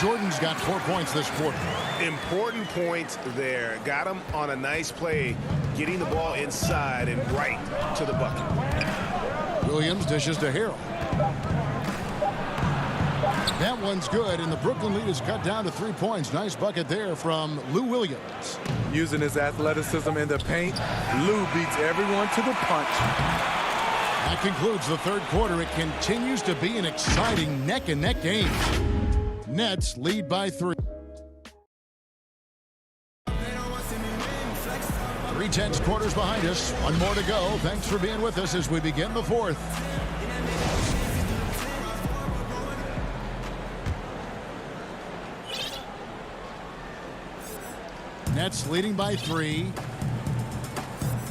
Jordan's got 4 points this quarter.
Important points there. Got him on a nice play, getting the ball inside and right to the bucket.
Williams dishes to Harold. That one's good, and the Brooklyn lead is cut down to 3 points. Nice bucket there from Lou Williams.
Using his athleticism in the paint, Lou beats everyone to the punch.
That concludes the third quarter. It continues to be an exciting neck-and-neck game. Nets lead by 3. 3/10 quarters behind us. One more to go. Thanks for being with us as we begin the fourth. Nets leading by 3.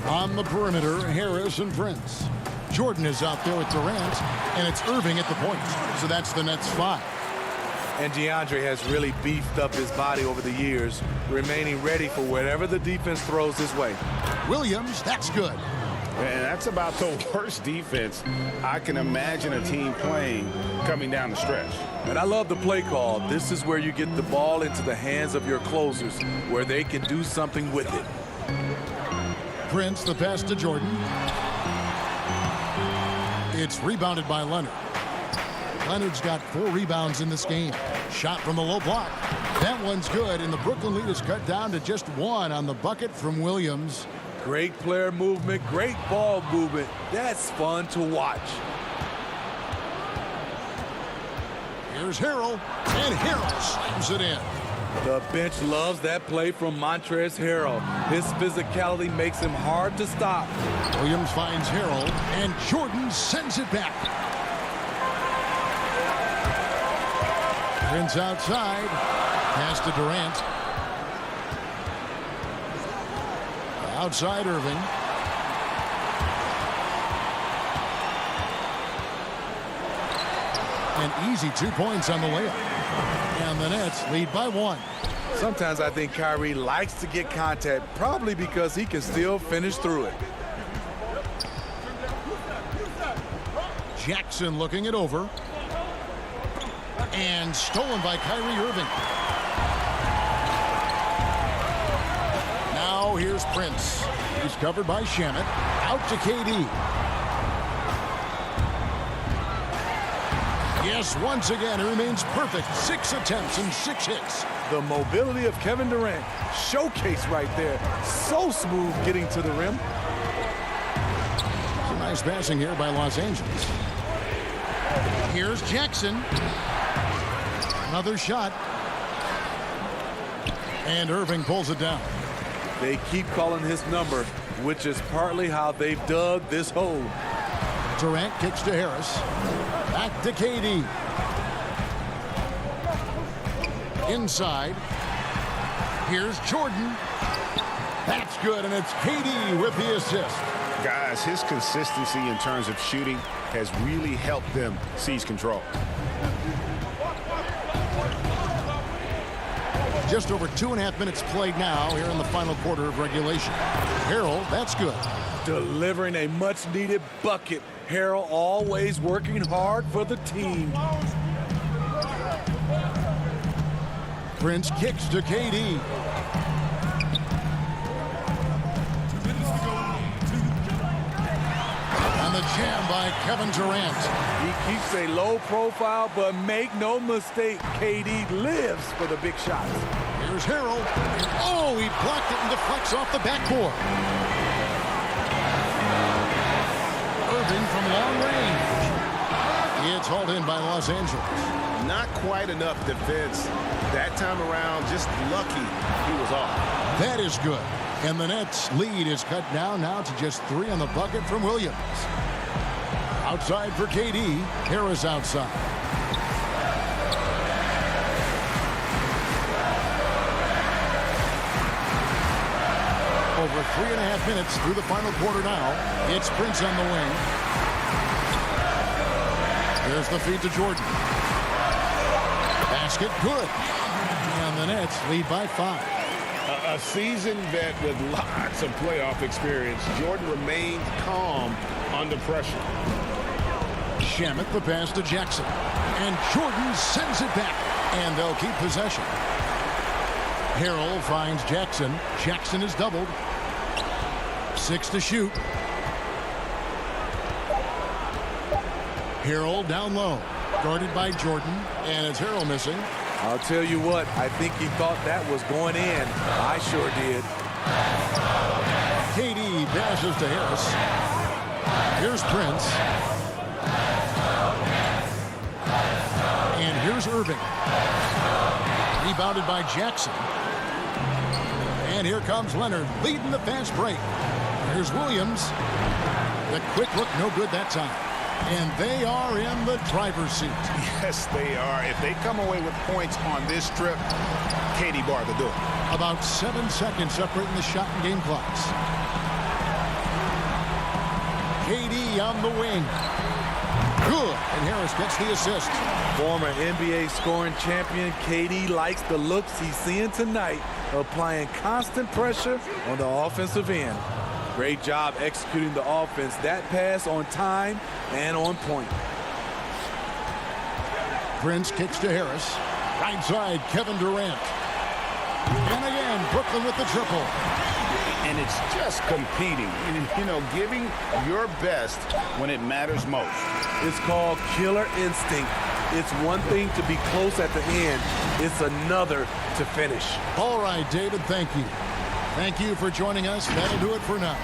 On the perimeter, Harris and Prince. Jordan is out there with Durant, and it's Irving at the point. So that's the Nets 5.
And DeAndre has really beefed up his body over the years, remaining ready for whatever the defense throws his way.
Williams, that's good.
And that's about the worst defense I can imagine a team playing coming down the stretch.
And I love the play call. This is where you get the ball into the hands of your closers, where they can do something with it.
Prince, the pass to Jordan. It's rebounded by Leonard. Leonard's got 4 rebounds in this game. Shot from the low block. That one's good, and the Brooklyn lead is cut down to just 1 on the bucket from Williams.
Great player movement, great ball movement. That's fun to watch.
Here's Harrell, and Harrell slams it in.
The bench loves that play from Montrezl Harrell. His physicality makes him hard to stop.
Williams finds Harrell, and Jordan sends it back. Prince outside. Pass to Durant. Outside Irving. An easy 2 points on the layup. And the Nets lead by 1.
Sometimes I think Kyrie likes to get contact, probably because he can still finish through it.
Jackson looking it over. And stolen by Kyrie Irving. Now here's Prince. He's covered by Shamet. Out to KD. Yes, once again, he remains perfect. 6 attempts and 6 hits.
The mobility of Kevin Durant, showcase right there. So smooth getting to the rim.
Some nice passing here by Los Angeles. Here's Jackson. Another shot. And Irving pulls it down.
They keep calling his number, which is partly how they've dug this hole.
Durant kicks to Harris. Back to KD. Inside. Here's Jordan. That's good, and it's KD with the assist.
Guys, his consistency in terms of shooting has really helped them seize control.
Just over 2.5 minutes played now here in the final quarter of regulation. Harrell, that's good.
Delivering a much-needed bucket. Harrell always working hard for the team.
Prince kicks to KD. And the jam by Kevin Durant.
He keeps a low profile, but make no mistake, KD lives for the big shots.
Here's Harrell. Oh, he blocked it and deflects off the backboard. Irving from long range. It's hauled in by Los Angeles.
Not quite enough defense that time around. Just lucky he was off.
That is good. And the Nets' lead is cut down now to just 3 on the bucket from Williams. Outside for KD. Harris outside. Over 3.5 minutes through the final quarter now. It's Prince on the wing. There's the feed to Jordan. Basket good. And the Nets lead by 5.
A seasoned vet with lots of playoff experience, Jordan remained calm under pressure.
Shamet the pass to Jackson. And Jordan sends it back. And they'll keep possession. Harrell finds Jackson. Jackson is doubled. 6 to shoot. Harrell down low. Guarded by Jordan. And it's Harrell missing.
I'll tell you what, I think he thought that was going in. I sure did.
KD passes to Harris. Here's Prince. And here's Irving. Rebounded by Jackson. And here comes Leonard leading the fast break. Here's Williams. The quick look, no good that time. And they are in the driver's seat.
Yes, they are. If they come away with points on this trip, KD bar the door.
About 7 seconds separating the shot and game clocks. KD on the wing. Good. And Harris gets the assist.
Former NBA scoring champion KD likes the looks he's seeing tonight, applying constant pressure on the offensive end. Great job executing the offense. That pass on time and on point.
Prince kicks to Harris. Right side, Kevin Durant. And again, Brooklyn with the triple.
And it's just competing, you know, giving your best when it matters most.
It's called killer instinct. It's one thing to be close at the end. It's another to finish.
All right, David, thank you. Thank you for joining us. That'll do it for now.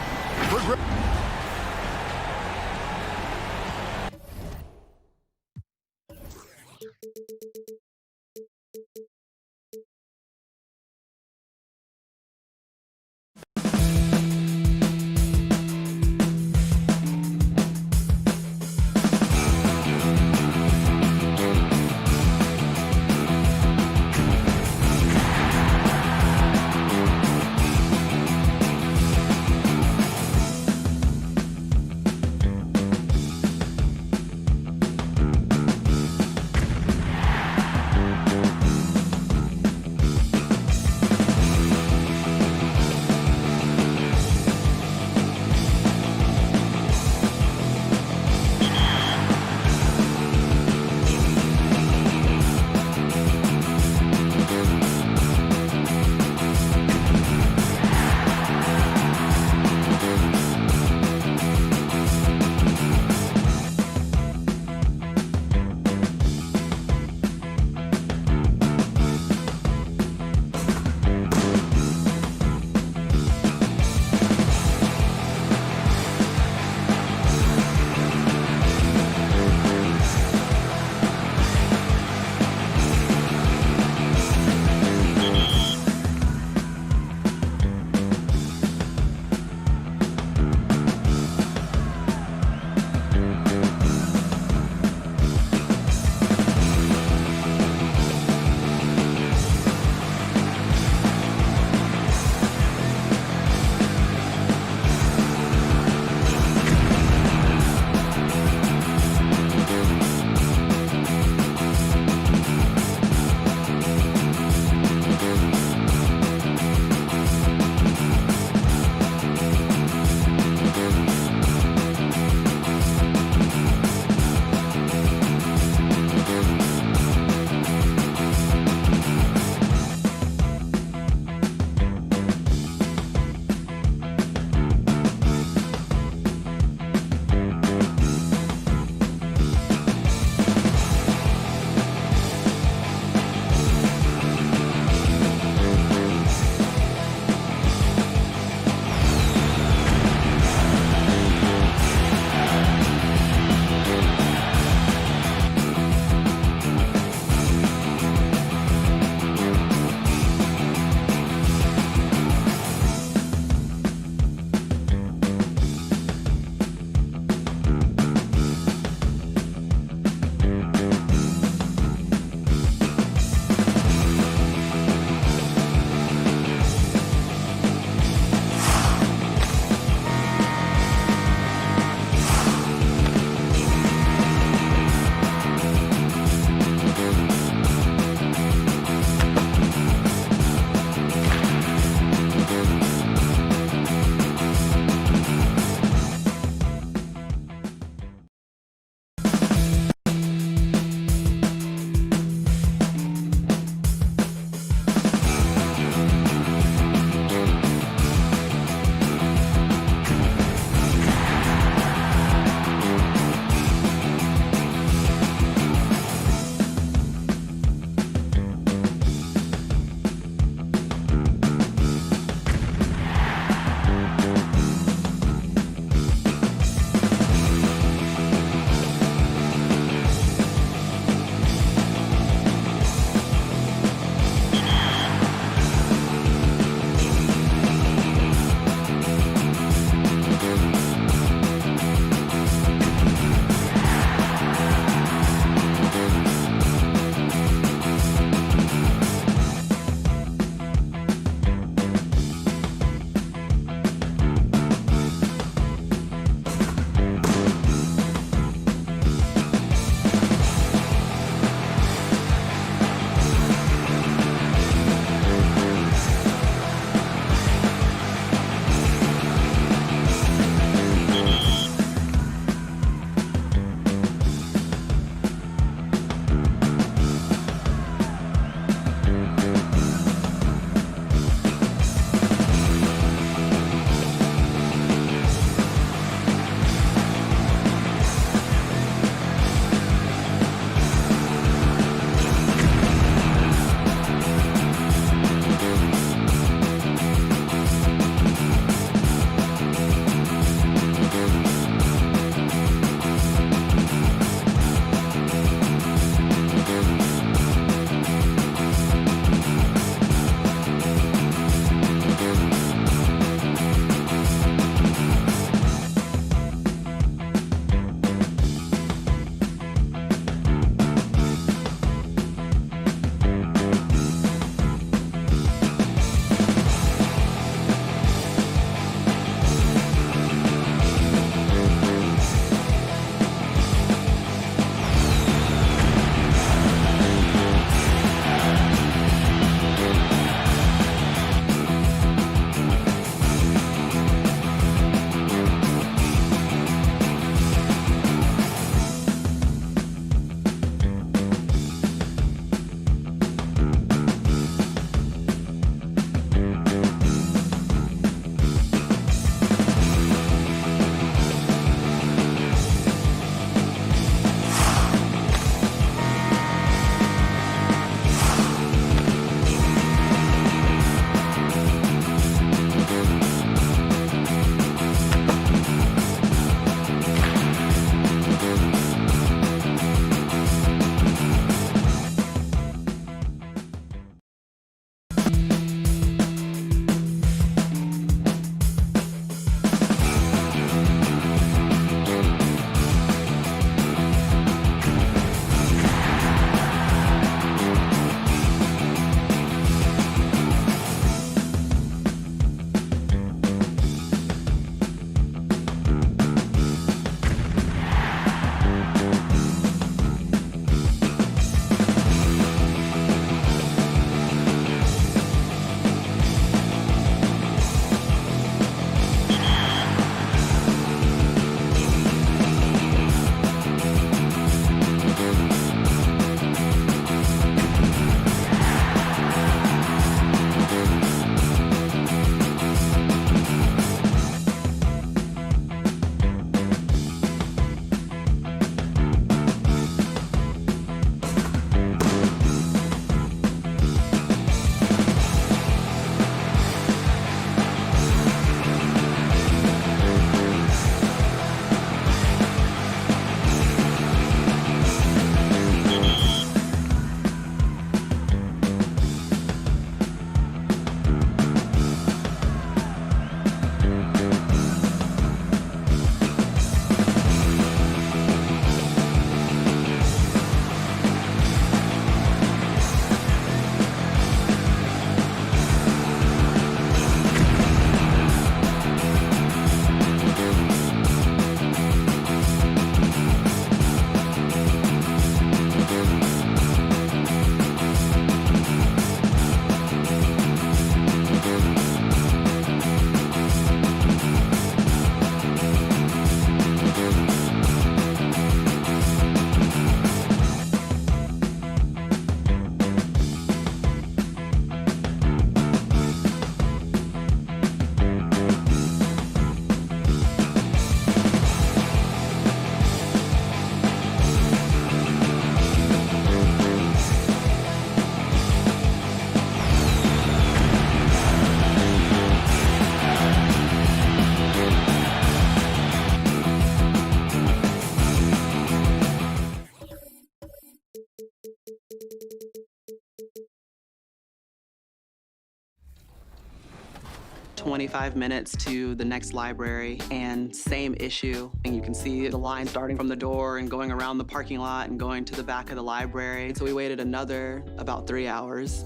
25 minutes to the next library, and same issue. And you can see the line starting from the door and going around the parking lot and going to the back of the library. So we waited another about 3 hours,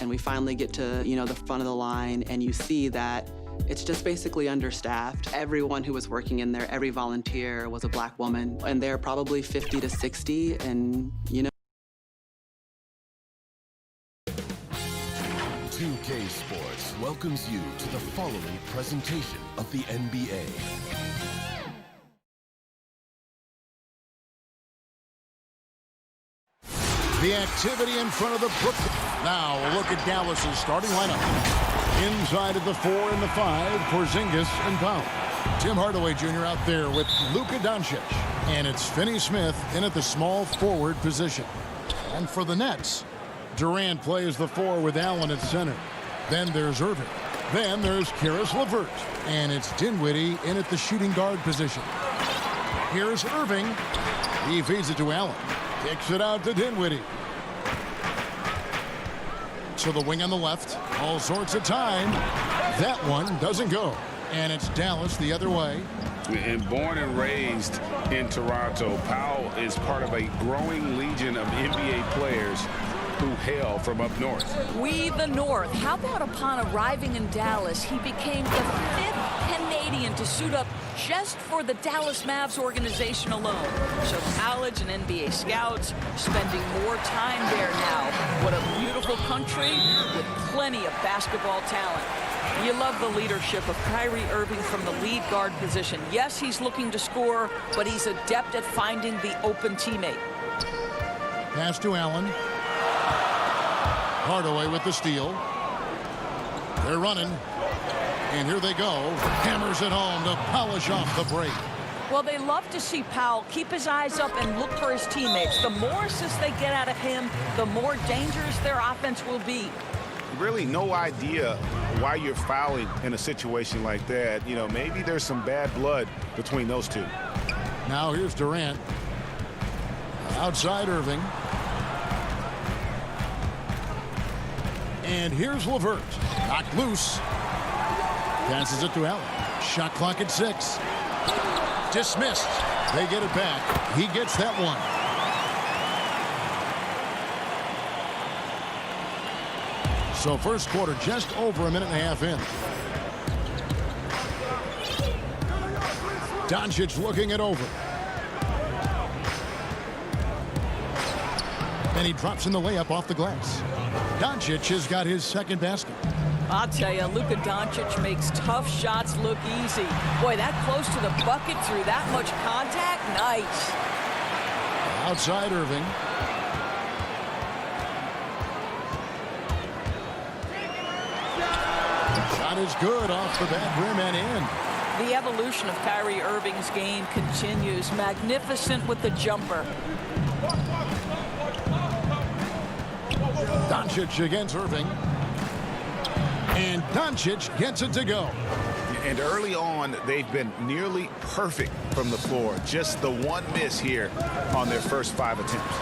and we finally get to, the front of the line, and you see that it's just basically understaffed. Everyone who was working in there, every volunteer was a Black woman, and they're probably 50 to 60, and
2K Sports welcomes you to the following presentation of the NBA.
The activity in front of the Brooklyn. Now a look at Dallas's starting lineup. Inside of the 4 and the 5, Porzingis and Powell. Tim Hardaway Jr. out there with Luka Doncic. And it's Finney Smith in at the small forward position. And for the Nets, Durant plays the 4 with Allen at center. Then there's Irving. Then there's Caris LeVert. And it's Dinwiddie in at the shooting guard position. Here's Irving. He feeds it to Allen. Kicks it out to Dinwiddie. To the wing on the left. All sorts of time. That one doesn't go. And it's Dallas the other way.
And born and raised in Toronto, Powell is part of a growing legion of NBA players who hail from up north.
We the North. How about upon arriving in Dallas, he became the 5th Canadian to suit up just for the Dallas Mavs organization alone. So college and NBA scouts spending more time there now. What a beautiful country with plenty of basketball talent. You love the leadership of Kyrie Irving from the lead guard position. Yes, he's looking to score, but he's adept at finding the open teammate.
Pass to Allen. Hardaway with the steal. They're running. And here they go. Hammers it home to polish off the break.
Well, they love to see Powell keep his eyes up and look for his teammates. The more assists they get out of him, the more dangerous their offense will be.
Really no idea why you're fouling in a situation like that. Maybe there's some bad blood between those two.
Now here's Durant. Outside Irving. And here's LeVert. Knocked loose. Passes it to Allen. Shot clock at 6. Dismissed. They get it back. He gets that one. So first quarter just over a minute and a half in. Doncic looking it over. And he drops in the layup off the glass. Doncic has got his second basket.
I'll tell you, Luka Doncic makes tough shots look easy. Boy, that close to the bucket through that much contact, nice.
Outside Irving. Shot is good off the bad rim and in.
The evolution of Kyrie Irving's game continues. Magnificent with the jumper.
Doncic against Irving. And Doncic gets it to go.
And early on, they've been nearly perfect from the floor. Just the one miss here on their first 5 attempts.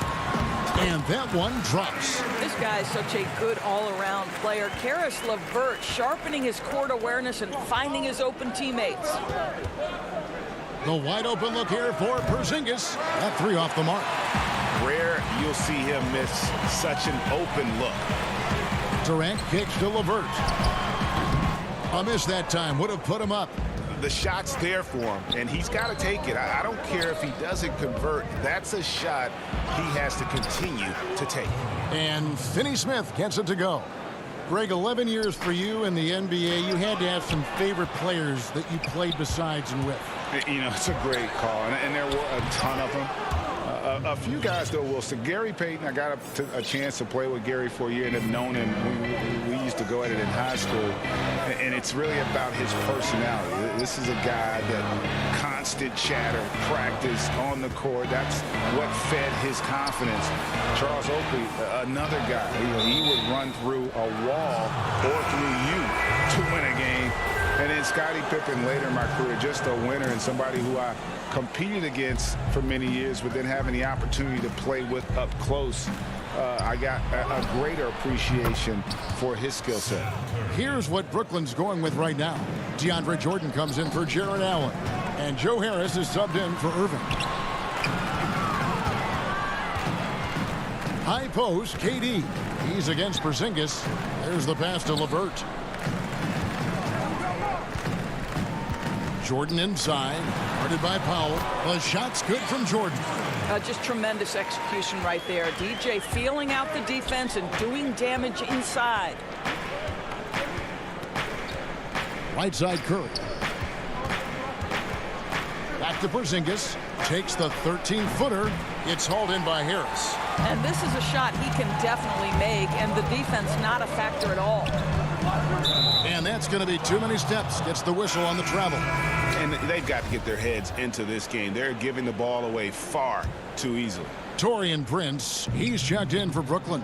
And that one drops.
This guy is such a good all-around player. Caris LeVert sharpening his court awareness and finding his open teammates.
The wide open look here for Porzingis. That 3 off the mark.
Rare you'll see him miss such an open look.
Durant kicks to LeVert. A miss that time would have put him up.
The shot's there for him, and he's got to take it. I don't care if he doesn't convert. That's a shot he has to continue to take.
And Finney Smith gets it to go. Greg, 11 years for you in the NBA. You had to have some favorite players that you played besides and with.
It's a great call, and there were a ton of them. A few guys, though, will say Gary Payton. I got a chance to play with Gary for a year and have known him. We used to go at it in high school, and it's really about his personality. This is a guy that constant chatter, practice on the court. That's what fed his confidence. Charles Oakley, another guy. He would run through a wall or through you to win a game. And then Scottie Pippen later in my career, just a winner and somebody who I competed against for many years, but then having the opportunity to play with up close. I got a greater appreciation for his skill set.
Here's what Brooklyn's going with right now. DeAndre Jordan comes in for Jared Allen. And Joe Harris is subbed in for Irving. High post, KD. He's against Porzingis. There's the pass to LeVert. Jordan inside, guarded by Powell. The shot's good from Jordan.
Just tremendous execution right there. DJ feeling out the defense and doing damage inside.
Right side Curry. Back to Porzingis. Takes the 13-footer. It's hauled in by Harris.
And this is a shot he can definitely make, and the defense not a factor at all.
And that's going to be too many steps. Gets the whistle on the travel.
And they've got to get their heads into this game. They're giving the ball away far too easily.
Taurean Prince, he's checked in for Brooklyn.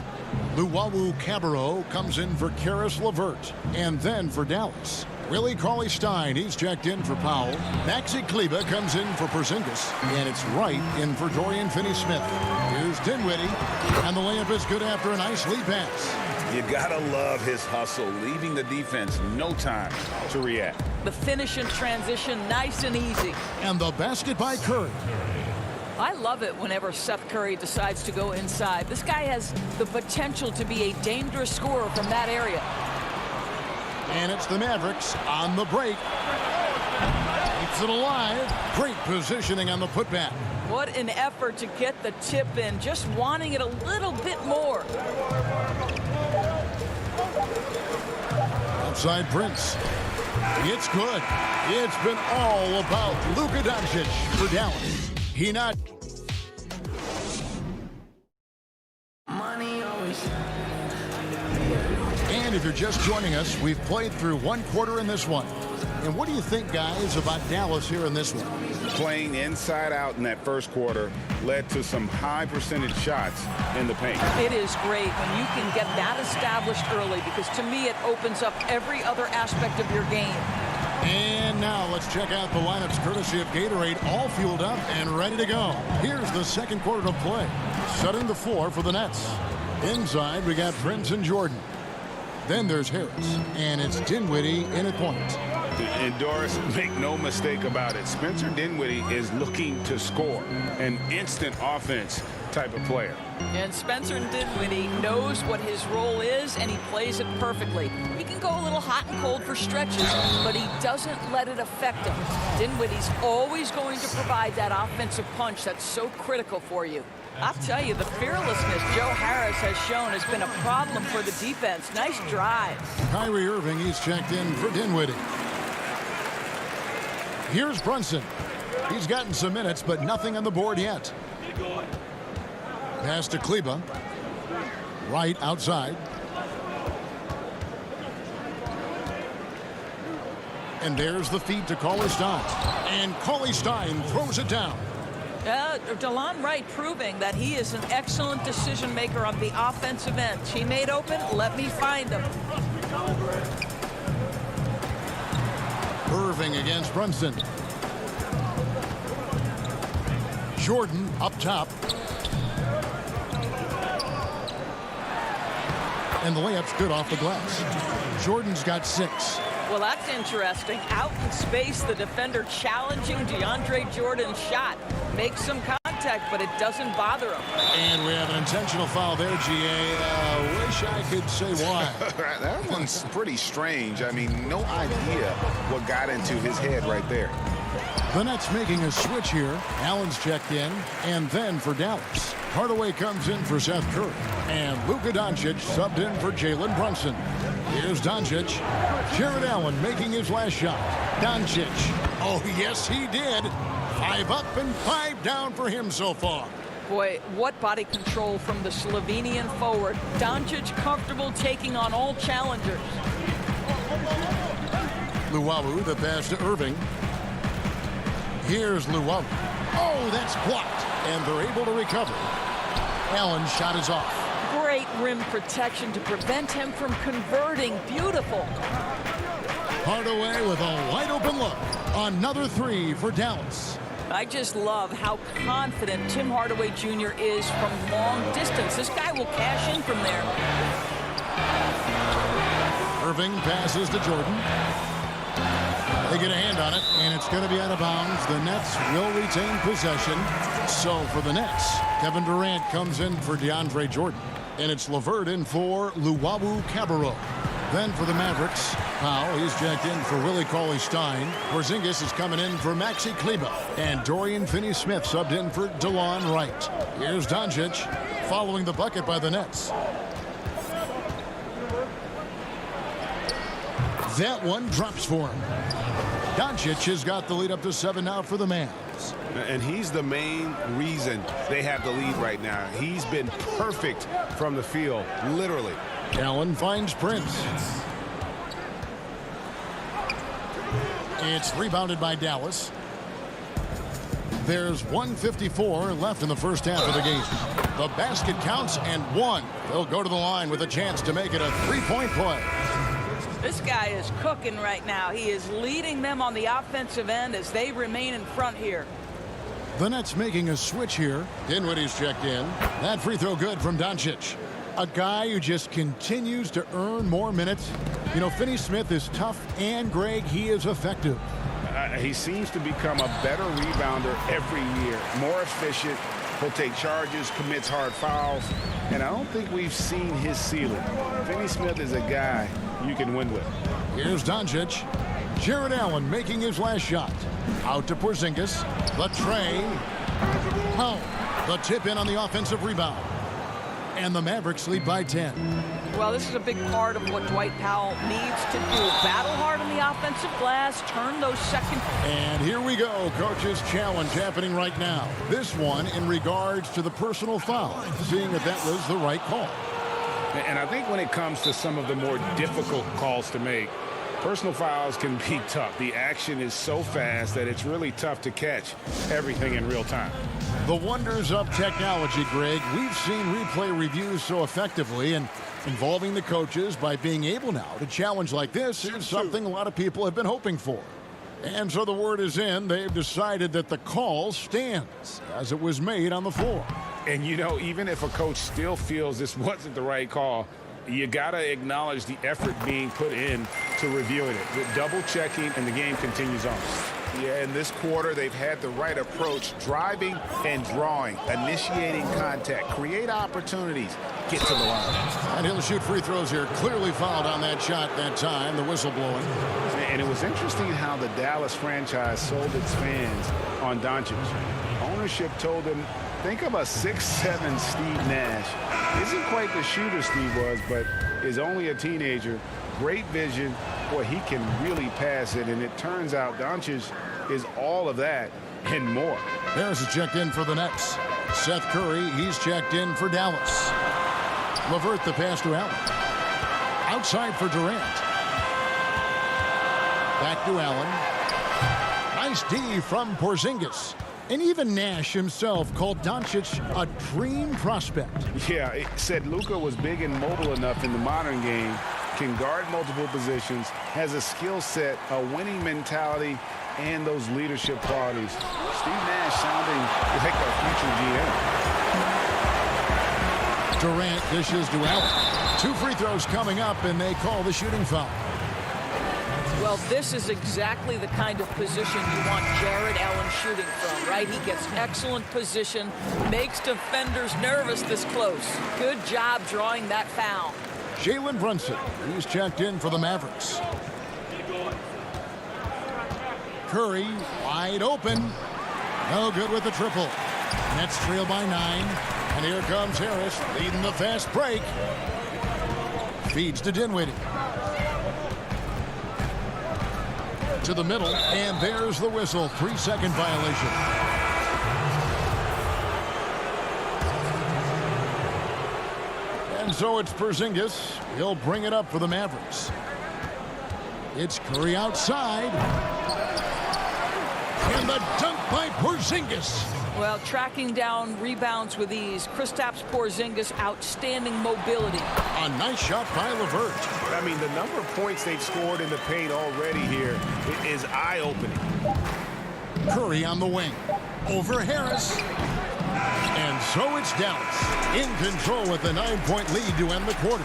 Luwawu Cabarro comes in for Karis LeVert. And then for Dallas, Willie Cauley-Stein, he's checked in for Powell. Maxi Kleber comes in for Porzingis. And it's Wright in for Dorian Finney-Smith. Here's Dinwiddie. And the layup is good after a nice lead pass.
You gotta love his hustle, leaving the defense no time to react.
The finish in transition, nice and easy.
And the basket by Curry.
I love it whenever Seth Curry decides to go inside. This guy has the potential to be a dangerous scorer from that area.
And it's the Mavericks on the break. Keeps it alive. Great positioning on the putback.
What an effort to get the tip in, just wanting it a little bit more.
Outside Prince. It's good. It's been all about Luka Doncic for Dallas. He not. And if you're just joining us, we've played through one quarter in this one. And what do you think, guys, about Dallas here in this one?
Playing inside out in that first quarter led to some high percentage shots in the paint.
It is great when you can get that established early, because to me it opens up every other aspect of your game.
And now let's check out the lineups courtesy of Gatorade, all fueled up and ready to go. Here's the second quarter to play. Setting the floor for the Nets. Inside we got Prince and Jordan. Then there's Harris, and it's Dinwiddie in at point.
And Doris, make no mistake about it, Spencer Dinwiddie is looking to score, an instant offense type of player.
And Spencer Dinwiddie knows what his role is, and he plays it perfectly. He can go a little hot and cold for stretches, but he doesn't let it affect him. Dinwiddie's always going to provide that offensive punch that's so critical for you. I'll tell you, the fearlessness Joe Harris has shown has been a problem for the defense. Nice drive.
Kyrie Irving, he's checked in for Dinwiddie. Here's Brunson. He's gotten some minutes, but nothing on the board yet. Pass to Kleber. Right outside. And there's the feed to Cauley-Stein. And Cauley-Stein throws it down.
DeLon Wright proving that he is an excellent decision maker on the offensive end. Teammate open, let me find him.
Irving against Brunson. Jordan up top. And the layup's good off the glass. Jordan's got 6.
Well, that's interesting. Out in space, the defender challenging DeAndre Jordan's shot. Makes some contact, but it doesn't bother him.
And we have an intentional foul there, GA. Wish I could say why.
That one's pretty strange. I mean, no idea what got into his head right there.
The Nets making a switch here. Allen's checked in, and then for Dallas. Hardaway comes in for Seth Curry. And Luka Doncic subbed in for Jalen Brunson. Here's Doncic. Jared Allen making his last shot. Doncic. Oh, yes, he did. 5 up and 5 down for him so far.
Boy, what body control from the Slovenian forward. Doncic comfortable taking on all challengers.
Luwawu, the pass to Irving. Here's Luwawu. Oh, that's blocked. And they're able to recover. Allen's shot is off.
Great rim protection to prevent him from converting. Beautiful.
Hardaway with a wide open look. Another 3 for Dallas.
I just love how confident Tim Hardaway Jr. is from long distance. This guy will cash in from there.
Irving passes to Jordan. They get a hand on it, and it's going to be out of bounds. The Nets will retain possession. So for the Nets, Kevin Durant comes in for DeAndre Jordan. And it's LeVert in for Luwawu Cabarrot. Then for the Mavericks, Powell, he's checked in for Willie Cauley-Stein. Porzingis is coming in for Maxi Kleber. And Dorian Finney-Smith subbed in for DeLon Wright. Here's Doncic following the bucket by the Nets. That one drops for him. Doncic has got the lead up to 7 now for the Mavs.
And he's the main reason they have the lead right now. He's been perfect from the field, literally.
Allen finds Prince. It's rebounded by Dallas. There's 1:54 left in the first half of the game. The basket counts and one. They'll go to the line with a chance to make it a three-point play.
This guy is cooking right now. He is leading them on the offensive end as they remain in front here.
The Nets making a switch here. Dinwiddie's checked in. That free throw good from Doncic. A guy who just continues to earn more minutes. You know, Finney-Smith is tough, and Greg, he is effective.
He seems to become a better rebounder every year. More efficient. He'll take charges, commits hard fouls, and I don't think we've seen his ceiling. Finney-Smith is a guy you can win with.
Here's Doncic. Jared Allen making his last shot. Out to Porzingis. The tray. Powell. The tip in on the offensive rebound. And the Mavericks lead by 10.
Well, this is a big part of what Dwight Powell needs to do. Battle hard on the offensive glass, turn those second.
And here we go. Coach's challenge happening right now. This one in regards to the personal foul, seeing if that was the right call.
And I think when it comes to some of the more difficult calls to make, personal fouls can be tough. The action is so fast that it's really tough to catch everything in real time.
The wonders of technology, Greg. We've seen replay reviews so effectively, and involving the coaches by being able now to challenge like this is something a lot of people have been hoping for. And so the word is in. They've decided that the call stands as it was made on the floor.
And, you know, even if a coach still feels this wasn't the right call, you got to acknowledge the effort being put in to reviewing it. The double checking, and the game continues on. Yeah, in this quarter, they've had the right approach, driving and drawing, initiating contact, create opportunities, get to the line.
And he'll shoot free throws here. Clearly fouled on that shot that time, the whistle blowing.
And it was interesting how the Dallas franchise sold its fans on Doncic. Ownership told them, think of a 6'7" Steve Nash. Isn't quite the shooter Steve was, but is only a teenager. Great vision. Boy, he can really pass it, and it turns out Doncic is all of that and more.
Harris is checked in for the Nets. Seth Curry, he's checked in for Dallas. LeVert the pass to Allen. Outside for Durant. Back to Allen. Nice D from Porzingis. And even Nash himself called Doncic a dream prospect.
Yeah, it said Luka was big and mobile enough in the modern game, can guard multiple positions, has a skill set, a winning mentality, and those leadership qualities. Steve Nash sounding like a future GM.
Durant dishes to Allen. 2 free throws coming up, and they call the shooting foul.
Well, this is exactly the kind of position you want Jared Allen shooting from, right? He gets excellent position, makes defenders nervous this close. Good job drawing that foul.
Jalen Brunson, he's checked in for the Mavericks. Curry, wide open. No good with the triple. Nets trail by 9. And here comes Harris, leading the fast break. Feeds to Dinwiddie. To the middle, and there's the whistle. 3-second violation. And so it's Porzingis. He'll bring it up for the Mavericks. It's Curry outside. And the dunk by Porzingis.
Well, tracking down rebounds with ease. Kristaps Porzingis, outstanding mobility.
A nice shot by LeVert.
I mean, the number of points they've scored in the paint already here is eye-opening.
Curry on the wing. Over Harris. And so it's Dallas in control with a 9-point lead to end the quarter.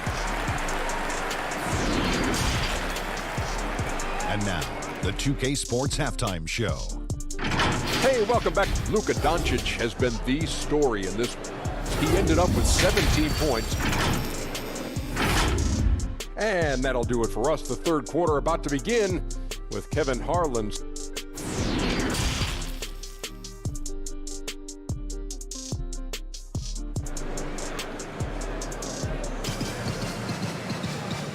And now, the 2K Sports Halftime Show.
Hey, welcome back. Luka Doncic has been the story in this one. He ended up with 17 points. And that'll do it for us. The third quarter about to begin with Kevin Harlan's.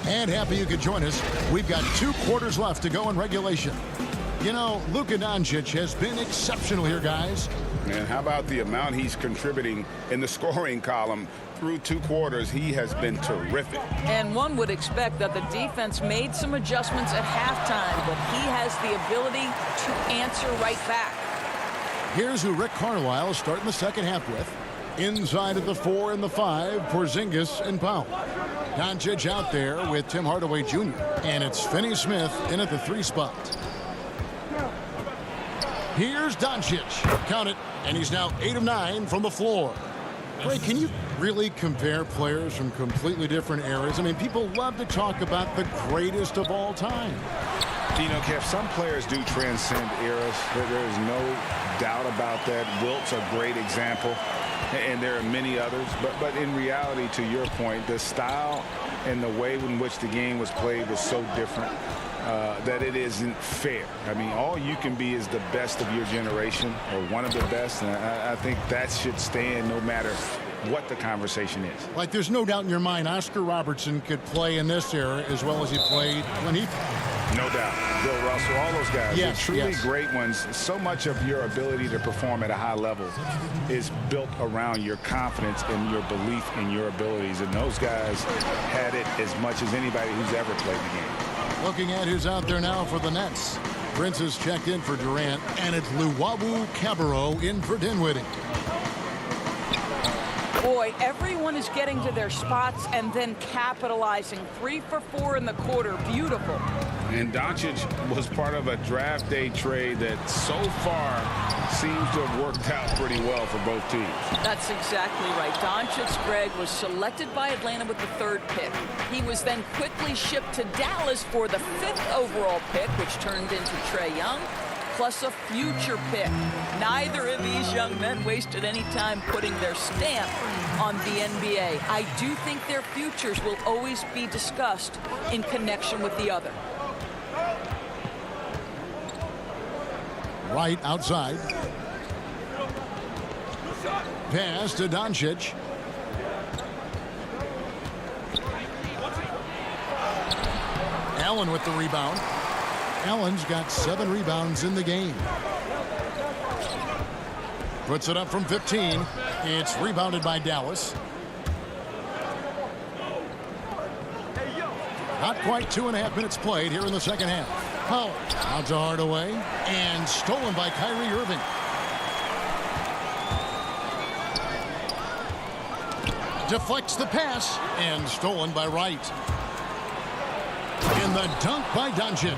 And happy you could join us. We've got 2 quarters left to go in regulation. You know, Luka Doncic has been exceptional here, guys.
And how about the amount he's contributing in the scoring column? Through 2 quarters, he has been terrific.
And one would expect that the defense made some adjustments at halftime, but he has the ability to answer right back.
Here's who Rick Carlisle is starting the second half with. Inside of the 4 and the 5, Porzingis and Powell. Doncic out there with Tim Hardaway Jr. And it's Finney Smith in at the 3 spot. Here's Doncic. Count it. And he's now 8 of 9 from the floor. Ray, can you really compare players from completely different eras? I mean, people love to talk about the greatest of all time.
You know, Kev, some players do transcend eras. There is no doubt about that. Wilt's a great example, and there are many others. But in reality, to your point, the style and the way in which the game was played was so different that it isn't fair. I mean, all you can be is the best of your generation or one of the best, and I think that should stand no matter what the conversation is.
Like, there's no doubt in your mind Oscar Robertson could play in this era as well as he played when he...
No doubt. Bill Russell, all those guys.
Yes,
They're truly
yes.
great ones. So much of your ability to perform at a high level is built around your confidence and your belief in your abilities. And those guys had it as much as anybody who's ever played the game.
Looking at who's out there now for the Nets. Prince has checked in for Durant, and it's Luwawu Cabarro in for Dinwiddie.
Boy, everyone is getting to their spots and then capitalizing. 3 for 4 in the quarter. Beautiful.
And Doncic was part of a draft day trade that so far seems to have worked out pretty well for both teams.
That's exactly right. Doncic, Greg, was selected by Atlanta with the 3rd pick. He was then quickly shipped to Dallas for the 5th overall pick, which turned into Trae Young, plus a future pick. Neither of these young men wasted any time putting their stamp on the NBA. I do think their futures will always be discussed in connection with the other.
Right outside. Pass to Doncic. Allen with the rebound. Allen's got 7 rebounds in the game. Puts it up from 15. It's rebounded by Dallas. Not quite 2.5 minutes played here in the second half. Powell out to Hardaway and stolen by Kyrie Irving. Deflects the pass and stolen by Wright. In the dunk by Doncic.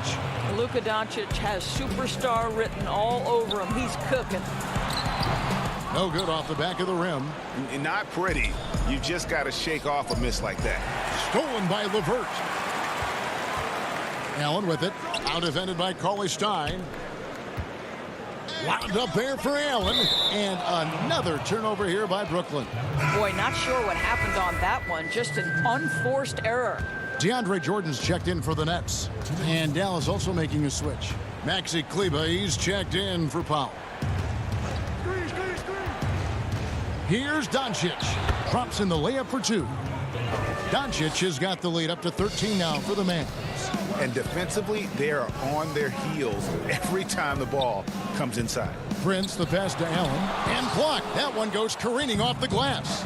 Luka Doncic has superstar written all over him. He's cooking.
No good off the back of the rim.
Not pretty. You just got to shake off a miss like that.
Stolen by LeVert. Allen with it. Out defended by Cauley-Stein. Wound up there for Allen. And another turnover here by Brooklyn.
Boy, not sure what happened on that one. Just an unforced error.
DeAndre Jordan's checked in for the Nets. And Dallas also making a switch. Maxi Kleber, he's checked in for Powell. Here's Doncic. Drops in the layup for 2. Doncic has got the lead up to 13 now for the Mavs.
And defensively, they are on their heels every time the ball comes inside.
Prince, the pass to Allen. And blocked. That one goes careening off the glass.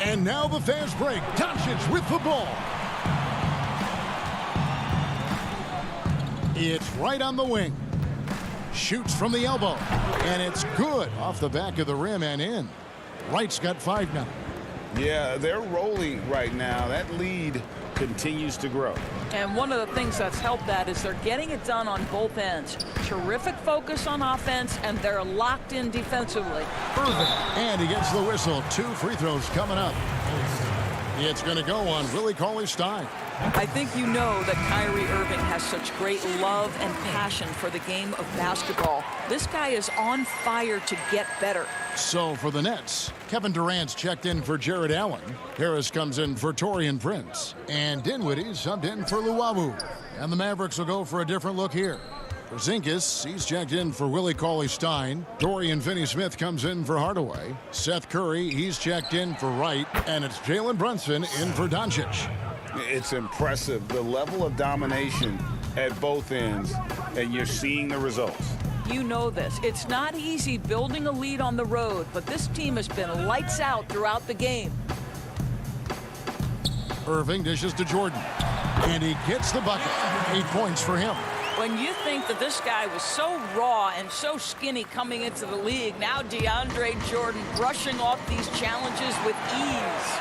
And now the fast break. Doncic with the ball. It's right on the wing. Shoots from the elbow. And it's good off the back of the rim and in. Wright's got 5 now.
Yeah, they're rolling right now. That lead continues to grow.
And one of the things that's helped that is they're getting it done on both ends. Terrific focus on offense, and they're locked in defensively.
Irving, and he gets the whistle. 2 free throws coming up. It's going to go on Willie Cauley-Stein.
I think you know that Kyrie Irving has such great love and passion for the game of basketball. This guy is on fire to get better.
So for the Nets, Kevin Durant's checked in for Jared Allen. Harris comes in for Taurean Prince. And Dinwiddie subbed in for Luwawu. And the Mavericks will go for a different look here. Porzingis, he's checked in for Willie Cauley-Stein. Dorian Finney-Smith comes in for Hardaway. Seth Curry, he's checked in for Wright. And it's Jalen Brunson in for Doncic.
It's impressive, the level of domination at both ends, and you're seeing the results.
You know this. It's not easy building a lead on the road, but this team has been lights out throughout the game.
Irving dishes to Jordan, and he gets the bucket. 8 points for him.
When you think that this guy was so raw and so skinny coming into the league, now DeAndre Jordan brushing off these challenges with ease.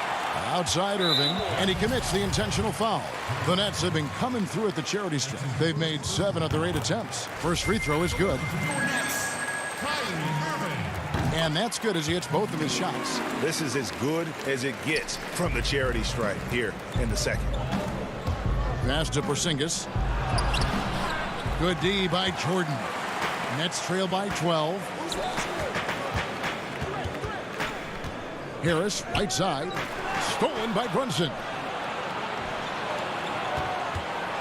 Outside Irving, and he commits the intentional foul. The Nets have been coming through at the charity stripe. They've made 7 of their 8 attempts. First free throw is good. And that's good as he hits both of his shots.
This is as good as it gets from the charity stripe here in the second.
Pass to Porzingis. Good D by Jordan. Nets trail by 12. Harris, right side. Stolen by Brunson.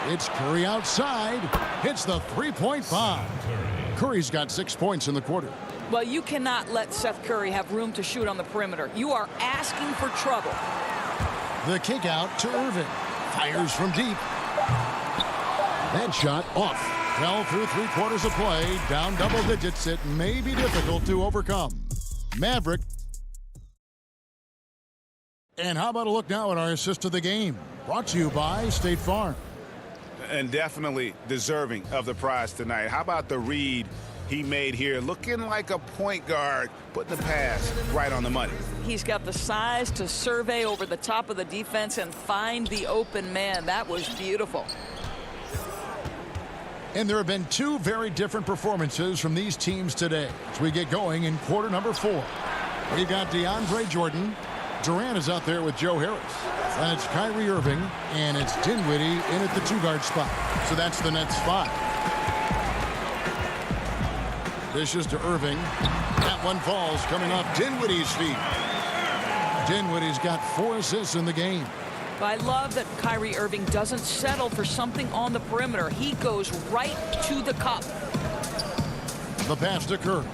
It's Curry outside. Hits the three-point bomb. Curry's got 6 points in the quarter.
Well, you cannot let Seth Curry have room to shoot on the perimeter. You are asking for trouble.
The kick out to Irving. Fires from deep. That shot off. Fell through 3/4 of play. Down double digits. It may be difficult to overcome. Maverick. And how about a look now at our assist of the game? Brought to you by State Farm.
And definitely deserving of the prize tonight. How about the read he made here? Looking like a point guard, putting the pass right on the money.
He's got the size to survey over the top of the defense and find the open man. That was beautiful.
And there have been 2 very different performances from these teams today as we get going in quarter number 4. We've got DeAndre Jordan. Durant is out there with Joe Harris. And it's Kyrie Irving, and it's Dinwiddie in at the 2-guard spot. So that's the Nets 5. Dishes to Irving. That one falls coming off Dinwiddie's feet. Dinwiddie's got 4 assists in the game.
I love that Kyrie Irving doesn't settle for something on the perimeter. He goes right to the cup.
The pass to Curry.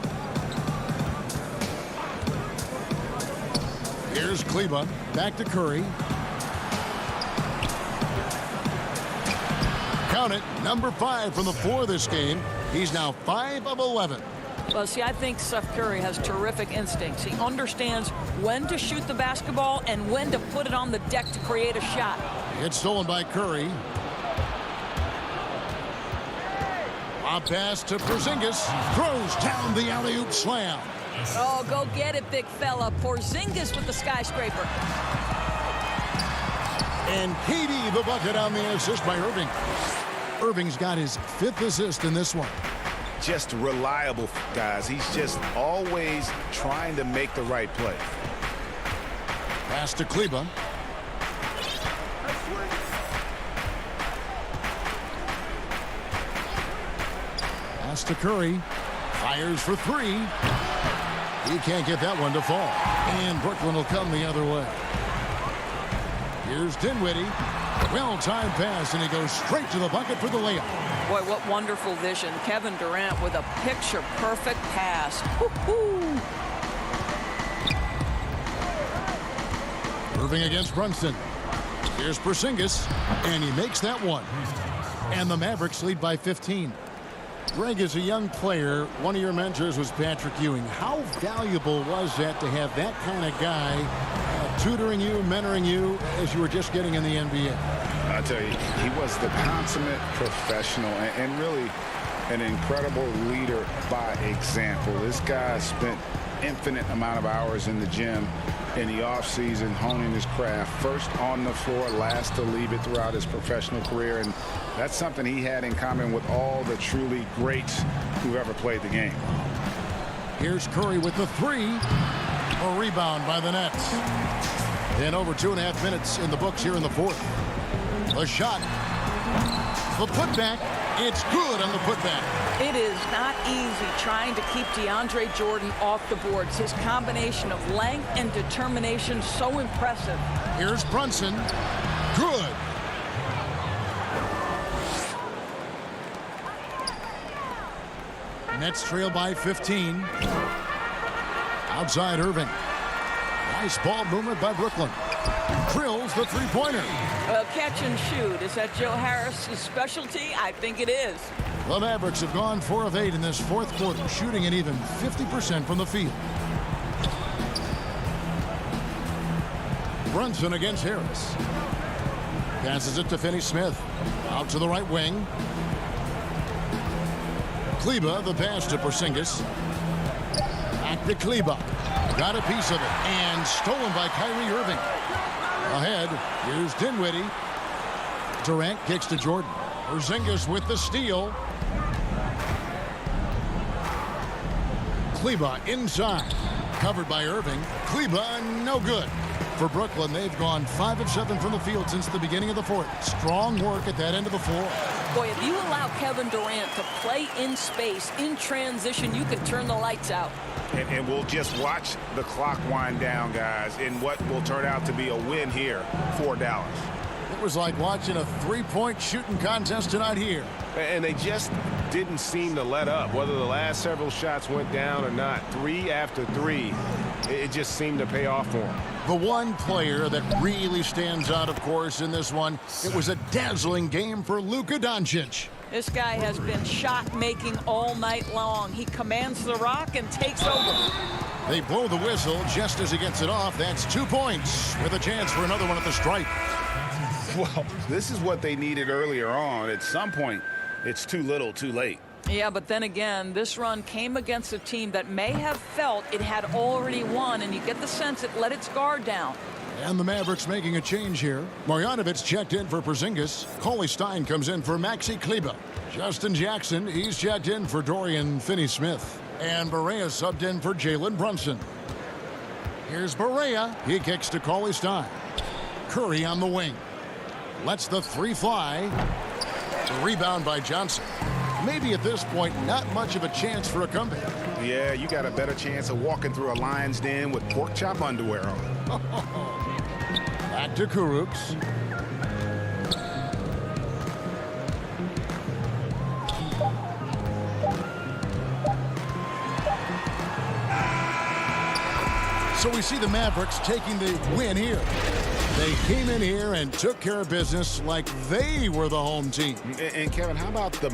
Here's Kleba. Back to Curry. Count it. Number 5 from the floor this game. He's now 5 of 11.
Well, see, I think Seth Curry has terrific instincts. He understands when to shoot the basketball and when to put it on the deck to create a shot.
It's stolen by Curry. A pass to Porzingis. Throws down the alley-oop slam.
Oh, go get it, big fella. Porzingis with the skyscraper.
And KD the bucket on the assist by Irving. Irving's got his 5th assist in this one.
Just reliable, guys. He's just always trying to make the right play.
Pass to Kleba. Pass to Curry. Fires for 3. He can't get that one to fall. And Brooklyn will come the other way. Here's Dinwiddie. Well-timed pass, and he goes straight to the bucket for the layup.
Boy, what wonderful vision. Kevin Durant with a picture-perfect pass. Woo-hoo.
Irving against Brunson. Here's Porzingis, and he makes that one. And the Mavericks lead by 15. Greg, as a young player, one of your mentors was Patrick Ewing. How valuable was that to have that kind of guy tutoring you, mentoring you as you were just getting in the NBA?
I tell you, he was the consummate professional and really an incredible leader by example. This guy spent infinite amount of hours in the gym in the offseason, honing his craft. First on the floor, last to leave it throughout his professional career. And that's something he had in common with all the truly greats who've ever played the game.
Here's Curry with the three. A rebound by the Nets. And over 2.5 minutes in the books here in the fourth. The shot. The putback. It's good on the putback.
It is not easy trying to keep DeAndre Jordan off the boards. His combination of length and determination so impressive.
Here's Brunson. Good. Nets trail by 15. Outside Irving. Nice ball movement by Brooklyn. Drills the three-pointer.
Well, catch and shoot. Is that Joe Harris's specialty? I think it is.
The Mavericks have gone 4 of 8 in this fourth quarter, shooting an even 50% from the field. Brunson against Harris. Passes it to Finney-Smith. Out to the right wing. Kleba, the pass to Porzingis. Back to Kleba. Got a piece of it. And stolen by Kyrie Irving. Ahead, here's Dinwiddie. Durant kicks to Jordan. Porzingis with the steal. Kleba inside. Covered by Irving. Kleba, no good. For Brooklyn, they've gone 5 of 7 from the field since the beginning of the fourth. Strong work at that end of the floor.
Boy, if you allow Kevin Durant to play in space, in transition, you can turn the lights out.
And we'll just watch the clock wind down, guys, in what will turn out to be a win here for Dallas.
It was like watching a three-point shooting contest tonight here.
And they just didn't seem to let up. Whether the last several shots went down or not, 3 after 3, it just seemed to pay off for them.
The one player that really stands out, of course, in this one, it was a dazzling game for Luka Doncic.
This guy has been shot-making all night long. He commands the rock and takes over.
They blow the whistle just as he gets it off. That's 2 points with a chance for another one at the stripe.
Well, this is what they needed earlier on. At some point, it's too little, too late.
Yeah, but then again, this run came against a team that may have felt it had already won, and you get the sense it let its guard down.
And the Mavericks making a change here. Marjanovic checked in for Porzingis. Cauley Stein comes in for Maxi Kleba. Justin Jackson, he's checked in for Dorian Finney-Smith. And Barea subbed in for Jalen Brunson. Here's Barea. He kicks to Cauley Stein. Curry on the wing. Lets the three fly. The rebound by Johnson. Maybe at this point, not much of a chance for a comeback.
Yeah, you got a better chance of walking through a lion's den with pork chop underwear on.
Back to Kurucs. So we see the Mavericks taking the win here. They came in here and took care of business like they were the home team.
And Kevin, how about the